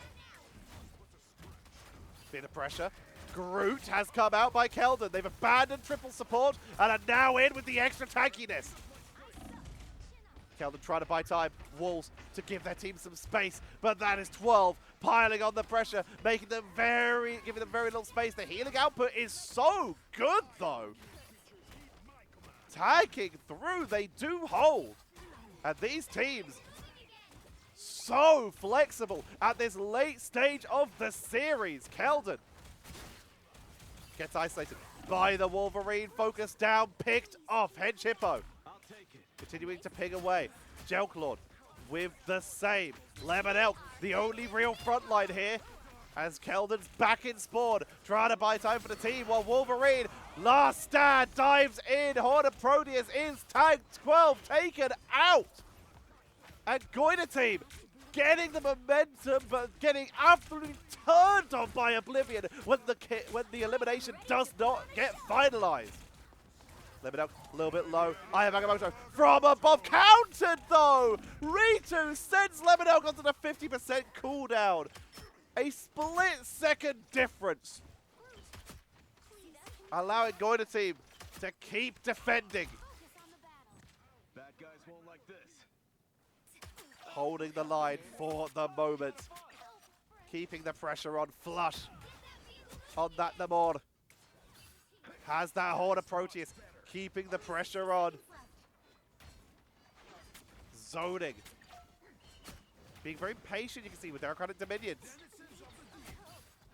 Bit of pressure. Groot has come out by Keldon. They've abandoned triple support and are now in with the extra tankiness. Keldon trying to buy time. Wolves to give their team some space, but that is 12 piling on the pressure, giving them very little space. The healing output is so good though. Tanking through, they do hold. And these teams, so flexible at this late stage of the series. Keldon gets isolated by the Wolverine, focused down, picked off. Hedge Hippo I'll take it. continuing to ping away. Jelklord with the same. Lemon Elk, the only real front line here, as Keldon's back in spawn, trying to buy time for the team, while Wolverine, last stand, dives in. Horde of Proteus is tagged, 12 taken out. And GOIDATEAM getting the momentum, but getting absolutely turned on by Oblivion when the elimination does not get finalized. Lemon Elk a little bit low. I have Agamotto from above, countered though. Ritu sends Lemon Elk onto the 50% cooldown. A split-second difference, allowing GOIDATEAM to keep defending. Bad guys won't like this. Holding the line for the moment. Keeping the pressure on. Flush on that Namor. Has that Horde of Proteus. Keeping the pressure on. Zoning. Being very patient, you can see, with their Arcanic Dominions.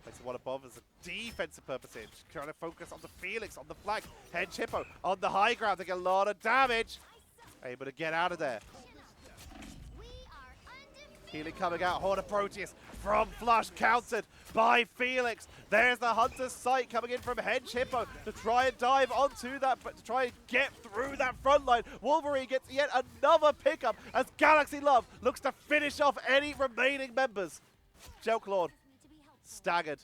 Placing one above as a defensive purpose here. Just trying to focus on the Felix, on the flank. Hedge Hippo on the high ground. They get a lot of damage. Able to get out of there. Healing coming out. Horde of Proteus from Flush, countered by Felix. There's the Hunter's Sight coming in from Hedge Hippo to try and dive onto that, but to try and get through that front line. Wolverine gets yet another pickup as Galaxy Love looks to finish off any remaining members. Jelklord staggered.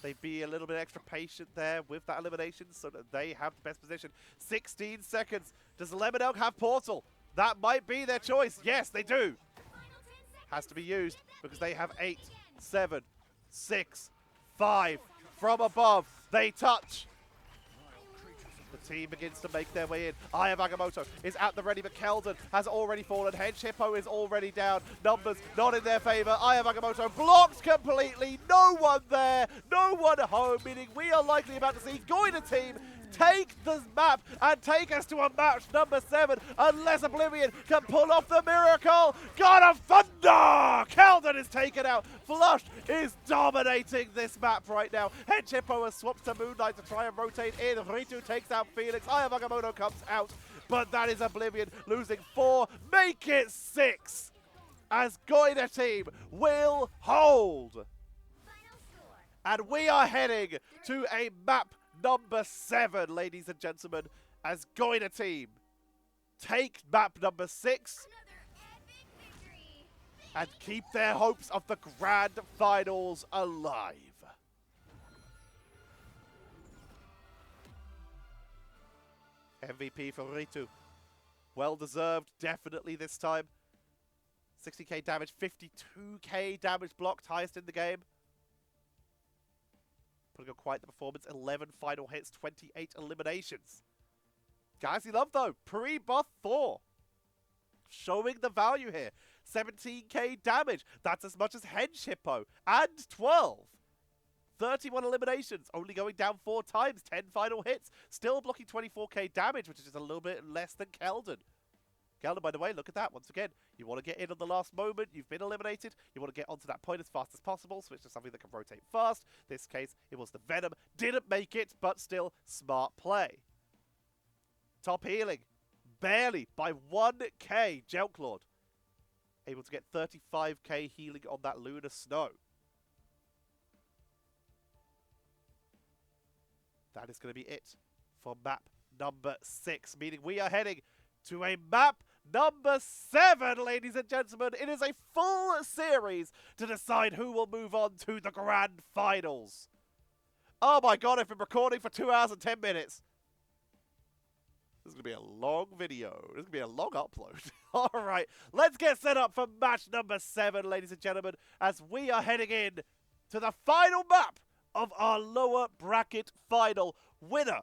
They'd be a little bit extra patient there with that elimination so that they have the best position. 16 seconds. Does Lemon Elk have Portal? That might be their choice. Yes, they do. Has to be used because they have 8, 7, 6, 5 from above. They touch. The team begins to make their way in. Eye of Agamotto is at the ready, but Keldon has already fallen. Hedge Hippo is already down. Numbers not in their favor. Eye of Agamotto blocked completely. No one there. No one home, meaning we are likely about to see GOIDATEAM take the map and take us to a match number 7 unless Oblivion can pull off the miracle. God of Thunder! Keldon is taken out. Flush is dominating this map right now. Hedge Hippo has swapped to Moonlight to try and rotate in. Ritu takes out Felix. Eye of Agamotto comes out, but that is Oblivion losing 4. Make it 6 as GOIDATEAM will hold. And we are heading to a map number 7, ladies and gentlemen, as GOIDATEAM take map number 6 and keep their hopes of the grand finals alive. MVP for Ritu. Well deserved, definitely this time. 60k damage, 52k damage blocked, highest in the game. Putting on quite the performance. 11 final hits, 28 eliminations. Galaxy Love, though, pre-buff Thor. Showing the value here. 17k damage. That's as much as Hedge Hippo. And 12. 31 eliminations. Only going down 4 times. 10 final hits. Still blocking 24k damage, which is just a little bit less than Keldon. Keldon, by the way, look at that. Once again, you want to get in on the last moment. You've been eliminated. You want to get onto that point as fast as possible. Switch to something that can rotate fast. This case, it was the Venom. Didn't make it, but still smart play. Top healing. Barely by 1k. Jelklord. Able to get 35k healing on that Lunar Snow. That is going to be it for map number 6. Meaning we are heading to a map number 7, ladies and gentlemen. It is a full series to decide who will move on to the grand finals. Oh my god, I've been recording for 2 hours and 10 minutes. This is going to be a long video. This is going to be a long upload. Alright, let's get set up for match number 7, ladies and gentlemen, as we are heading in to the final map of our lower bracket final. Winner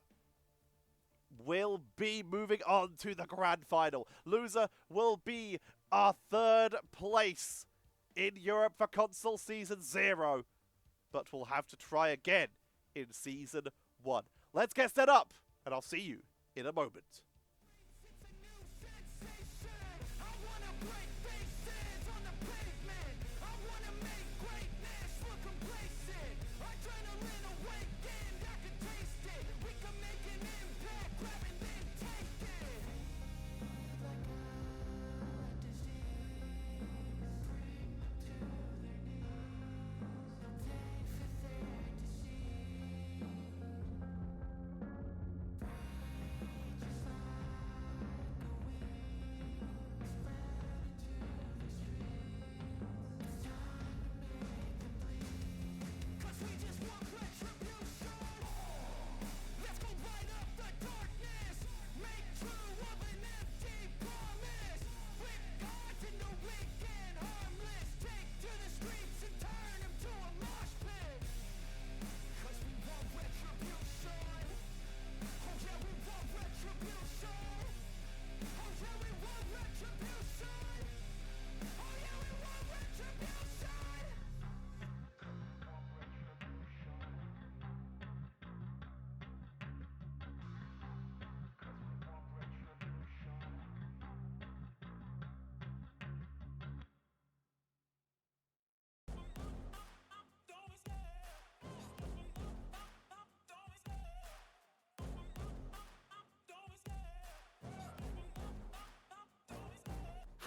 will be moving on to the grand final. Loser will be our 3rd place in Europe for console season 0. But we'll have to try again in season 1. Let's get set up, and I'll see you in a moment.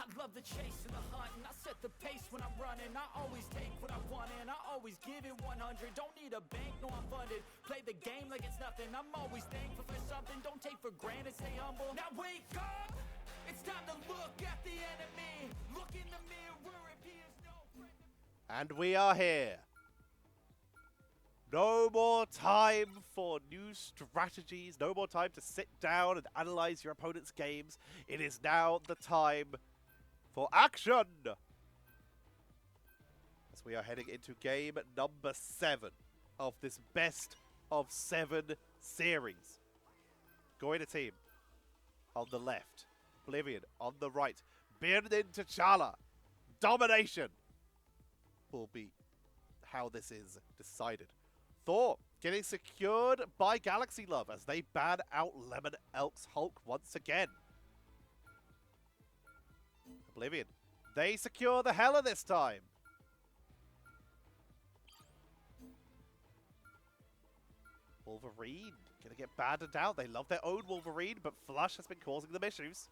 I love the chase and the hunt, and I set the pace when I'm running. I always take what I want, and I always give it 100. Don't need a bank, no, I'm funded. Play the game like it's nothing. I'm always thankful for something. Don't take for granted, stay humble. Now wake up! It's time to look at the enemy. Look in the mirror if he is no friend. And we are here. No more time for new strategies. No more time to sit down and analyze your opponent's games. It is now the time for action. As we are heading into game number 7 of this best of 7 series. GOIDATEAM on the left. Oblivion on the right. Birnin T'Challa. Domination will be how this is decided. Thor getting secured by Galaxy Love as they ban out Lemon Elk's Hulk once again. Oblivion, they secure the Hela this time. Wolverine gonna get banned out. They love their own Wolverine, but Flush has been causing them issues.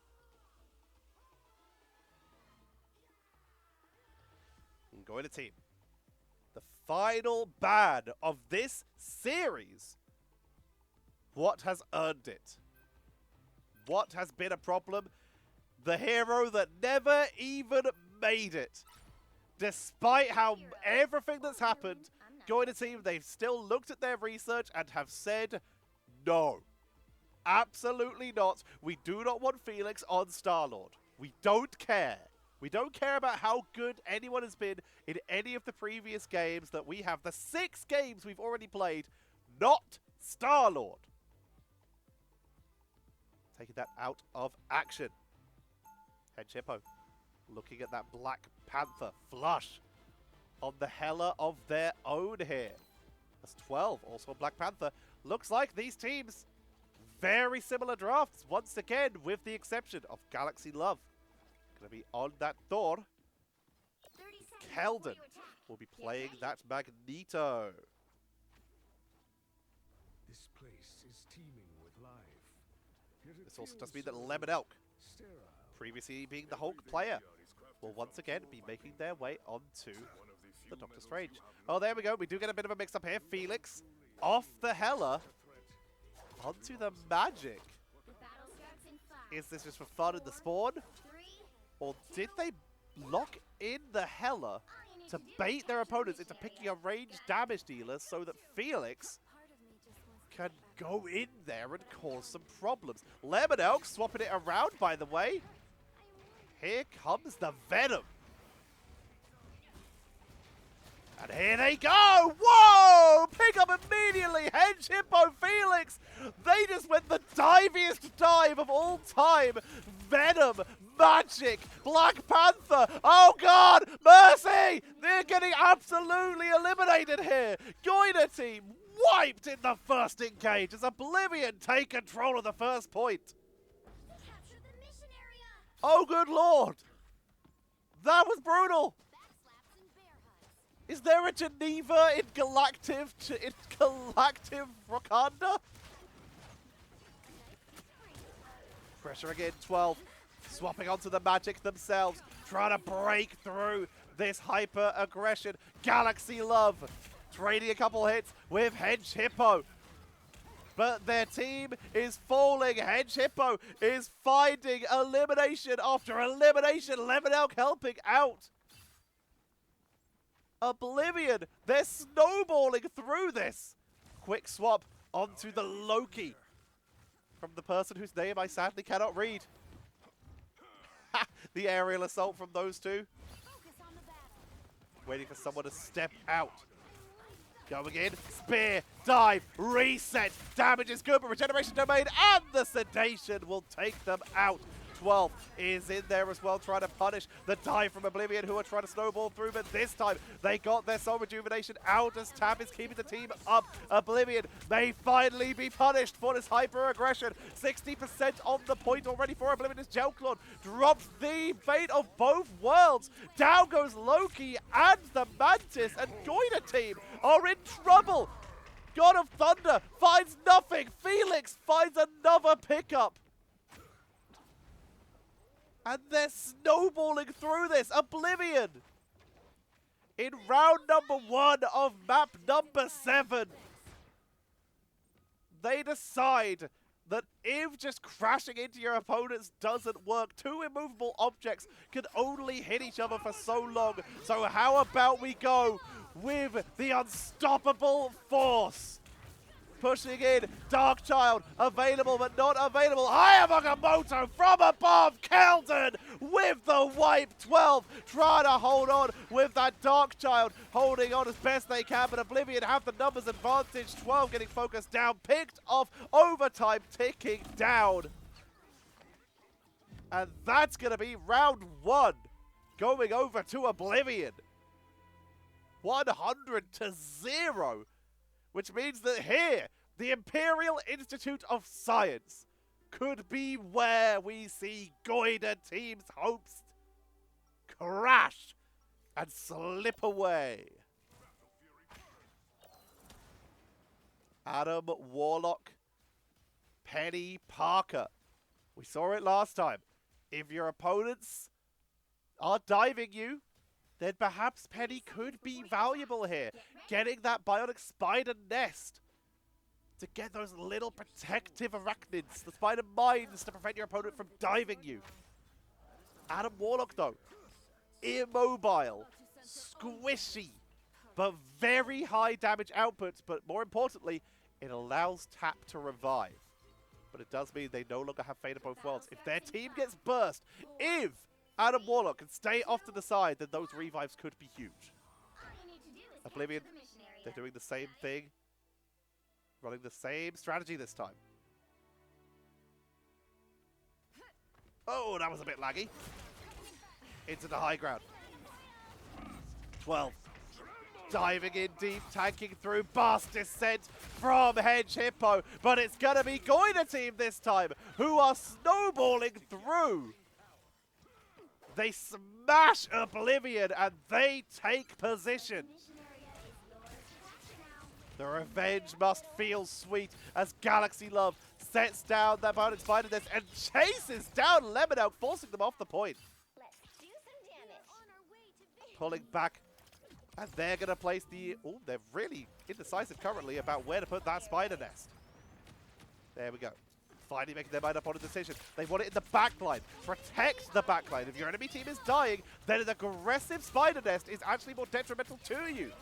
And GOIDATEAM. The final ban of this series. What has earned it? What has been a problem? The hero that never even made it. Despite how everything that's happened, GOIDATEAM, they've still looked at their research and have said no. Absolutely not. We do not want Felix on Star-Lord. We don't care. We don't care about how good anyone has been in any of the previous games that we have. The 6 games we've already played, not Star-Lord. Taking that out of action. Head Chippo looking at that Black Panther Flush on the Hela of their own here. That's 12, also Black Panther. Looks like these teams, very similar drafts, once again, with the exception of Galaxy Love. Going to be on that Thor. Keldon will be playing that Magneto. This place is teeming with life. This also does mean that Lemon Elk, previously being the Hulk player, will once again be making their way onto the Doctor Strange. Oh, there we go. We do get a bit of a mix-up here. Felix off the Hela onto the Magic. The battle starts in 5, Is this just for fun in the spawn? Or did they lock in the Hela to bait their opponents into picking a ranged damage dealer so that Felix can go in there and cause some problems? Lemon Elk swapping it around, by the way. Here comes the Venom. And here they go! Whoa! Pick up immediately! Hedge Hippo Felix! They just went the diviest dive of all time! Venom! Magic! Black Panther! Oh god! Mercy! They're getting absolutely eliminated here! GOIDATEAM wiped in the first engage as Oblivion take control of the first point. Oh good lord! That was brutal! Is there a Geneva in Galactive Wakanda? Pressure again, 12. Swapping onto the magic themselves. Trying to break through this hyper aggression. Galaxy Love trading a couple hits with Hedge Hippo. But their team is falling. Hedge Hippo is finding elimination after elimination. Lemon Elk helping out. Oblivion, they're snowballing through this. Quick swap onto the Loki from the person whose name I sadly cannot read. Ha! The aerial assault from those two. Waiting for someone to step out. Going in, spear, dive, reset. Damage is good, but regeneration domain and the sedation will take them out. 12 is in there as well, trying to punish the dive from Oblivion, who are trying to snowball through, but this time they got their soul rejuvenation out as Tab is keeping the team up. Oblivion may finally be punished for this hyper aggression. 60% on the point already for Oblivion as Gelclon drops the fate of both worlds. Down goes Loki and the Mantis, and GOIDATEAM are in trouble. God of Thunder finds nothing. Felix finds another pickup. And they're snowballing through this. Oblivion in round number 1 of map number 7. They decide that if just crashing into your opponents doesn't work, two immovable objects can only hit each other for so long. So how about we go with the unstoppable force? Pushing in, Darkchild, available but not available. Hayamamoto from above, Keldon with the wipe. 12 trying to hold on with that Darkchild, holding on as best they can, but Oblivion have the numbers advantage. 12 getting focused down, picked off, overtime ticking down. And that's going to be round 1, going over to Oblivion. 100-0. Which means that here, the Imperial Institute of Science could be where we see GOIDATEAM's hopes crash and slip away. Adam Warlock, Penny Parker. We saw it last time. If your opponents are diving you, then perhaps Penny could be valuable here. Getting that bionic spider nest to get those little protective arachnids, the spider mines to prevent your opponent from diving you. Adam Warlock, though, immobile, squishy, but very high damage output. But more importantly, it allows Tap to revive. But it does mean they no longer have Fate of both worlds. If their team gets burst, if Adam Warlock can stay off to the side, then those revives could be huge. Oblivion, they're doing the same thing. Running the same strategy this time. Oh, that was a bit laggy. Into the high ground. 12. Diving in deep, tanking through. Blast descent from Hedge Hippo. But it's going to be GOIDATEAM this time, who are snowballing through. They smash Oblivion and they take position. The revenge must feel sweet as Galaxy Love sets down that bionic spider nest and chases down Lemon Elk, forcing them off the point. Pulling back, and they're going to place the... Oh, they're really indecisive currently about where to put that spider nest. There we go. finally making their mind up on a decision. They want it in the backline. Protect the backline. If your enemy team is dying, then an aggressive spider nest is actually more detrimental to you.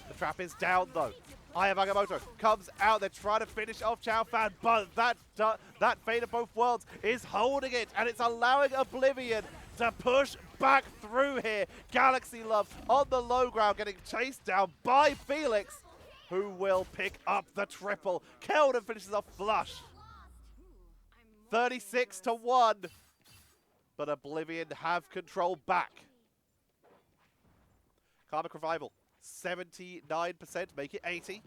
The trap is down though. Eye of Agamotto comes out. They're trying to finish off Chow Fan, but that Fate of Both Worlds is holding it, and it's allowing Oblivion to push back through here. Galaxy Love on the low ground, getting chased down by Felix, who will pick up the triple. Keldon finishes off flush. 36-1, but Oblivion have control back. Karmic Revival, 79%, make it 80.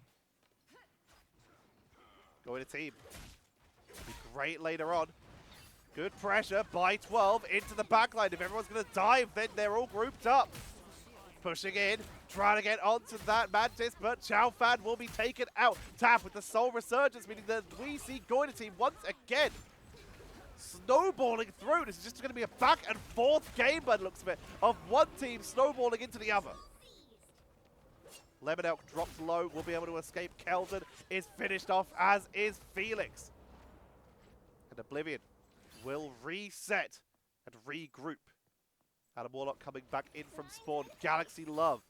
Going to team. Be great later on. Good pressure by 12 into the backline. If everyone's going to dive, then they're all grouped up. Pushing in, trying to get onto that Mantis, but Chow Fan will be taken out. Tap with the Soul Resurgence, meaning that we see GOIDATEAM once again snowballing through. This is just going to be a back and forth game by the looks of it, of one team snowballing into the other. Lemon Elk drops low, will be able to escape. Keldon is finished off, as is Felix. And Oblivion will reset and regroup. Adam Warlock coming back in from spawn. Galaxy Love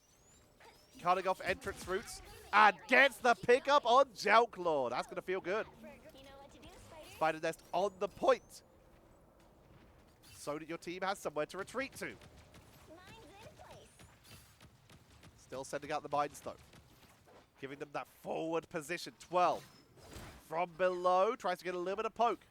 cutting off entrance routes and gets the pickup on Jouclaw. That's going to feel good. Spider Nest on the point, so that your team has somewhere to retreat to. Still sending out the mines though, giving them that forward position. 12 from below, tries to get a little bit of poke.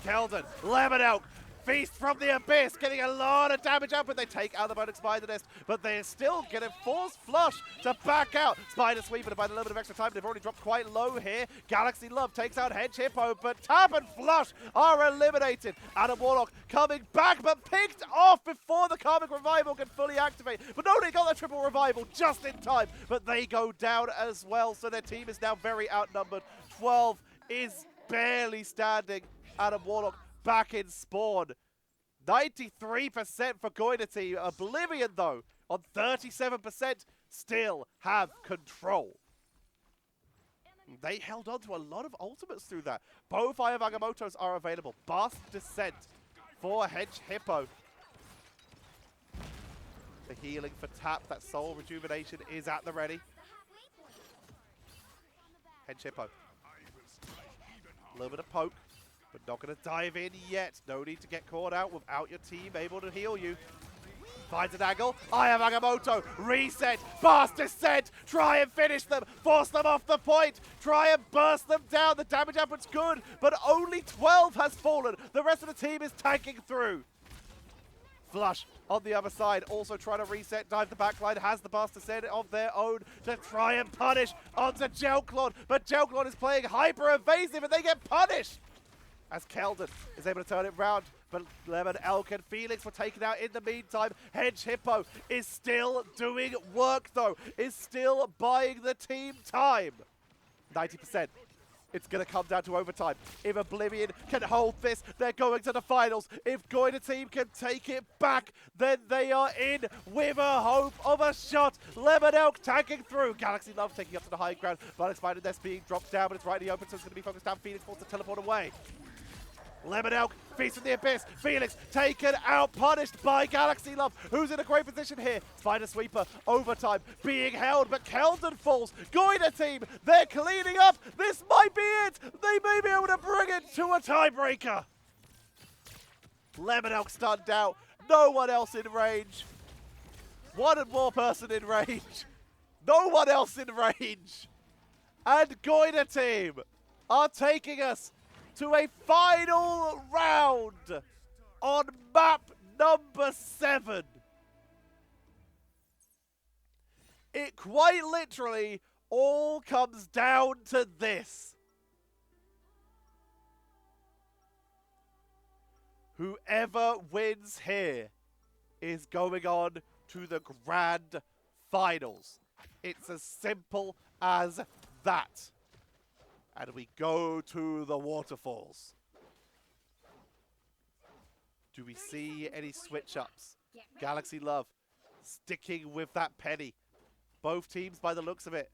Keldon, Lemon Elk, Feast from the Abyss, getting a lot of damage out, but they take out the Bionic Spider Nest, but they're still getting force flush to back out. Spider Sweeper to buy a little bit of extra time, they've already dropped quite low here. Galaxy Love takes out Hedge Hippo, but Tap and Flush are eliminated. Adam Warlock coming back, but picked off before the Karmic Revival can fully activate. But no, they got the triple revival just in time, but they go down as well, so their team is now very outnumbered. 12 is barely standing. Adam Warlock back in spawn. 93% for GOIDATEAM. Oblivion, though, on 37%, still have control. They held on to a lot of ultimates through that. Both Eye of Agamottos are available. Blast Descent for Hedge Hippo. The healing for Tap, that Soul Rejuvenation is at the ready. Hedge Hippo. A little bit of poke, but not going to dive in yet. No need to get caught out without your team able to heal you. Finds an angle. Eye of Agamotto. Reset. Blast Descent. Try and finish them. Force them off the point. Try and burst them down. The damage output's good, but only 12 has fallen. The rest of the team is tanking through. Flush on the other side, also trying to reset, dive the backline, has the Blast Descent of their own to try and punish onto Jouclaw, but Jouclaw is playing hyper evasive and they get punished as Keldon is able to turn it round, but Lemon Elk and Felix were taken out in the meantime. Hedge Hippo is still doing work though, is still buying the team time. 90%. It's going to come down to overtime. If Oblivion can hold this, they're going to the finals. If GOIDATEAM can take it back, then they are in with a hope of a shot. Lemon Elk tanking through. Galaxy Love taking up to the high ground. Bionic Spider Nest being dropped down, but it's right in the open, so it's going to be focused down. Felix wants to teleport away. Lemon Elk, Feast of the Abyss, Felix taken out, punished by Galaxy Love, who's in a great position here. Spider Sweeper, overtime, being held, but Keldon falls. GOIDATEAM, they're cleaning up. This might be it. They may be able to bring it to a tiebreaker. Lemon Elk stunned out. No one else in range. One more person in range. No one else in range. And GOIDATEAM are taking us to a final round on map number 7. It quite literally all comes down to this. Whoever wins here is going on to the grand finals. It's as simple as that. And we go to the waterfalls. Do we see any switch-ups? Galaxy Love sticking with that penny. Both teams, by the looks of it,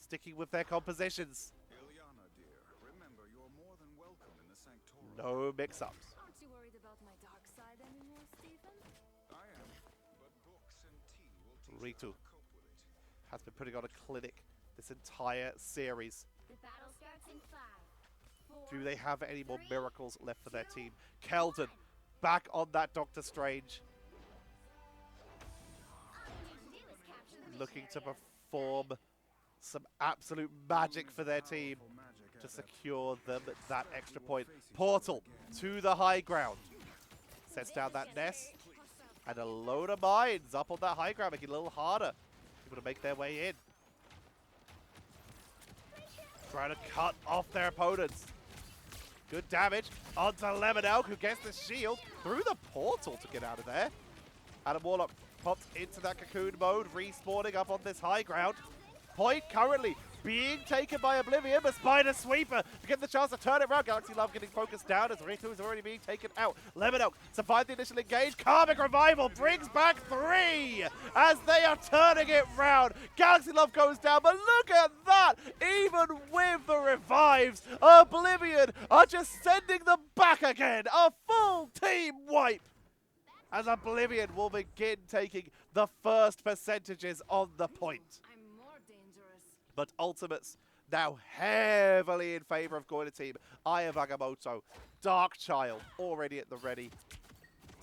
sticking with their compositions. Ilyana, dear, remember you're more No mix-ups. Aren't you worried about my dark side anymore, Stephen? I am, but books and tea will teach Ritu how to cope with it. has been putting on a clinic this entire series. The battle starts in 5, 4, Do they have any more 3, miracles left for their team? Keldon, back on that Doctor Strange, all you need to do is capture the mission looking to area. perform some absolute magic for their team Powerful magic to at that secure them that extra point. Portal to the high ground. Sets down that nest. And a load of mines up on that high ground, making it a little harder for people to make their way in. Trying to cut off their opponents. Good damage onto Lemon Elk, who gets the shield through the portal to get out of there. Adam Warlock pops into that cocoon mode, respawning up on this high ground. Point currently being taken by Oblivion, but Spider Sweeper to get the chance to turn it around. Galaxy Love getting focused down as Ritu is already being taken out. Lemon Elk survived the initial engage. Karmic Revival brings back 3 as they are turning it round. Galaxy Love goes down, but look at that! Even with the revives, Oblivion are just sending them back again. A full team wipe as Oblivion will begin taking the first percentages on the point. I'm more dangerous. But Ultimates now heavily in favor of GOIDATEAM. Eye of Agamotto, Dark Child already at the ready.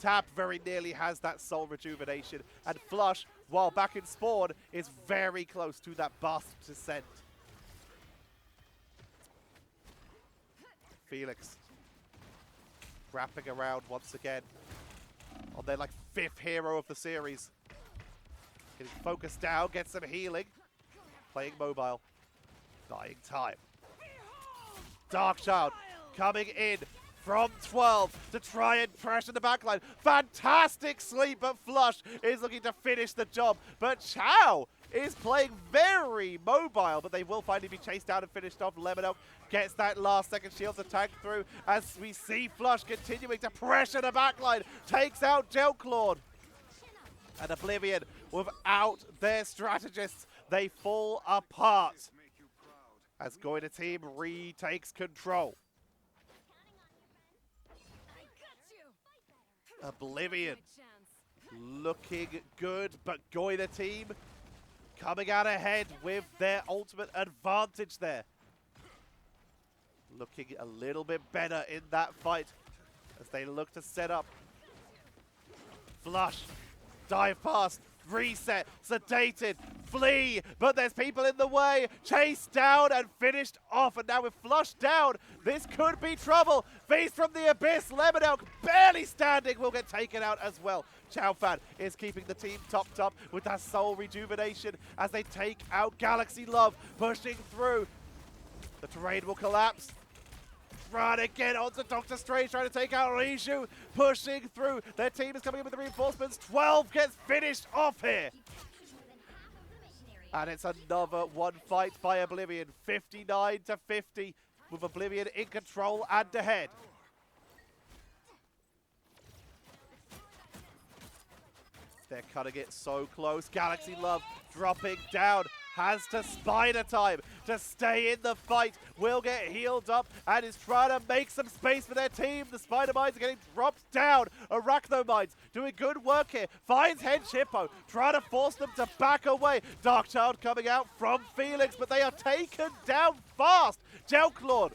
Tap very nearly has that soul rejuvenation, and Flush, while back in spawn, is very close to that bust descent. Felix wrapping around once again on their like 5th hero of the series. Getting focused down, gets some healing. Playing mobile. Dying time. Dark Child coming in from 12 to try and pressure the backline. Fantastic sleep, but Flush is looking to finish the job. But Chow is playing very mobile, but they will finally be chased down and finished off. Lemon Elk gets that last second shield to tag through as we see Flush continuing to pressure the backline. Takes out Gelclord. And Oblivion, without their strategists, they fall apart make you proud. as GOIDATEAM retakes control. I got you. Oblivion My chance. looking good, but GOIDATEAM coming out ahead with their ultimate advantage there. Looking a little bit better in that fight as they look to set up. Flush, dive past, reset, sedated, flee, but there's people in the way, chased down and finished off, and now with Flush down, this could be trouble. Feast from the Abyss, Lemon Elk barely standing, will get taken out as well. Chowfan is keeping the team topped up with that soul rejuvenation as they take out Galaxy Love, pushing through. The terrain will collapse. Trying to get onto Doctor Strange, trying to take out Riju, pushing through. Their team is coming in with the reinforcements. 12 gets finished off here. More than half of the mission area. And it's another one fight by Oblivion, 59 to 50, with Oblivion in control and ahead. They're cutting it so close. Galaxy Love dropping down. Has to Spider Time to stay in the fight. Will get healed up and is trying to make some space for their team. The Spider Mines are getting dropped down. Arachno Mines doing good work here. Finds Head Shippo. Trying to force them to back away. Dark Child coming out from Felix, but they are taken down fast. Gelclord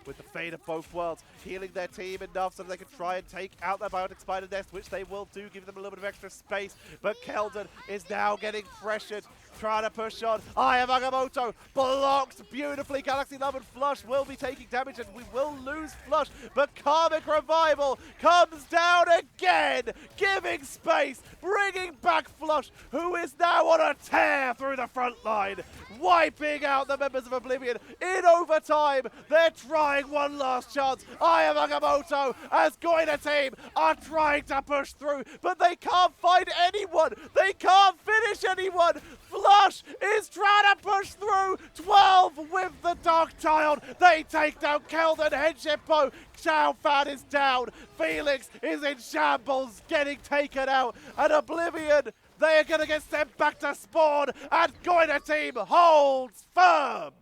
with the fate of both worlds, healing their team enough so they can try and take out that Biotic Spider Nest, which they will do, give them a little bit of extra space. But Keldon is now getting pressured, trying to push on. Eye of Agamotto blocked beautifully. Galaxy Love and Flush will be taking damage, and we will lose Flush. But Karmic Revival comes down again, giving space, bringing back Flush, who is now on a tear through the front line, wiping out the members of Oblivion in overtime. They're trying one last chance. Eye of Agamotto as GOIDATEAM are trying to push through, but they can't find anyone. They can't finish anyone. Flush is trying to push through. 12 with the Dark Child. They take down Keldon. Headshippo. Chow Fan is down. Felix is in shambles, getting taken out. And Oblivion, they are going to get sent back to spawn. And GOIDATEAM holds firm.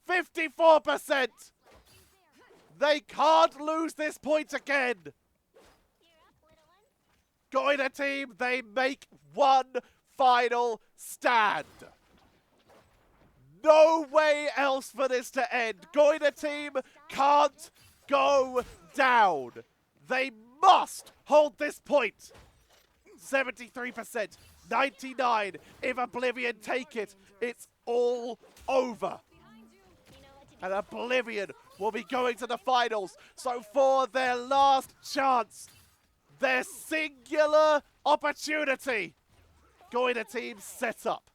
54%. They can't lose this point again. GOIDATEAM, they make one final stand. No way else for this to end. GOIDATEAM can't go down. They must hold this point. 73%, 99. If Oblivion take it, it's all over. And Oblivion will be going to the finals. So for their last chance, their singular opportunity, GOIDATEAM set up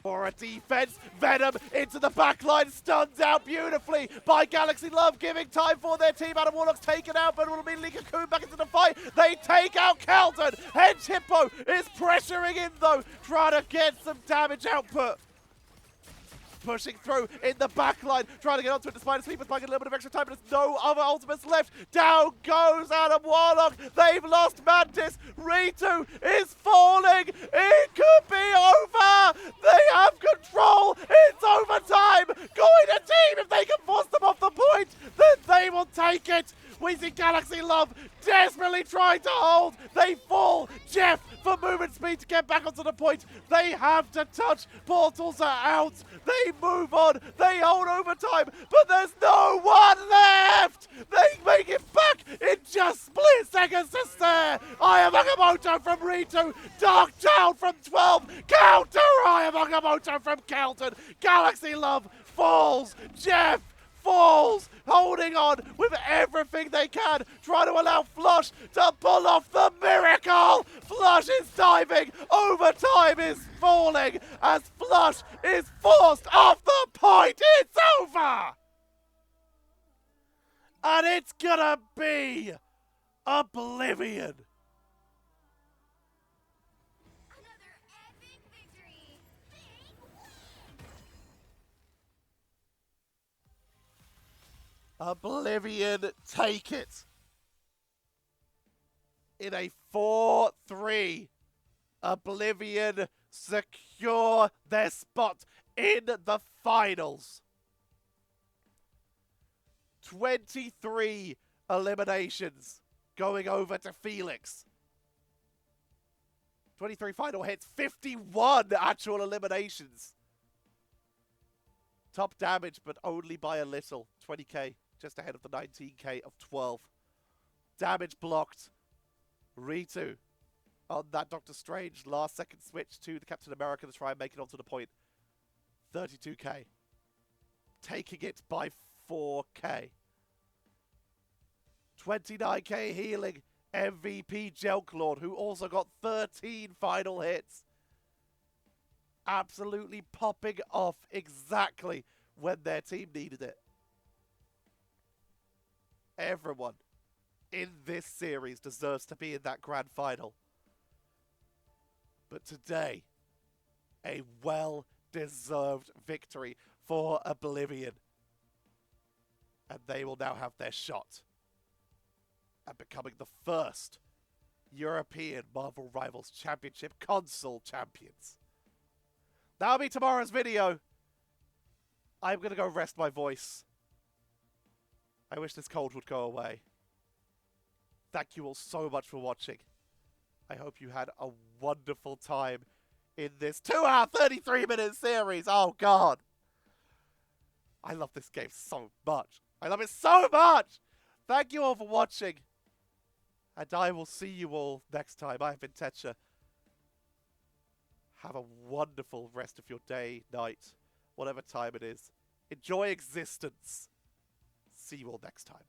for a defense. Venom into the backline, stunned out beautifully by Galaxy Love, giving time for their team. Adam Warlock's taken out, but will immediately Cocoon back into the fight. They take out Kelton. Hedge Hippo is pressuring in though, trying to get some damage output. Pushing through in the backline, trying to get onto it despite Sleepers buying a little bit of extra time, but there's no other ultimates left. Down goes Adam Warlock. They've lost Mantis. Ritu is falling. It could be over. They have control. It's overtime. GOIDATEAM, if they can force them off the point, then they will take it. We see Galaxy Love desperately trying to hold. They fall. Jeff for movement speed to get back onto the point. They have to touch. Portals are out. They move on. They hold overtime, but there's no one left. They make it back in just split seconds to stare. Aya Magamoto from Ritu. Dark Child from 12. Counter Aya Magamoto from Kelton. Galaxy Love falls. Jeff falls, holding on with everything they can, trying to allow Flush to pull off the miracle. Flush is diving, overtime is falling as Flush is forced off the point. It's over! And it's gonna be Oblivion. Another epic victory. Oblivion take it in a 4-3. Oblivion secure their spot in the finals. 23 eliminations going over to Felix. 23 final hits, 51 actual eliminations. Top damage, but only by a little. 20k, just ahead of the 19k of 12. Damage blocked. Ritu on that Doctor Strange last second switch to the Captain America to try and make it onto the point. 32k. Taking it by 4k. 29k healing. MVP Gelclord, who also got 13 final hits. Absolutely popping off exactly when their team needed it. Everyone in this series deserves to be in that grand final. But today, a well-deserved victory for Oblivion. And they will now have their shot at becoming the first European Marvel Rivals Championship console champions. That'll be tomorrow's video. I'm going to go rest my voice. I wish this cold would go away. Thank you all so much for watching. I hope you had a wonderful time in this 2-hour, 33-minute series. Oh, God. I love this game so much. I love it so much. Thank you all for watching. And I will see you all next time. I have been Tetcher. Have a wonderful rest of your day, night, whatever time it is. Enjoy existence. See you all next time.